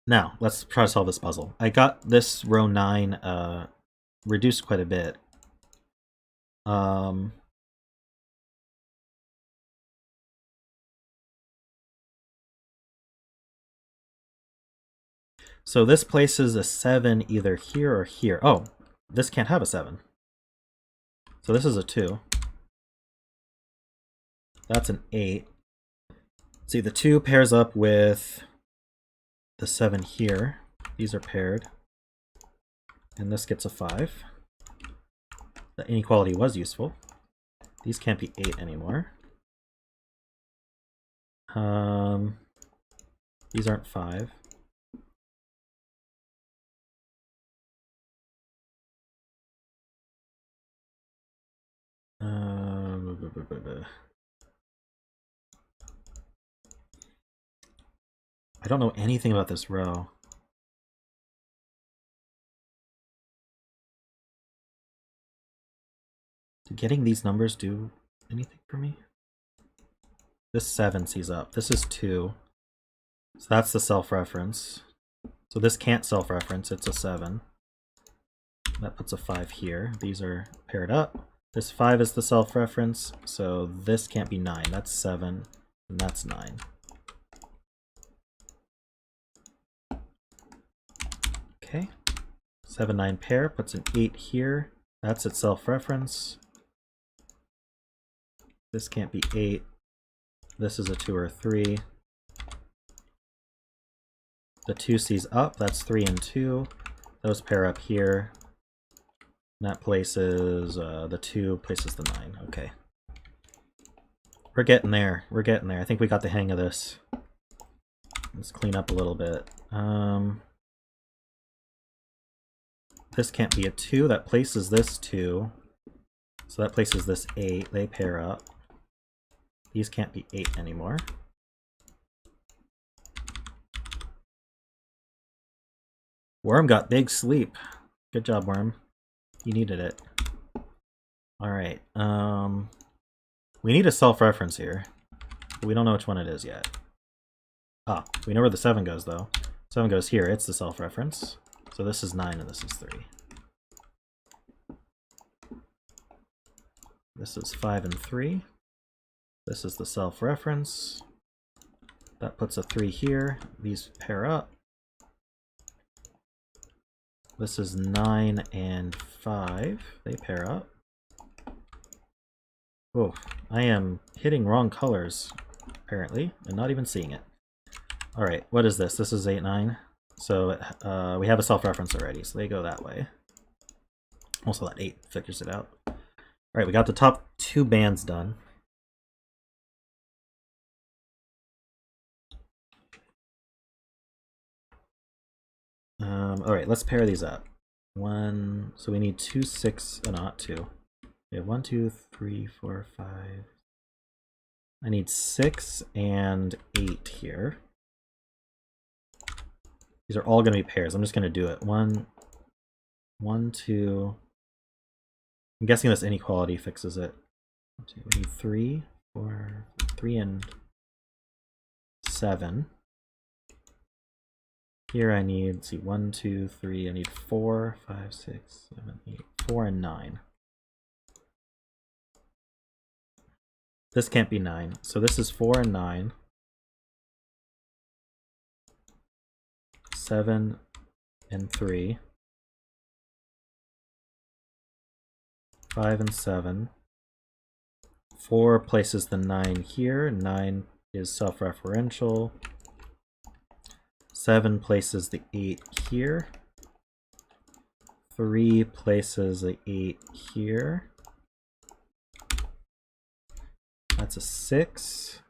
Now, let's try to solve this puzzle. I got this row 9 reduced quite a bit. So this places a 7 either here or here. Oh, this can't have a 7. So this is a 2. That's an 8. See, the 2 pairs up with the 7 here. These are paired. And this gets a 5. The inequality was useful. These can't be 8 anymore. These aren't 5. I don't know anything about this row. Did getting these numbers do anything for me? This 7 sees up. This is 2. So that's the self-reference. So this can't self-reference, it's a 7. That puts a 5 here. These are paired up. This 5 is the self-reference, so this can't be 9. That's 7, and that's 9. Okay. 7, 9 pair puts an 8 here. That's its self-reference. This can't be 8. This is a 2 or a 3. The 2 sees up. That's 3 and 2. Those pair up here. And that places the 2 places the 9. Okay. We're getting there. We're getting there. I think we got the hang of this. Let's clean up a little bit. This can't be a 2. That places this 2. So that places this 8. They pair up. These can't be 8 anymore. Worm got big sleep. Good job, Worm. You needed it. Alright. We need a self-reference here. But we don't know which one it is yet. Ah, we know where the 7 goes, though. 7 goes here. It's the self-reference. So this is 9 and this is 3. This is 5 and 3. This is the self-reference. That puts a 3 here. These pair up. This is 9 and 5. They pair up. Oh, I am hitting wrong colors, apparently, and not even seeing it. Alright, what is this? This is 8, 9. So we have a self-reference already, so they go that way. Also, that 8 figures it out. Alright, we got the top 2 bands done. Alright, let's pair these up. So we need 2, 6, not 2. We have 1, 2, 3, 4, 5. I need 6 and 8 here. These are all going to be pairs. I'm just going to do it. 1, 2. I'm guessing this inequality fixes it. We need 3, 4, 3 and 7. Here I need, let's see, 1, 2, 3. I need 4, 5, 6, 7, 8, 4 and 9. This can't be 9. So this is 4 and 9. 7 and 3. 5 and 7. 4 places the 9 here. 9 is self-referential. 7 places the 8 here. 3 places the 8 here. That's a 6.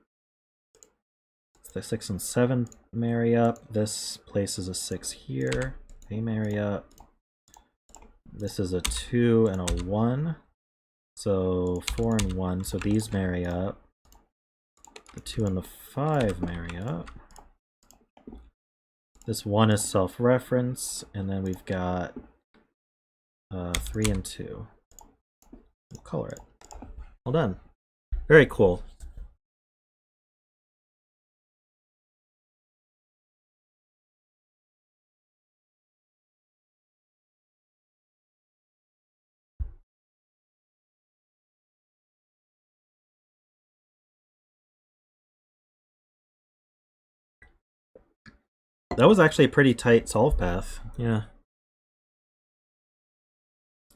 The 6 and 7 marry up. This places a 6 here. They marry up. This is a 2 and a 1. So 4 and 1. So these marry up. The 2 and the 5 marry up. This 1 is self-reference. And then we've got 3 and 2. We'll color it. Well done. Very cool. That was actually a pretty tight solve path. Yeah.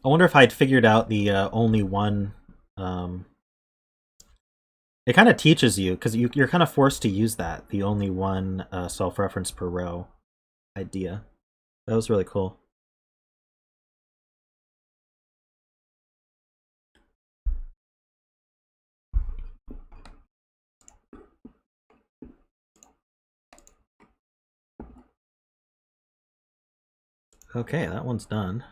I wonder if I'd figured out the only one. It kind of teaches you, because you're kind of forced to use that, the only one self-reference per row idea. That was really cool. Okay, that one's done.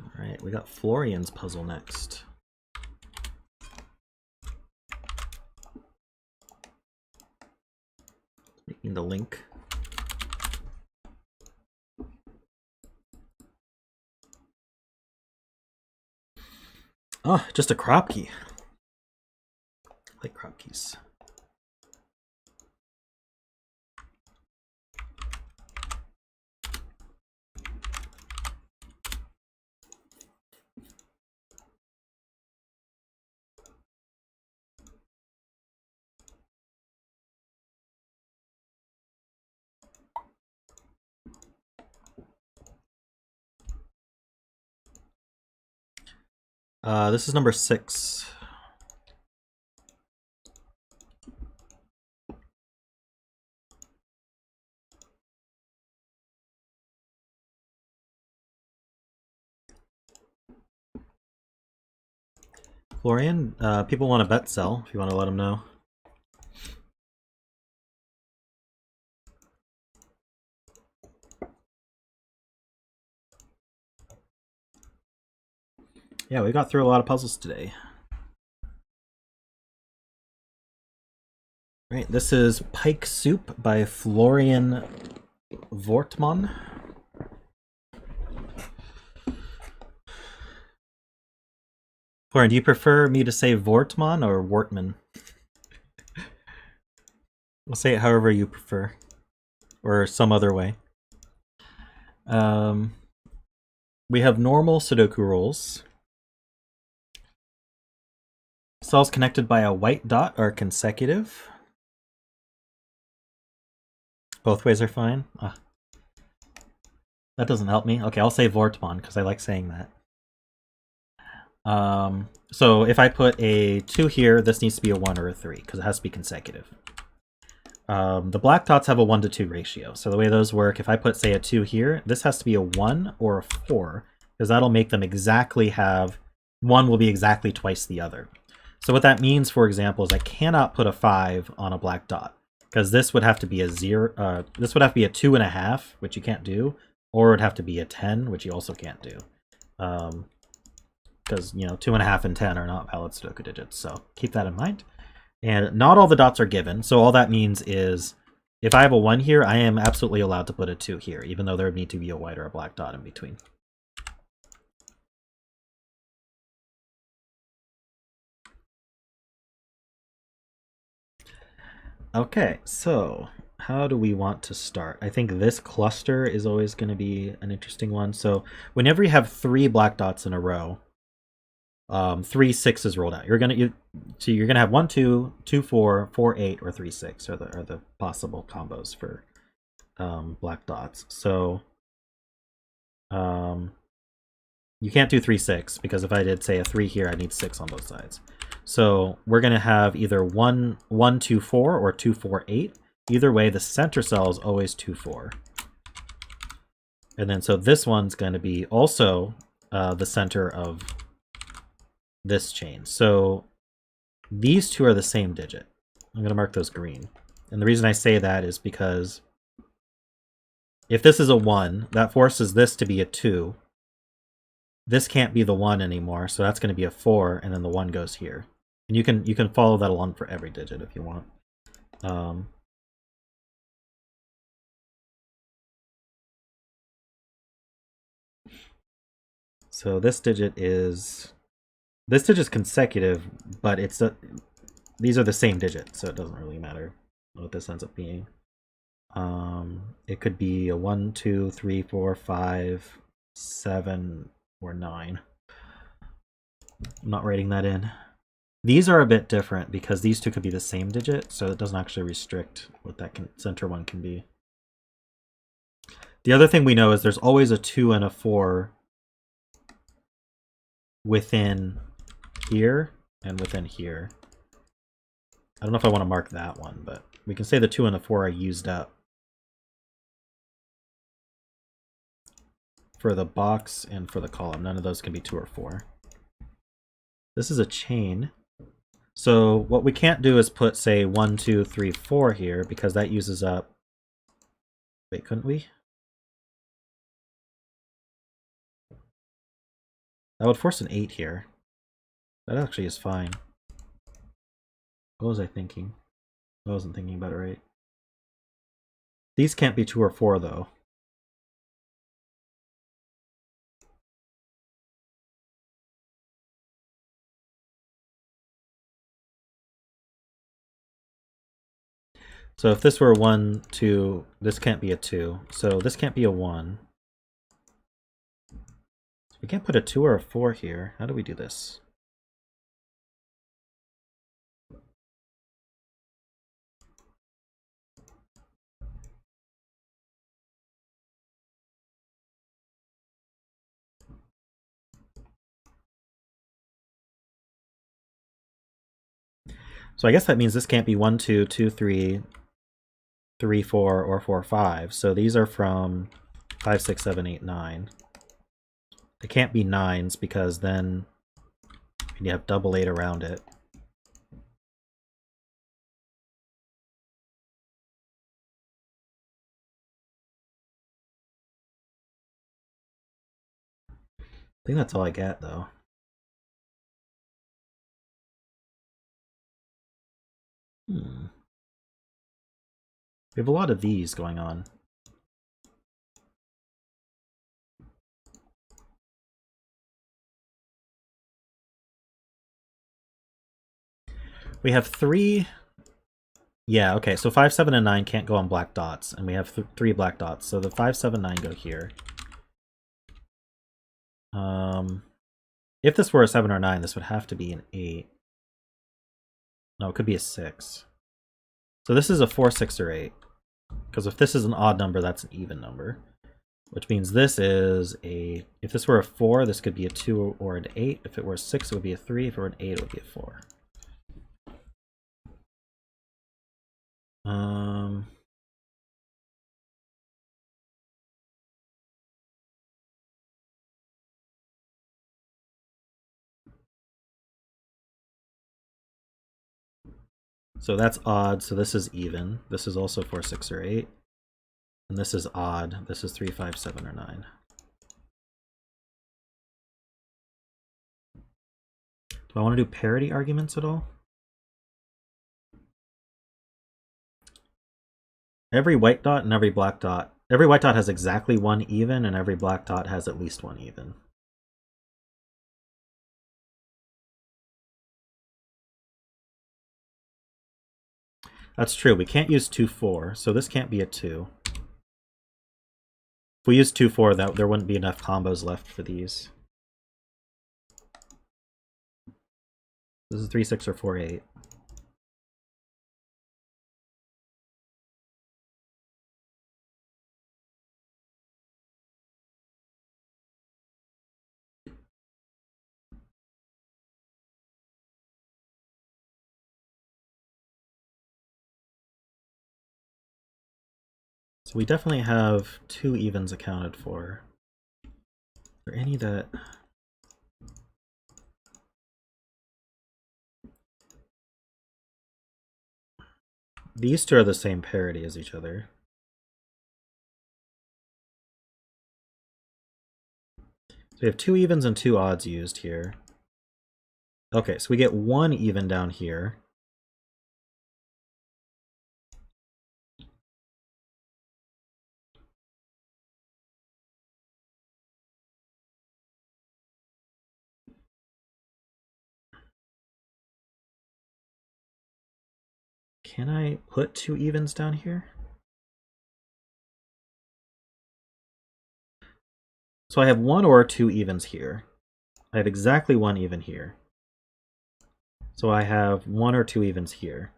All right, we got Florian's puzzle next. Making the link. Oh, just a kropki. I like kropkis. This is number 6. Florian, people want to bet sell, if you want to let them know. Yeah, we got through a lot of puzzles today. Right, this is Pike Soup by Florian Wortmann. Florian, do you prefer me to say Wortmann or Wortmann? We'll say it however you prefer, or some other way. We have normal Sudoku rules. Cells connected by a white dot are consecutive. Both ways are fine. That doesn't help me. Okay, I'll say Wortmann because I like saying that. So if I put a 2 here, this needs to be a 1 or a 3 because it has to be consecutive. The black dots have a 1 to 2 ratio. So the way those work, if I put, say, a 2 here, this has to be a 1 or a 4 because that'll make them exactly have, one will be exactly twice the other. So what that means, for example, is I cannot put a 5 on a black dot because this would have to be a 0. This would have to be a 2.5, which you can't do, or it would have to be a 10, which you also can't do. Because, you know, 2.5 and 10 are not valid Sudoku digits, so keep that in mind. And not all the dots are given, so all that means is if I have a 1 here, I am absolutely allowed to put a 2 here, even though there would need to be a white or a black dot in between. Okay, so how do we want to start? I think this cluster is always going to be an interesting one. So whenever you have 3 black dots in a row, 3 6s rolled out. You're gonna have 1 2, 2 4, 4 8, or 3 6 are the possible combos for black dots. So you can't do 3 6 because if I did say a 3 here, I need 6 on both sides. So we're gonna have either 1 1 2 4 or 2 4 8. Either way, the center cell is always 2 4. And then so this one's going to be also the center of this chain. So these two are the same digit. I'm going to mark those green. And the reason I say that is because if this is a 1, that forces this to be a 2. This can't be the 1 anymore, so that's going to be a 4, and then the 1 goes here. And you can follow that along for every digit if you want. So this digit is consecutive, but these are the same digit, so it doesn't really matter what this ends up being. It could be a 1 2 3 4 5 7 or 9. I'm not writing that in. These are a bit different because these two could be the same digit, so it doesn't actually restrict what that center one can be. The other thing we know is there's always a 2 and a 4 within here and within here. I don't know if I want to mark that one, but we can say the 2 and the 4 are used up for the box and for the column. None of those can be 2 or 4. This is a chain. So what we can't do is put, say, 1 2 3 4 here because that uses up... Wait, couldn't we? That would force an 8 here. That actually is fine. What was I thinking? I wasn't thinking about it right. These can't be 2 or 4 though. So if this were 1 2, this can't be a 2. So this can't be a 1. We can't put a 2 or a 4 here. How do we do this? So I guess that means this can't be 1 2 2 3 3 4 or 4 5. So these are from 5 6 7 8 9. They can't be 9s because then and you have double 8 around it. I think that's all I get, though. We have a lot of these going on. We have 3... Yeah, okay, so 5, 7, and 9 can't go on black dots, and we have 3 black dots, so the 5, 7, 9 go here. If this were a 7 or 9, this would have to be an 8. No, it could be a 6. So this is a 4, 6, or 8. Because if this is an odd number, that's an even number. Which means this is a... If this were a 4, this could be a 2 or an 8. If it were a 6, it would be a 3. If it were an 8, it would be a 4. So that's odd, so this is even. This is also 4, 6, or 8. And this is odd. This is 3, 5, 7, or 9. Do I want to do parity arguments at all? Every white dot and every black dot. Every white dot has exactly 1 even, and every black dot has at least 1 even. That's true. We can't use 2, 4, so this can't be a 2. If we use 2, 4, there wouldn't be enough combos left for these. This is 3, 6, or 4, 8. So we definitely have 2 evens accounted for. Are there any that... These two are the same parity as each other. So we have 2 evens and 2 odds used here. Okay, so we get 1 even down here. Can I put 2 evens down here? So I have 1 or 2 evens here. I have exactly 1 even here. So I have 1 or 2 evens here.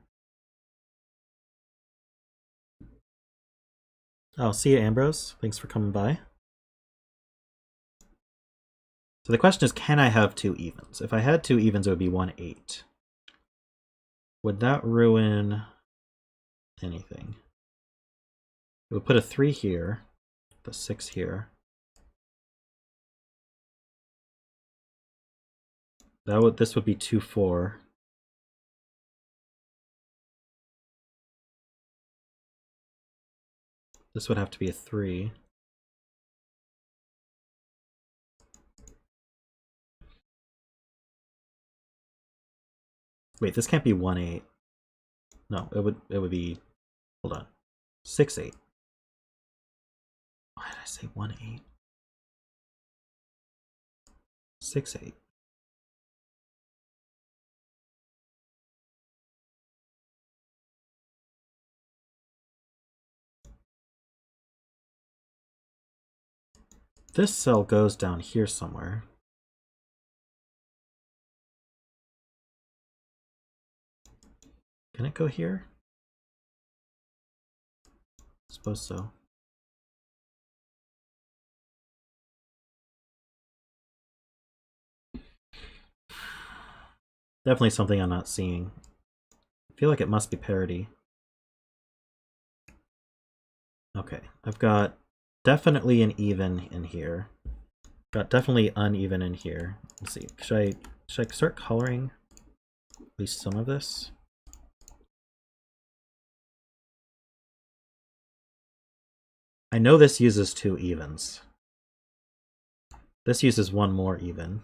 Oh, see you, Ambrose. Thanks for coming by. So the question is, can I have 2 evens? If I had 2 evens, it would be 1, 8. Would that ruin anything? It would put a 3 here, the 6 here. This would be 2, 4. This would have to be a 3. Wait, this can't be 1, 8. No, it would be, hold on, 6, 8. Why did I say 1, 8? 6, 8. This cell goes down here somewhere. Can it go here? I suppose so. Definitely something I'm not seeing. I feel like it must be parity. Okay, I've got definitely an even in here. Got definitely uneven in here. Let's see, should I Should I start coloring at least some of this? I know this uses 2 evens. This uses 1 more even.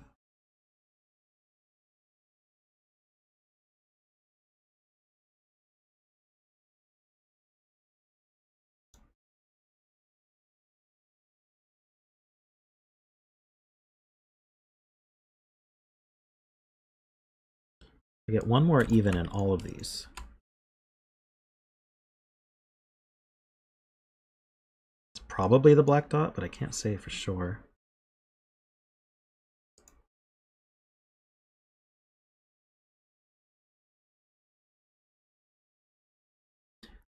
I get 1 more even in all of these. It's probably the black dot, but I can't say for sure.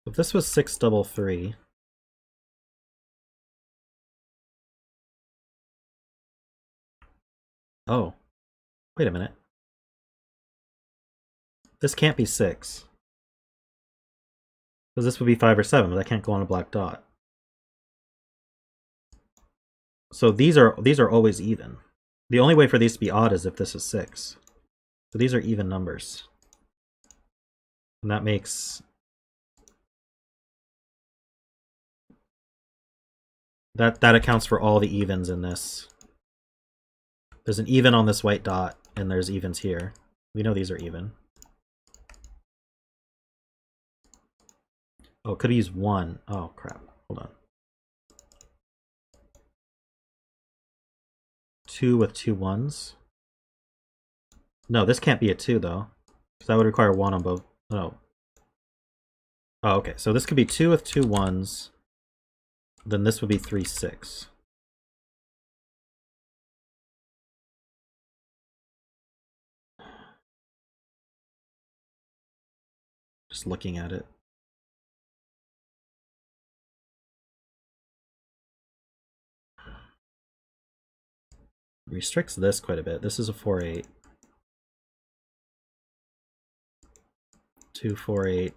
If this was 633, oh, wait a minute. This can't be 6. Because this would be 5 or 7, but that can't go on a black dot. So these are always even. The only way for these to be odd is if this is 6. So these are even numbers. And that makes... That accounts for all the evens in this. There's an even on this white dot, and there's evens here. We know these are even. Oh, could use 1. Oh, crap. Hold on. 2 with 2 1s. No, this can't be a 2, though. Because that would require 1 on both. Oh. Oh, okay. So this could be 2 with 2 1s. Then this would be 3 6. Just looking at it. Restricts this quite a bit. This is a 4-8. 2 4 8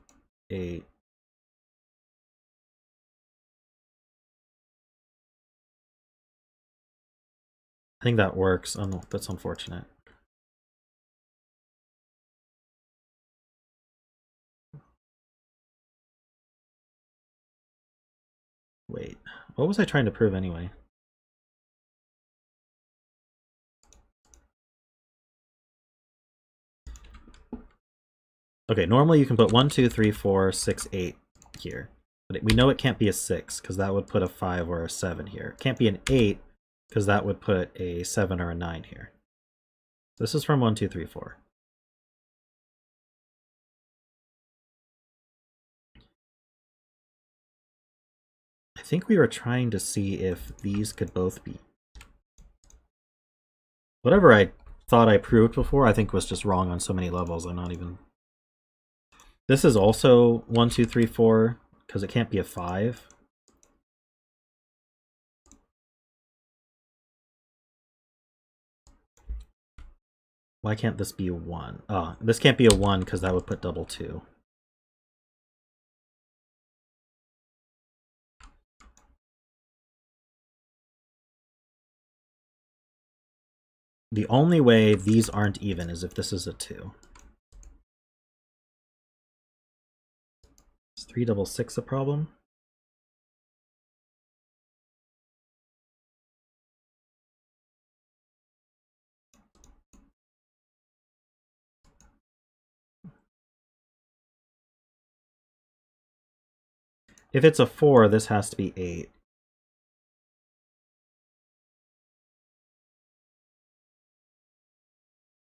8. I think that works. Oh no, that's unfortunate. Wait, what was I trying to prove anyway? Okay, normally you can put 1 2 3 4 6 8 here. But we know it can't be a 6, because that would put a 5 or a 7 here. It can't be an 8, because that would put a 7 or a 9 here. This is from 1 2 3 4. I think we were trying to see if these could both be. Whatever I thought I proved before, I think was just wrong on so many levels. I'm not even... This is also 1 2 3 4, because it can't be a 5. Why can't this be a 1? Oh, this can't be a 1 because that would put double 2. The only way these aren't even is if this is a 2. Is 3 double 6 a problem? If it's a 4, this has to be 8.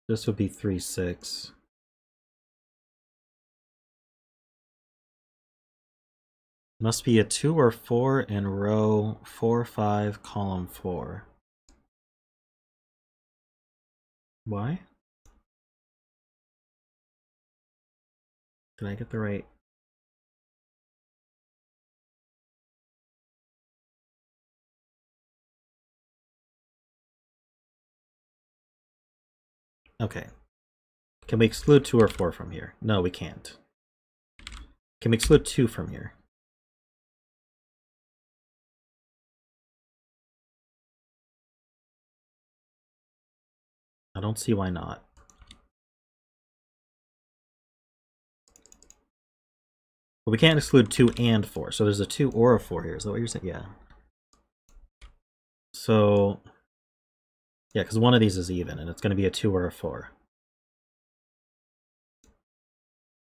This would be 3 6. Must be a 2 or 4 in row 4 5 column 4. Why? Did I get the right? Okay. Can we exclude 2 or 4 from here? No, we can't. Can we exclude 2 from here? I don't see why not. But we can't exclude 2 and 4. So there's a 2 or a 4 here. Is that what you're saying? Yeah. So, yeah, because one of these is even, and it's going to be a 2 or a 4.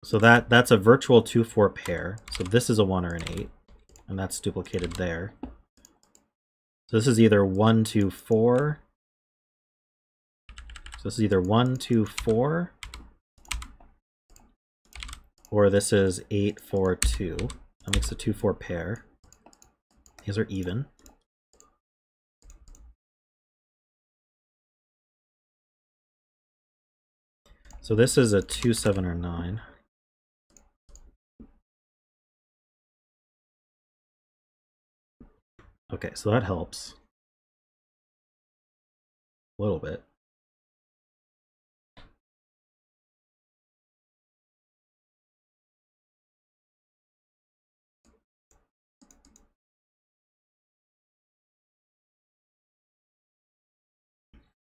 So that's a virtual 2-4 pair. So this is a 1 or an 8, and that's duplicated there. So this is either 1, 2, 4. So this is either 1, 2, 4, or this is 8, 4, 2. That makes a 2-4 pair. These are even. So this is a 2, 7, or 9. Okay, so that helps a little bit.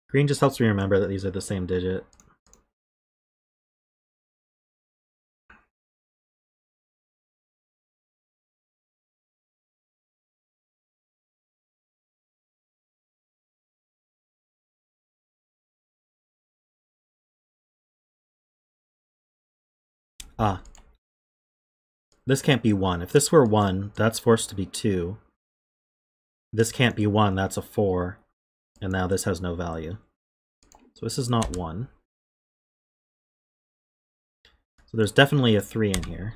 Green just helps me remember that these are the same digit. Ah. This can't be 1. If this were 1, that's forced to be 2. This can't be 1, that's a 4. And now this has no value. So this is not 1. So there's definitely a 3 in here.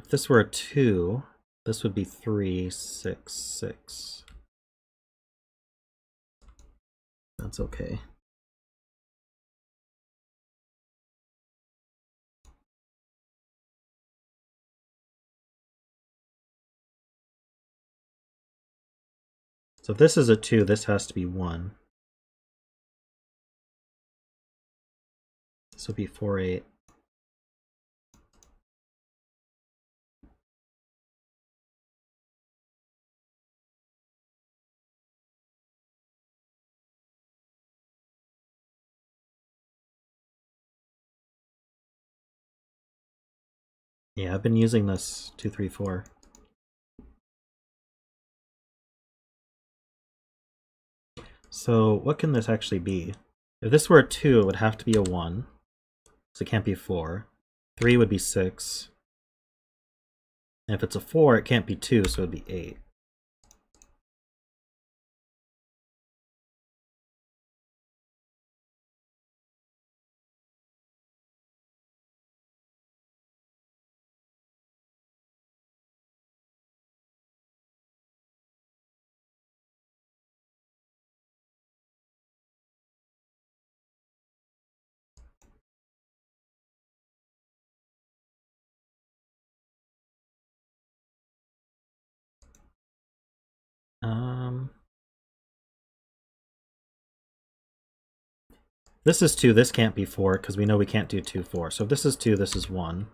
If this were a 2, this would be 3, 6, 6. That's okay. So if this is a 2, this has to be 1. This would be 4, 8. Yeah, I've been using this 2, 3, 4. So what can this actually be? If this were a 2, it would have to be a 1. So it can't be 4. 3 would be 6. And if it's a 4, it can't be 2, so it would be 8. This is 2, this can't be 4, because we know we can't do 2, 4. So if this is 2, this is 1.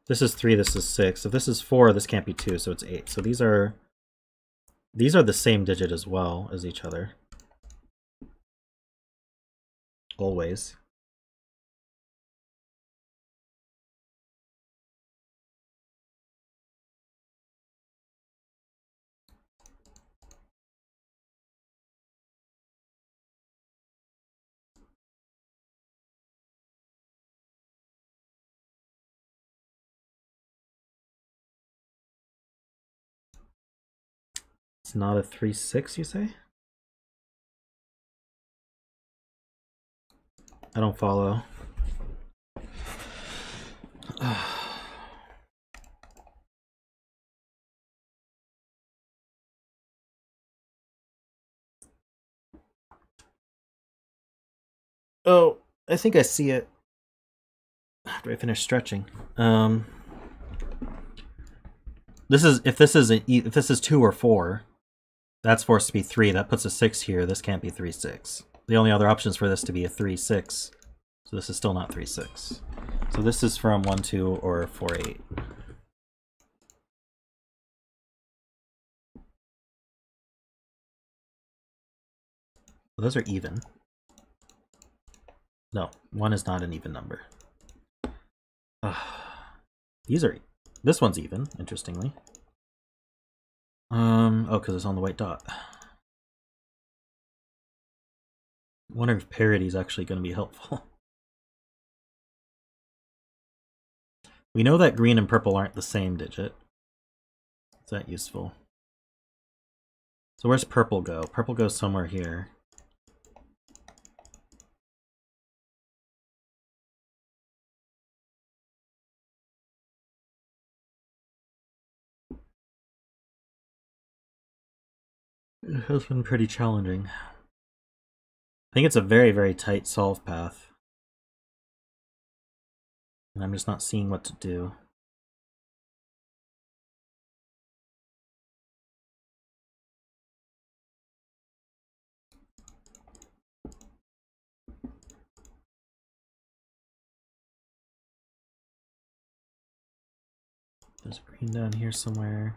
This is 3, this is 6. If this is 4, this can't be 2, so it's 8. So these are the same digit as well as each other. Always. It's not a 3, 6, you say? I don't follow. Oh, I think I see it. After I finish stretching. This is if this is 2 or 4, that's forced to be 3. That puts a 6 here. This can't be 3, 6. The only other option is for this to be a 3, 6. So this is still not 3, 6. So this is from 1, 2, or 4, 8. Well, those are even. No, 1 is not an even number. These are... This one's even, interestingly. Oh, because it's on the white dot. I wonder if parity is actually going to be helpful. We know that green and purple aren't the same digit. Is that useful? So where's purple go? Purple goes somewhere here. It has been pretty challenging. I think it's a very, very tight solve path. And I'm just not seeing what to do. There's green down here somewhere.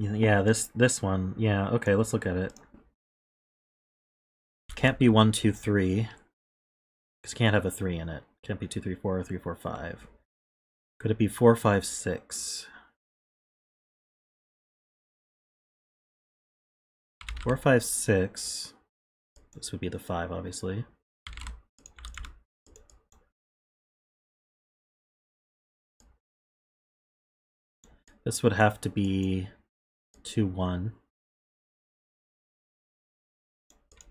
Yeah, this one. Yeah, okay, let's look at it. Can't be 1, 2, 3. Because can't have a 3 in it. Can't be 2, 3, 4, or 3, 4, 5. Could it be 4, 5, 6? 4, 5, 6. This would be the 5, obviously. This would have to be 2, 1.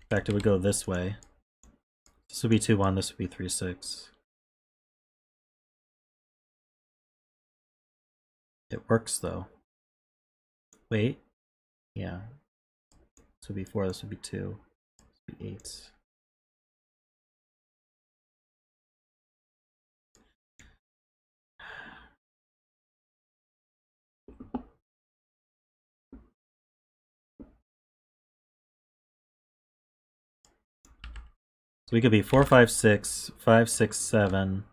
In fact, it would go this way. This would be 2, 1. This would be 3, 6. It works, though. Wait. Yeah. This would be 4. This would be 2. This would be 8. So we could be 4, 5, 6, 5, 6, 7,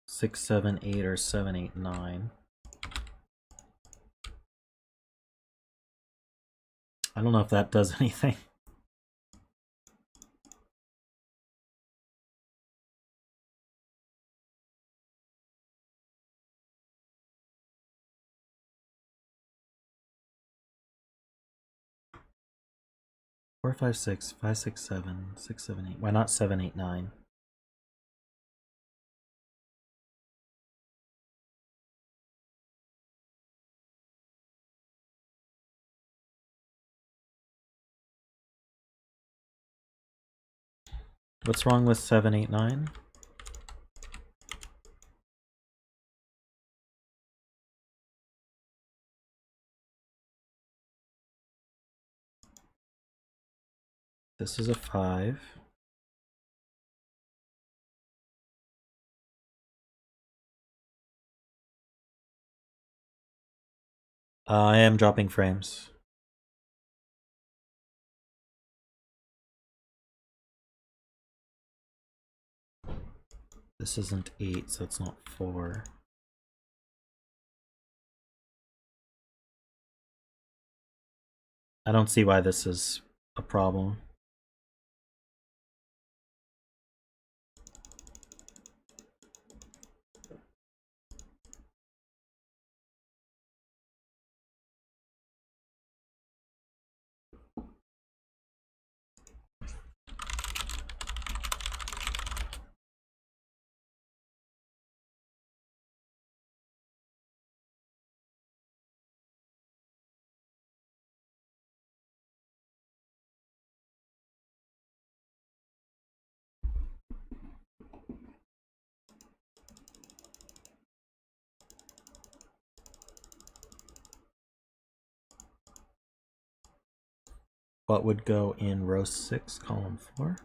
6, 7, 8, or 7, 8, 9. I don't know if that does anything. Four, 5, 6, 5, 6, 7, 6, 7, 8. Why not 7, 8, 9? What's wrong with 7, 8, 9? This is a 5. I am dropping frames. This isn't 8, so it's not 4. I don't see why this is a problem. What would go in row 6, column 4?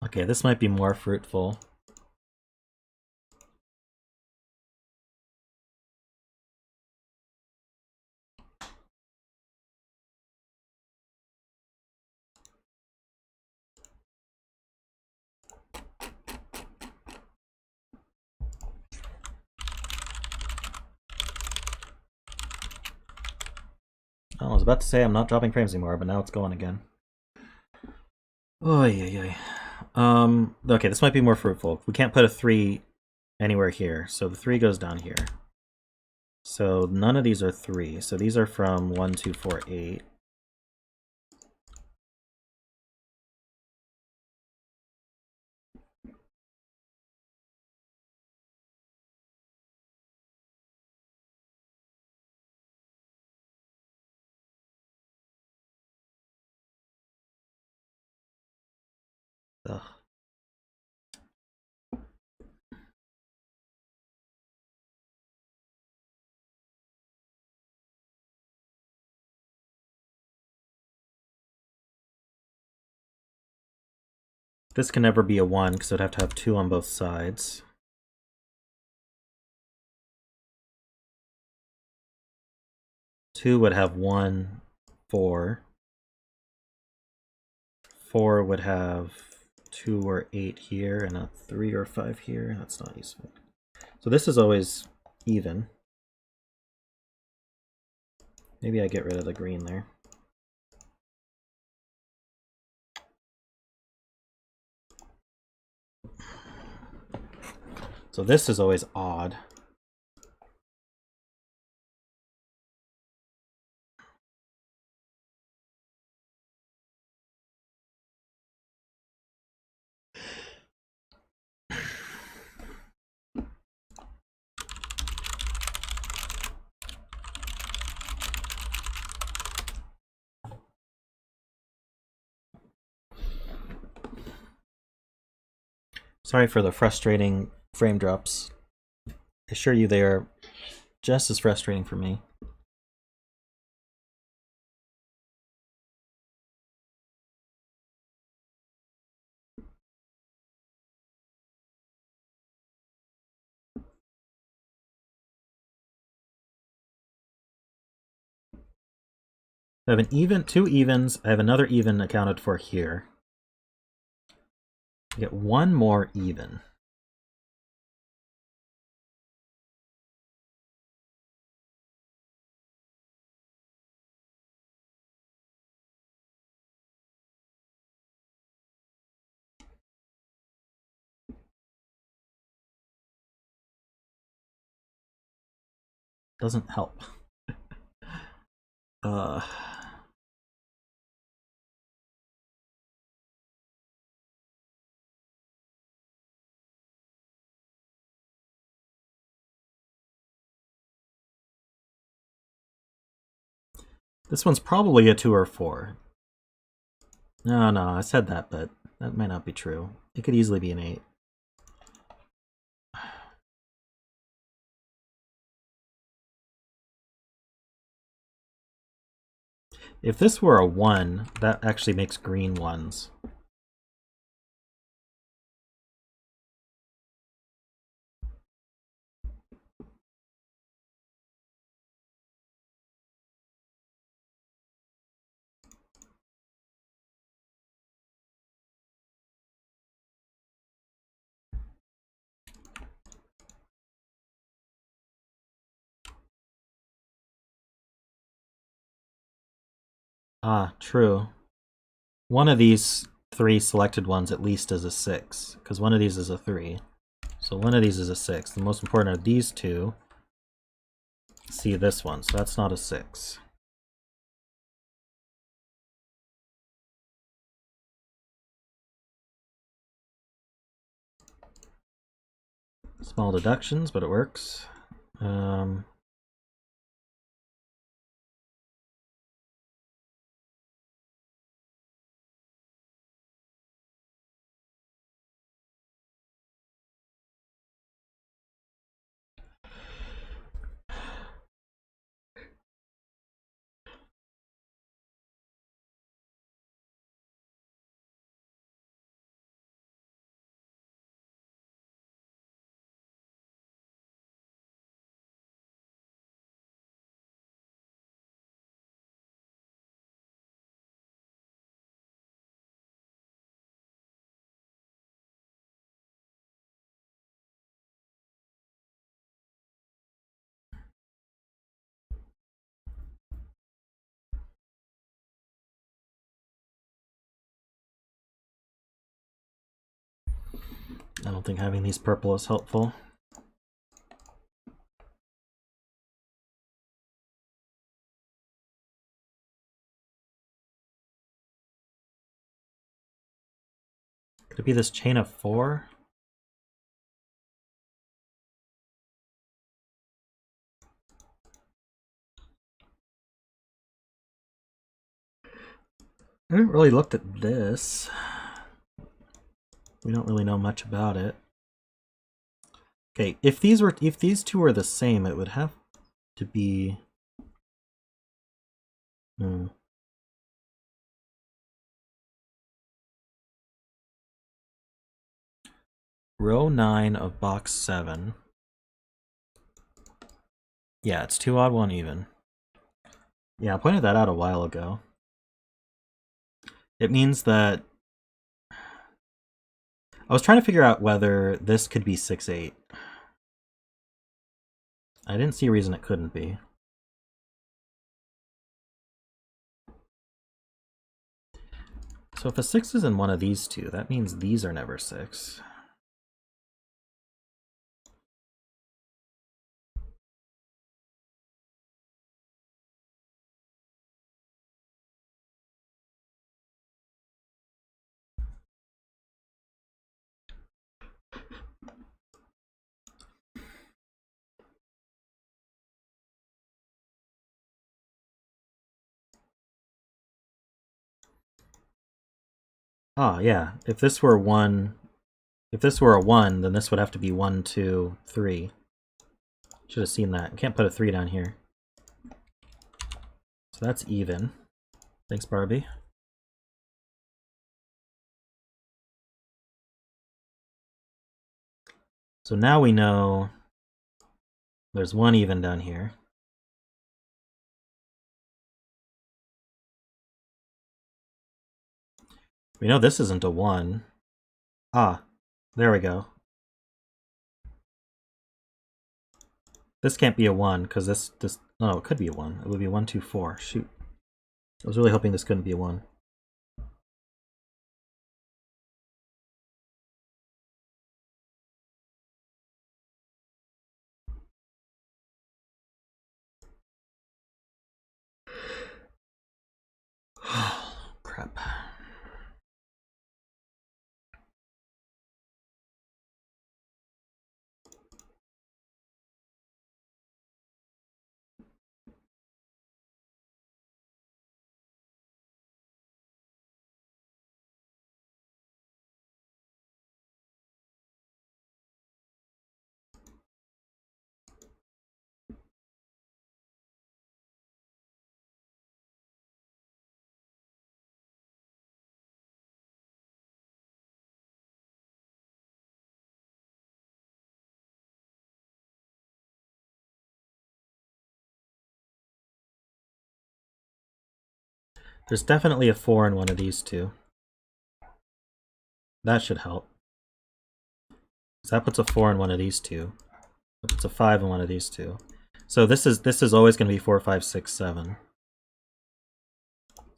Okay, this might be more fruitful. Oh, I was about to say I'm not dropping frames anymore, but now it's going again. Oh, yeah. Okay, this might be more fruitful. We can't put a 3 anywhere here, so the 3 goes down here. So none of these are 3. So these are from 1, 2, 4, 8. Ugh. This can never be a 1 because it would have to have 2 on both sides. Two would have 1, 4. 4 would have 2 or 8 here, and a 3 or 5 here. That's not useful. So this is always even. Maybe I get rid of the green there. So this is always odd. Sorry for the frustrating frame drops. I assure you they are just as frustrating for me. I have an even, 2 evens. I have another even accounted for here. I get 1 more even. Doesn't help. This one's probably a 2 or 4. No, I said that, but that might not be true. It could easily be an 8. If this were a 1, that actually makes green 1s. Ah, true. One of these 3 selected ones at least is a 6, because one of these is a 3. So one of these is a 6. The most important of these 2 see this one, so that's not a 6. Small deductions, but it works. I don't think having these purple is helpful. Could it be this chain of 4? I haven't really looked at this. We don't really know much about it. Okay, if these two are the same, it would have to be row 9 of box 7. Yeah, it's 2 odd, 1 even. Yeah, I pointed that out a while ago. It means that I was trying to figure out whether this could be 6-8. I didn't see a reason it couldn't be. So if a 6 is in one of these two, that means these are never 6. Ah, yeah. If this were a 1, then this would have to be 1, 2, 3. Should have seen that. Can't put a 3 down here. So that's even. Thanks, Barbie. So now we know there's 1 even down here. We know this isn't a 1. Ah, there we go. This can't be a 1, because this... No, it could be a 1. It would be 1, 2, 4. Shoot. I was really hoping this couldn't be a 1. Crap. There's definitely a 4 in one of these two. That should help. So that puts a 4 in one of these two. That puts a 5 in one of these two. So this is always going to be 4, 5, 6, 7.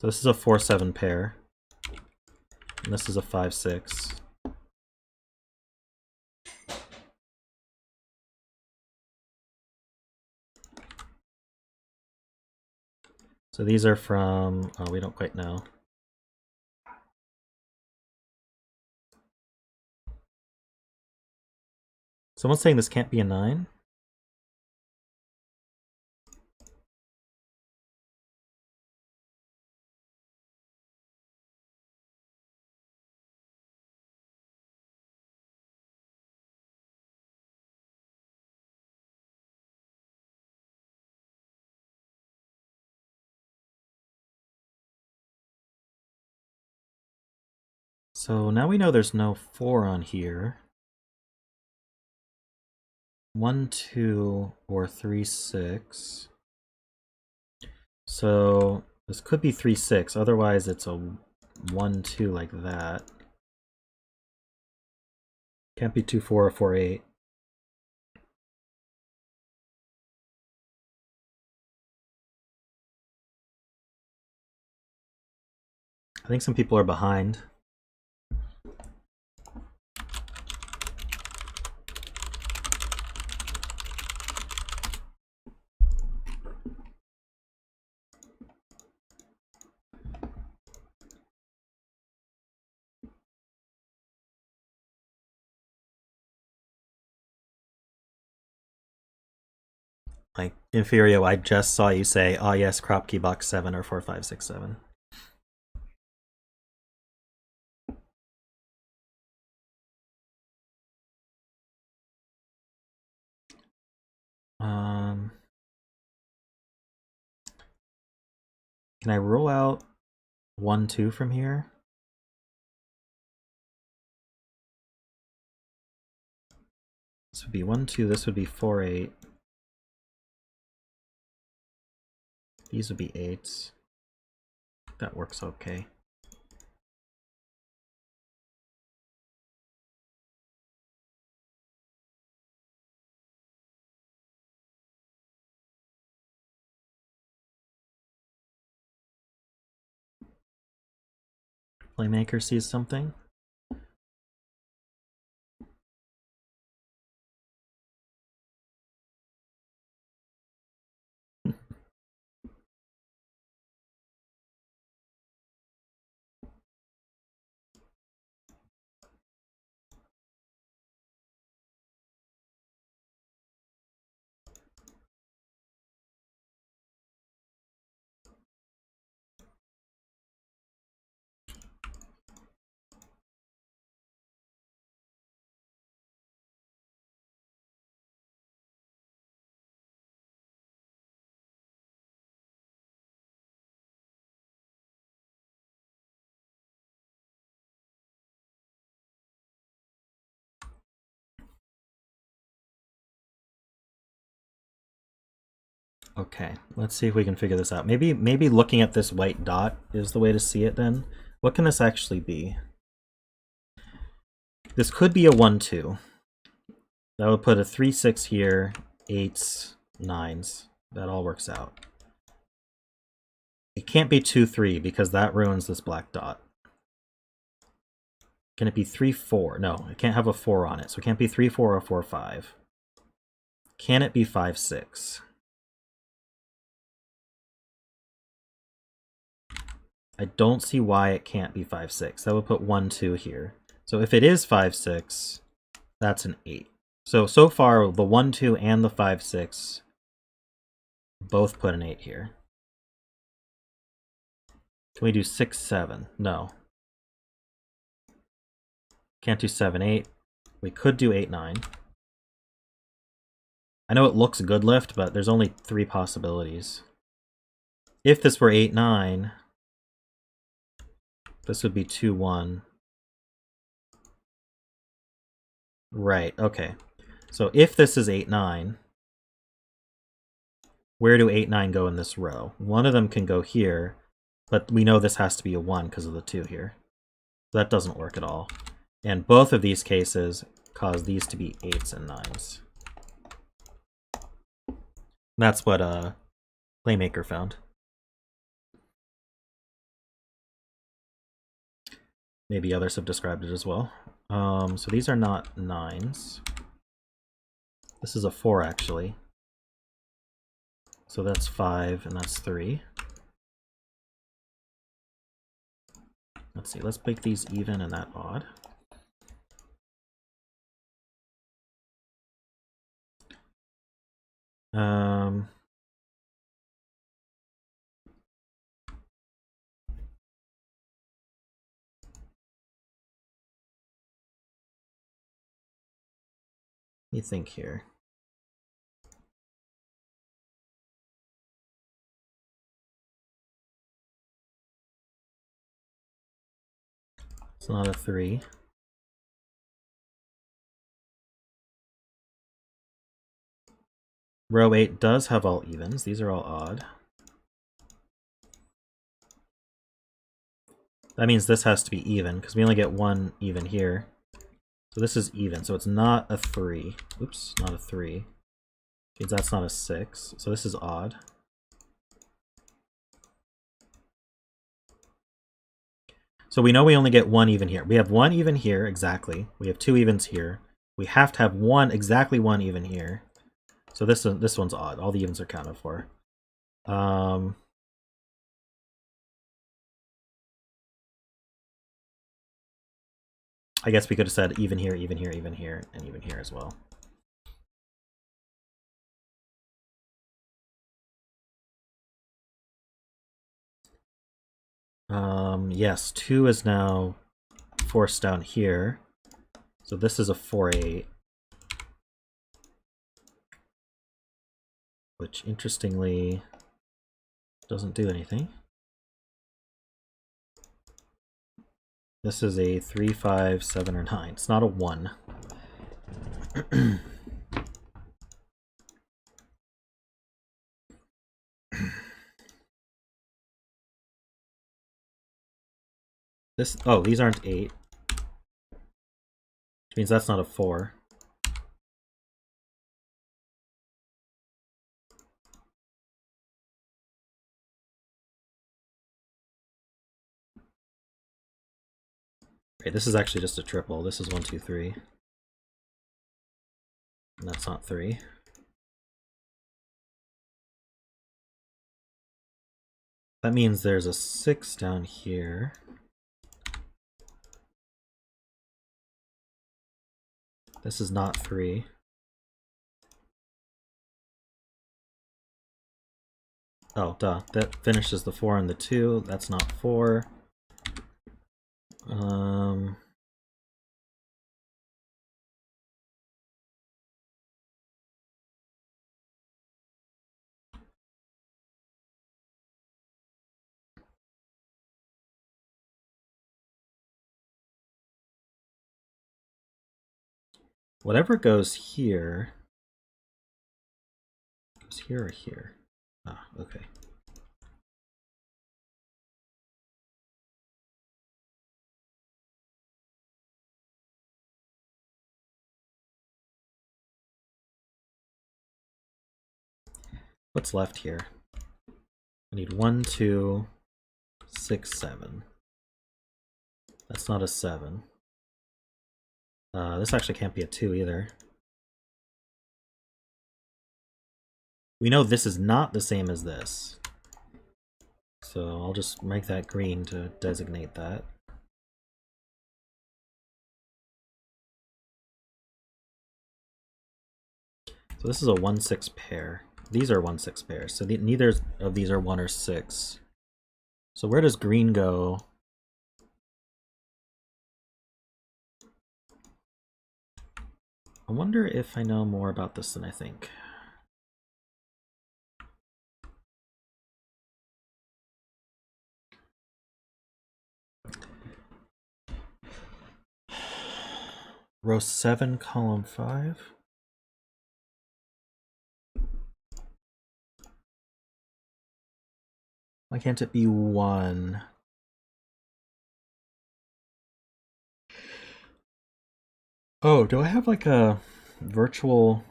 So this is a 4, 7 pair. And this is a 5, 6. So these are from... Oh, we don't quite know. Someone's saying this can't be a 9? So now we know there's no 4 on here. 1, 2, or 3, 6. So this could be 3, 6. Otherwise, it's a 1, 2 like that. Can't be 2, 4 or 4, 8. I think some people are behind. Like, Inferio, I just saw you say, oh yes, kropki box 7 or 4567. Can I roll out 1, 2 from here? This would be 1, 2, this would be 4, 8. These would be 8s. That works okay. Playmaker sees something. Okay, let's see if we can figure this out. Maybe looking at this white dot is the way to see it then. What can this actually be? This could be a 1, 2. That would put a 3, 6 here, 8s, 9s. That all works out. It can't be 2, 3 because that ruins this black dot. Can it be 3, 4? No, it can't have a 4 on it. So it can't be 3, 4 or 4, 5. Can it be 5, 6? I don't see why it can't be 5, 6. That would put 1, 2 here. So if it is 5, 6, that's an 8. So far, the 1, 2 and the 5, 6 both put an 8 here. Can we do 6, 7? No. Can't do 7, 8. We could do 8, 9. I know it looks good lift, but there's only 3 possibilities. If this were 8, 9, this would be 2, 1. Right, okay. So if this is 8, 9, where do 8, 9 go in this row? One of them can go here, but we know this has to be a 1 because of the 2 here. So that doesn't work at all. And both of these cases cause these to be 8s and 9s. That's what Playmaker found. Maybe others have described it as well. So these are not 9s. This is a 4 actually. So that's 5 and that's 3. Let's see, let's make these even and that odd. Let me think here. It's not a 3. Row 8 does have all evens. These are all odd. That means this has to be even, because we only get 1 even here. So this is even, so it's not a 3. Oops, not a 3. Means that's not a 6. So this is odd. So we know we only get 1 even here. We have 1 even here, exactly. We have 2 evens here. We have to have exactly 1 even here. So this one's odd. All the evens are counted for. I guess we could have said even here, even here, even here, and even here as well. Yes, 2 is now forced down here. So this is a 4-8. Which, interestingly, doesn't do anything. This is a 3, 5, 7, or 9. It's not a 1. These aren't 8. Which means that's not a 4. Okay, this is actually just a triple. This is 1, 2, 3. And that's not 3. That means there's a 6 down here. This is not 3. Oh, duh. That finishes the 4 and the 2. That's not 4. Whatever goes here goes here or here. Ah, okay. What's left here? I need 1, 2, 6, 7. That's not a 7. This actually can't be a 2 either. We know this is not the same as this. So I'll just make that green to designate that. So this is a 1, 6 pair. These are 1, 6 pairs. So neither of these are 1 or 6. So where does green go? I wonder if I know more about this than I think. Row 7, column 5. Why can't it be 1? Oh, do I have like a virtual...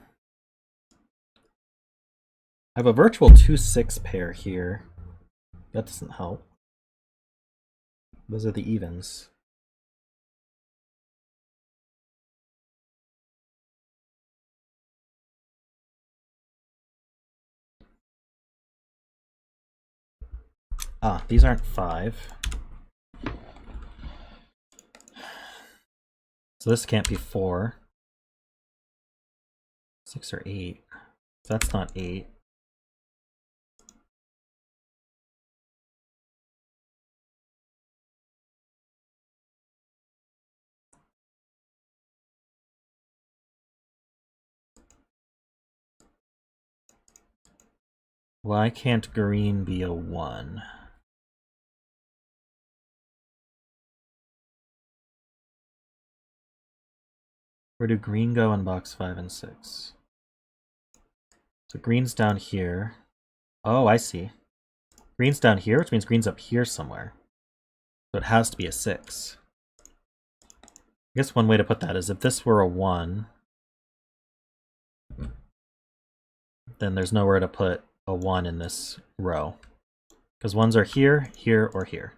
I have a virtual 2, 6 pair here. That doesn't help. Those are the evens. Ah, these aren't 5. So this can't be 4. 6 or 8. That's not 8. Why can't green be a 1? Where do green go in box 5 and 6? So green's down here. Oh, I see. Green's down here, which means green's up here somewhere. So it has to be a 6. I guess one way to put that is if this were a 1, then there's nowhere to put a 1 in this row. Because 1s are here, here, or here.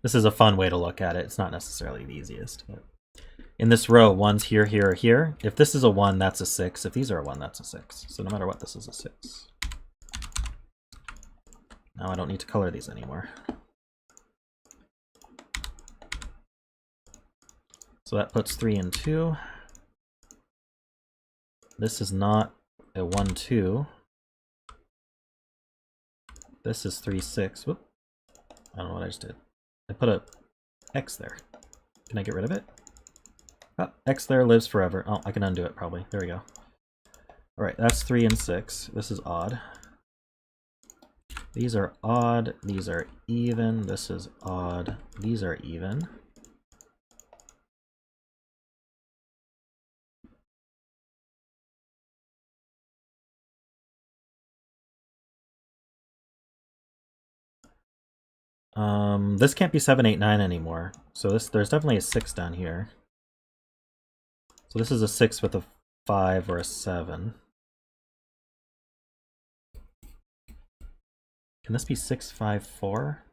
This is a fun way to look at it. It's not necessarily the easiest. But in this row, 1's here, here, or here. If this is a 1, that's a 6. If these are a 1, that's a 6. So no matter what, this is a 6. Now I don't need to color these anymore. So that puts 3 and 2. This is not a 1, 2. This is 3, 6. Whoop. I don't know what I just did. I put a X there. Can I get rid of it? Oh, X there lives forever. Oh, I can undo it probably. There we go. Alright, that's 3 and 6. This is odd. These are odd. These are even. This is odd. These are even. This can't be 7, 8, 9 anymore. So there's definitely a 6 down here. So this is a 6 with a 5 or a 7. Can this be 6, 5, 4?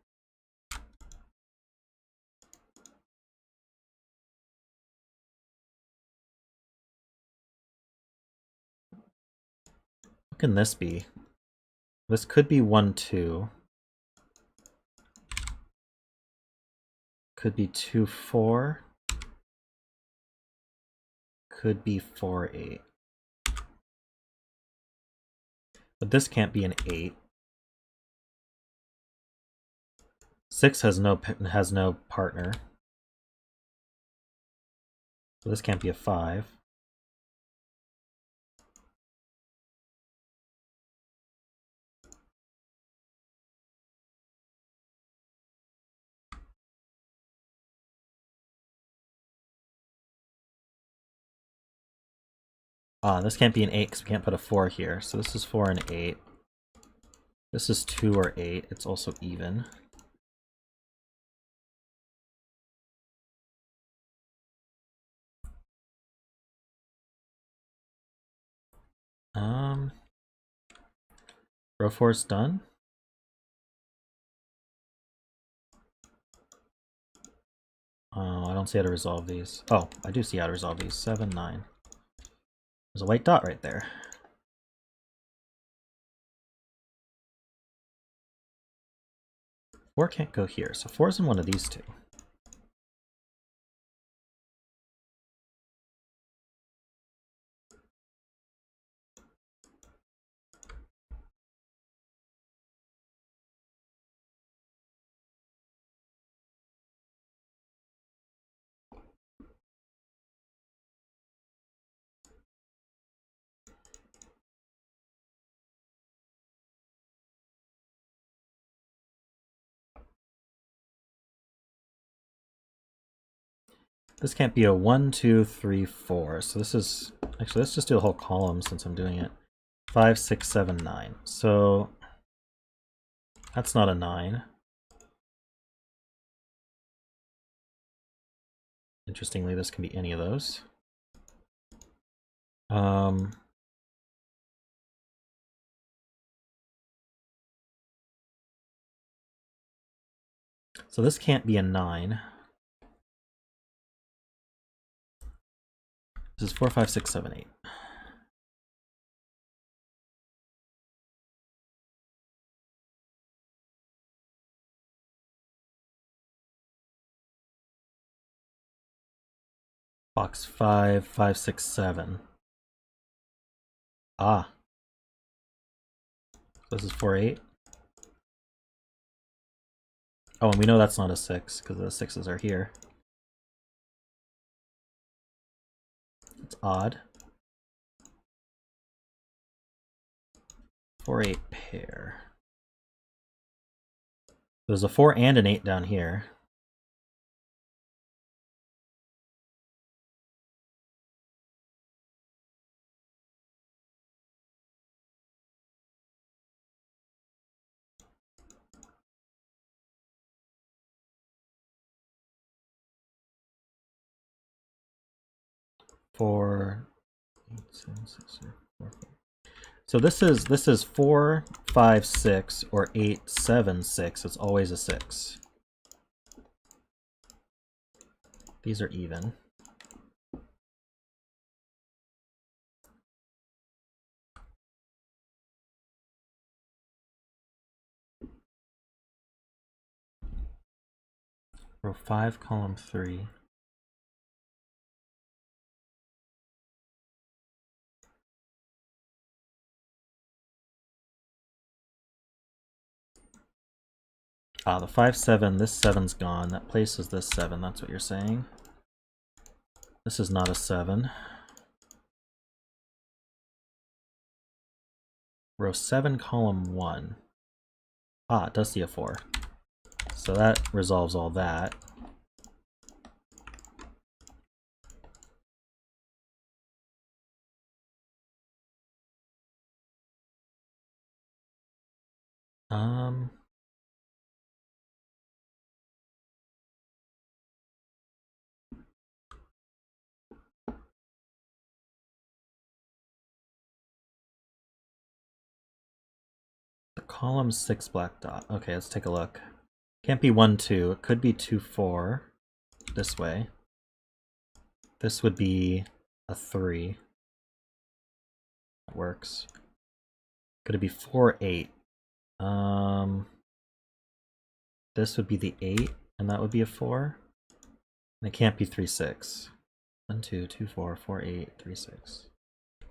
What can this be? This could be 1, 2. Could be 2, 4. Could be 4, 8. But this can't be an 8. 6 has no partner. So this can't be a 5. This can't be an 8 because we can't put a 4 here. So this is 4 and 8. This is 2 or 8. It's also even. Row 4 is done. I don't see how to resolve these. Oh, I do see how to resolve these. 7, 9. There's a white dot right there. Four can't go here, so 4 is in one of these two. This can't be a 1, 2, 3, 4. So this is... Actually, let's just do a whole column since I'm doing it. 5, 6, 7, 9. So that's not a 9. Interestingly, this can be any of those. So this can't be a 9. This is 4, 5, 6, 7, 8. Box 5, 5, 6, 7. Ah. This is 4, 8. Oh, and we know that's not a 6, because the 6s are here. It's odd. 4, 8 pair. There's a 4 and an 8 down here. Four, 8, 7, 6, 4, 5. So this is 4, 5, 6, or 8, 7, 6. It's always a 6. These are even. Row 5, column 3. Ah, the 5, 7, this 7's gone. That places this 7, that's what you're saying. This is not a 7. Row 7, column 1. Ah, it does see a 4. So that resolves all that. The column 6 black dot. Okay, let's take a look. Can't be 1, 2. It could be 2, 4. This way. This would be a 3. That works. Could it be 4, 8? This would be the 8, and that would be a 4. And it can't be 3, 6. 1, 2, 2, 4, 4, 8, 3, 6.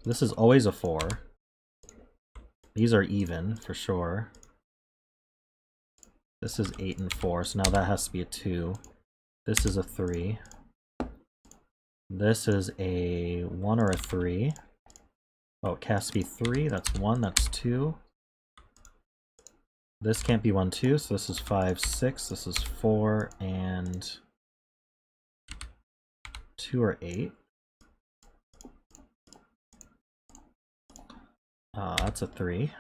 This is always a 4. These are even, for sure. This is 8 and 4, so now that has to be a 2. This is a 3. This is a 1 or a 3. Oh, it has to be 3. That's 1, that's 2. This can't be 1, 2, so this is 5, 6. This is 4, and 2 or 8. That's a 3.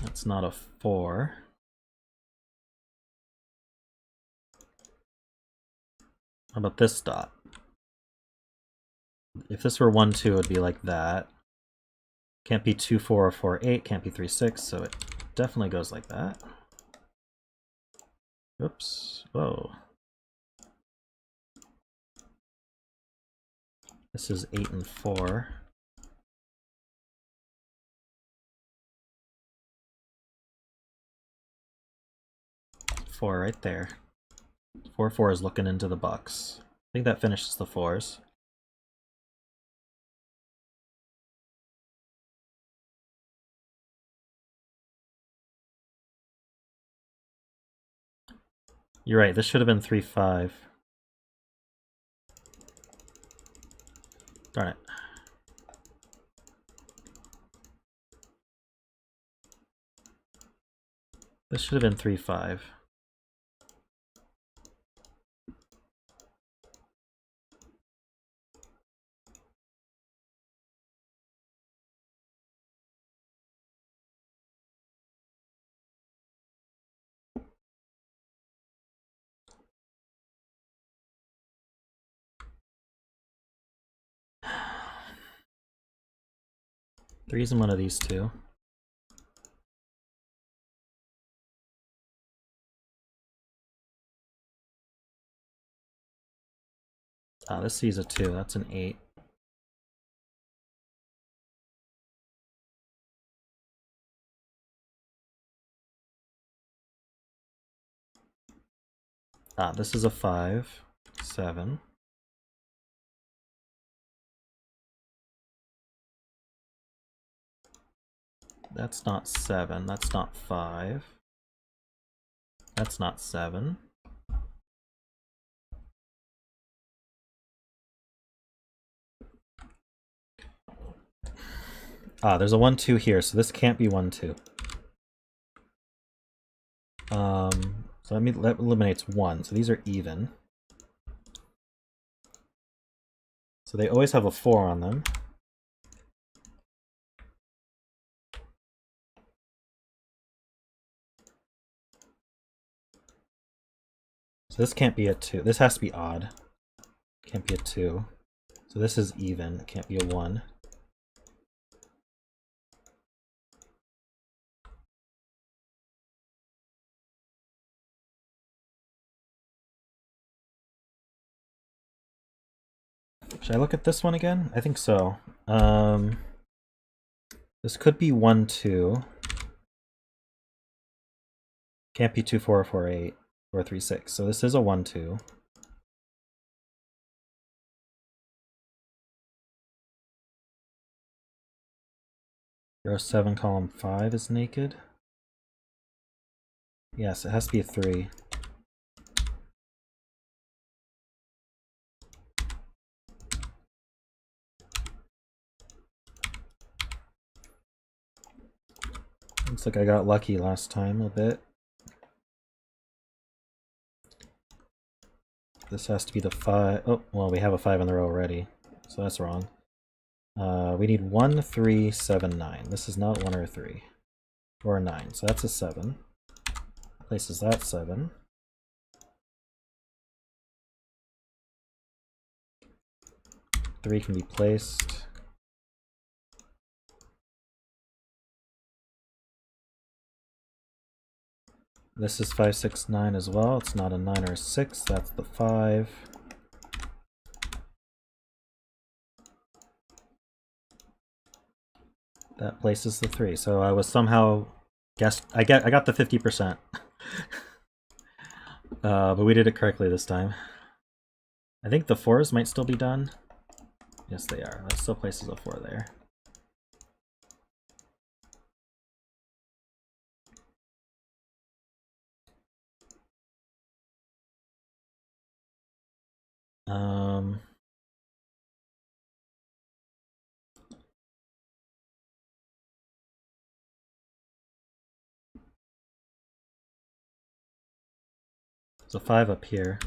That's not a 4. How about this dot? If this were 1, 2, it would be like that. Can't be 2, 4, or 4, 8. Can't be 3, 6, so it definitely goes like that. Oops. Whoa. This is 8 and 4. Four right there. 4, 4 is looking into the box. I think that finishes the 4s. You're right, this should have been 3, 5. Darn it. This should have been 3, 5. Three's in one of these two. Ah, this sees a 2. That's an 8. Ah, this is a 5. 7. That's not 7. That's not 5. That's not 7. Ah, there's a 1, 2 here, so this can't be 1, 2. So that eliminates 1, so these are even. So they always have a 4 on them. So this can't be a 2. This has to be odd. Can't be a 2. So this is even. It can't be a 1. Should I look at this one again? I think so. This could be 1, 2. Can't be 2, 4, 4, 8, or 3, 6. So this is a 1, 2. Row 7, column 5 is naked. Yes, it has to be a 3. Looks like I got lucky last time a bit. This has to be the 5. Oh, well, we have a 5 in the row already, so that's wrong. We need 1, 3, 7, 9. This is not 1 or 3. Or a 9, so that's a 7. Places that 7. Three can be placed. This is 5, 6, 9 as well. It's not a 9 or a 6. That's the 5. That places the 3. So I was somehow guessed. I got the 50%. But we did it correctly this time. I think the 4s might still be done. Yes, they are. That still places a 4 there. There's a 5 up here.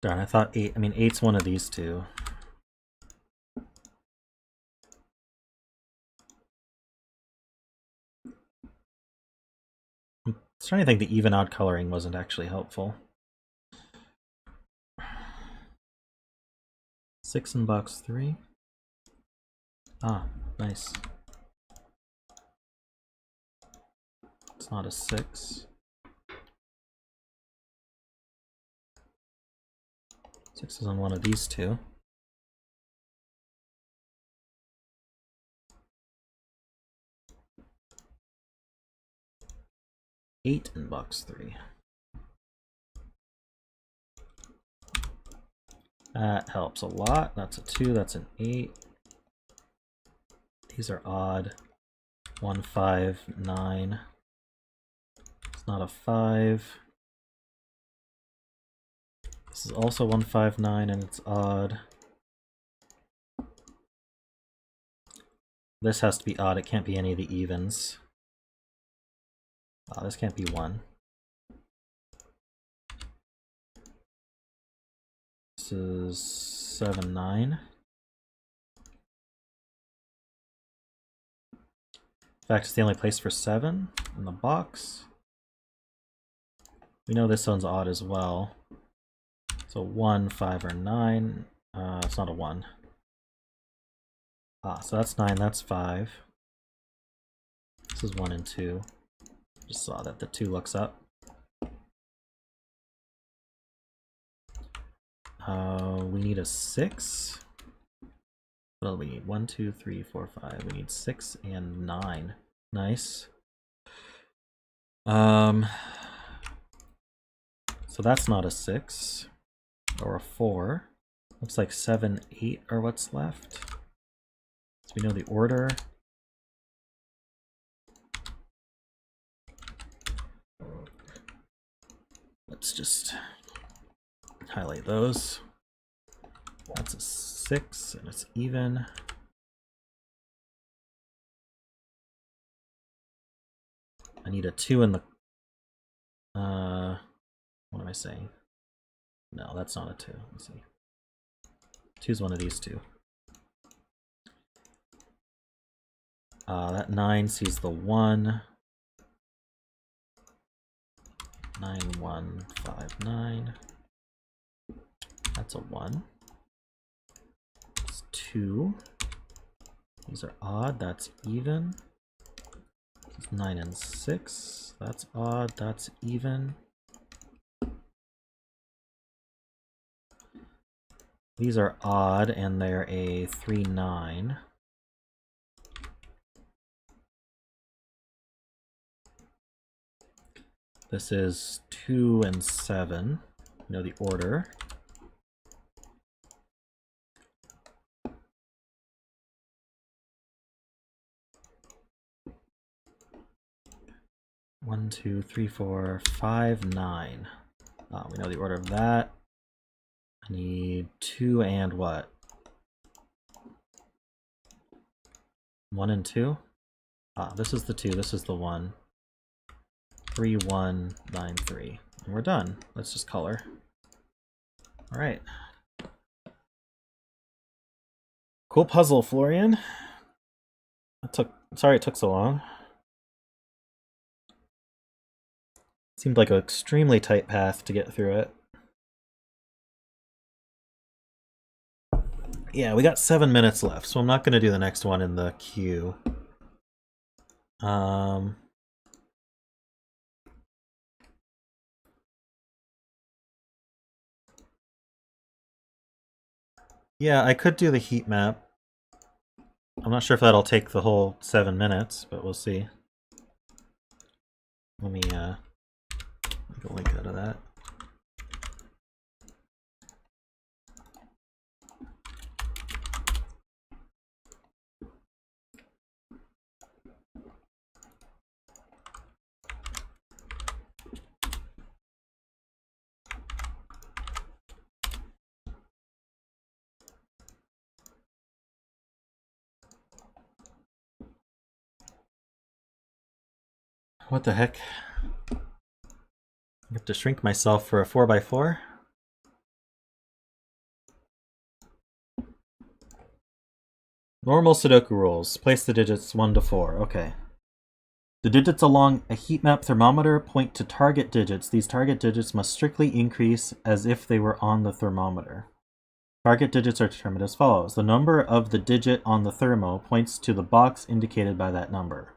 Darn, I thought 8. I mean, 8's one of these two. I'm trying to think the even odd coloring wasn't actually helpful. 6 in box 3. Ah, nice. It's not a 6. 6 is on one of these two. Eight in box 3. That helps a lot. That's a 2, that's an 8. These are odd. 1, 5, 9. It's not a 5. This is also 1, 5, 9, and it's odd. This has to be odd. It can't be any of the evens. This can't be 1. This is 7, 9. In fact, it's the only place for 7 in the box. We know this one's odd as well. So 1, 5, or 9. It's not a 1. So that's 9, that's 5. This is 1 and 2. Just saw that the 2 looks up. We need a 6. Well, we need 1, 2, 3, 4, 5. We need 6 and 9. Nice. So that's not a 6 or a 4. Looks like 7, 8 are what's left. So we know the order. Let's just highlight those. That's a 6 and it's even. I need a 2 in the what am I saying? No, that's not a 2. Let's see. 2 is one of these two. That 9 sees the 1. 9, 1, 5, 9. That's a 1. It's 2. These are odd. That's even. This is 9 and 6. That's odd. That's even. These are odd, and they're a 3, 9. This is 2 and 7. You know the order. One, 2, 3, 4, 5, 9. We know the order of that. I need 2 and what? 1 and 2? This is the 2, this is the 1. 3, 1, 9, 3. And we're done. Let's just color. All right. Cool puzzle, Florian. Sorry it took so long. Seemed like an extremely tight path to get through it. Yeah, we got 7 minutes left, so I'm not going to do the next one in the queue. Yeah, I could do the heat map. I'm not sure if that'll take the whole 7 minutes, but we'll see. Let me make a link out of that. What the heck? I have to shrink myself for a 4x4? Normal Sudoku rules. Place the digits 1 to 4. Okay. The digits along a heat map thermometer point to target digits. These target digits must strictly increase as if they were on the thermometer. Target digits are determined as follows. The number of the digit on the thermo points to the box indicated by that number.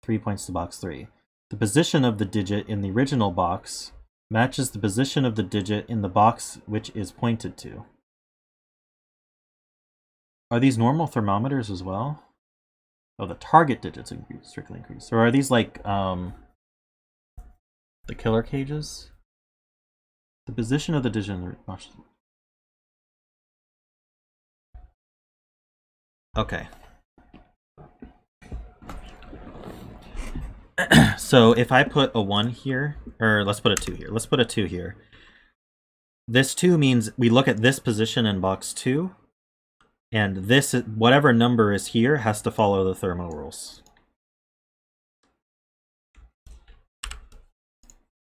3 points to box 3. The position of the digit in the original box matches the position of the digit in the box which is pointed to. Are these normal thermometers as well? Oh, the target digits strictly increase. Or are these like the killer cages? The position of the digit in the box. Okay. So if I put a 1 here, or let's put a 2 here. Let's put a 2 here. This 2 means we look at this position in box 2, and this, whatever number is here, has to follow the thermo rules.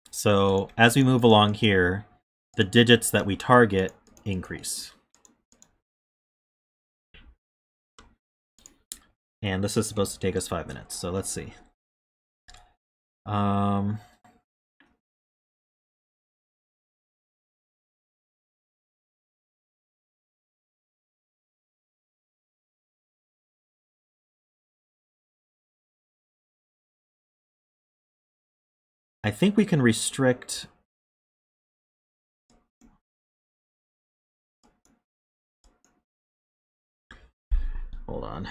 So as we move along here, the digits that we target increase. And this is supposed to take us 5 minutes, so let's see. I think we can restrict. Hold on.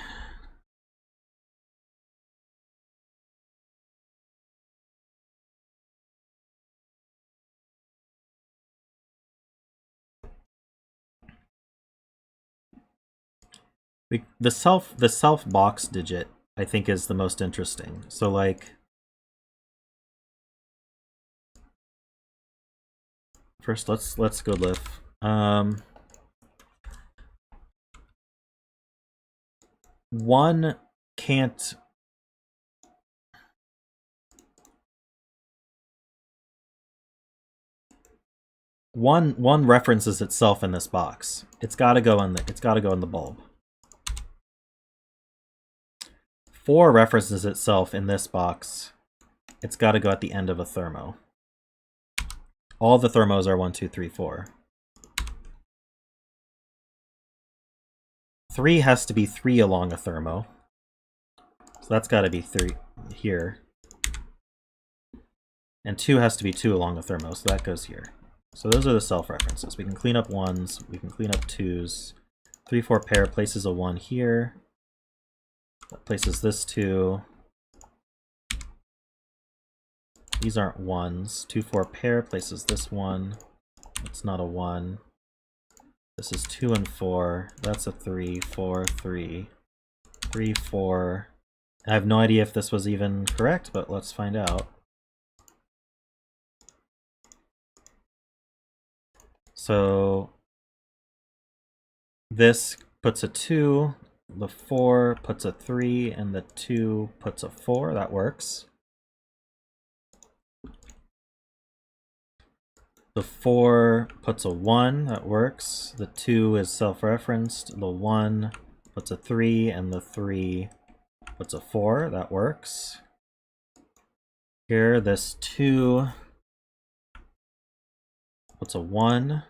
The self box digit, I think, is the most interesting. So like, first let's go lift. One can't. One references itself in this box. It's got to go in the bulb. 4 references itself in this box. It's got to go at the end of a thermo. All the thermos are 1, 2, 3, 4. 3 has to be 3 along a thermo. So that's got to be 3 here. And 2 has to be 2 along a thermo, so that goes here. So those are the self-references. We can clean up 1s, we can clean up 2s. 3, 4 pair places a 1 here. That places this 2. These aren't ones. 2, 4 pair places this one. It's not a 1. This is 2 and 4. That's a 3, 4, 3. 3, 4. I have no idea if this was even correct, but let's find out. So this puts a 2, the 4 puts a 3, and the 2 puts a 4. That works. The 4 puts a 1. That works. The 2 is self-referenced. The 1 puts a 3, and the 3 puts a 4. That works. Here, this 2 puts a 1.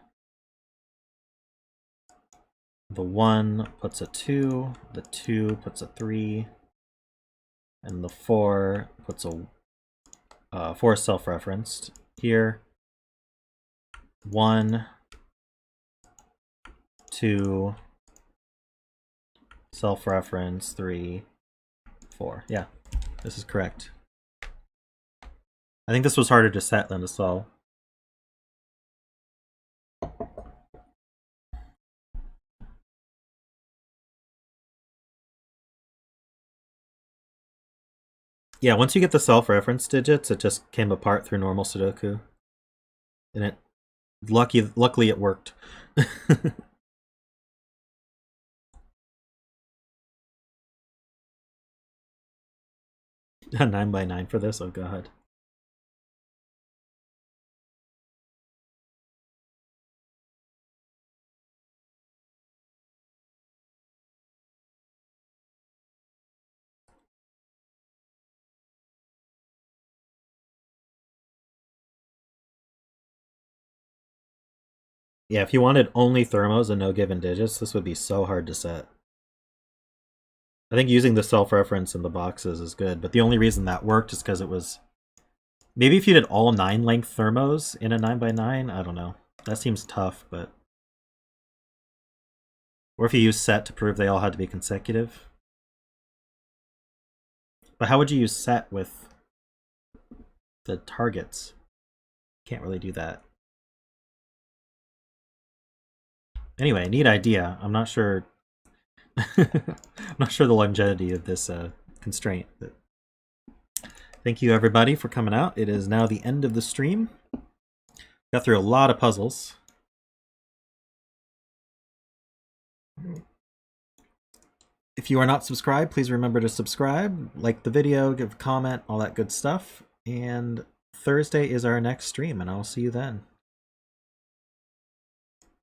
The 1 puts a 2, the 2 puts a 3, and the 4 puts a 4 self-referenced. Here, 1, 2, self-reference, 3, 4. Yeah, this is correct. I think this was harder to set than to solve. Yeah, once you get the self-reference digits, it just came apart through normal Sudoku. And it luckily it worked. 9 by 9 for this? Oh god. Yeah, if you wanted only thermos and no given digits, this would be so hard to set. I think using the self-reference in the boxes is good, but the only reason that worked is because it was... Maybe if you did all 9-length thermos in a 9 by 9, I don't know. That seems tough, but... Or if you use set to prove they all had to be consecutive. But how would you use set with the targets? Can't really do that. Anyway, neat idea. I'm not sure. I'm not sure the longevity of this constraint. But thank you everybody for coming out. It is now the end of the stream. Got through a lot of puzzles. If you are not subscribed, please remember to subscribe, like the video, give a comment, all that good stuff. And Thursday is our next stream, and I'll see you then.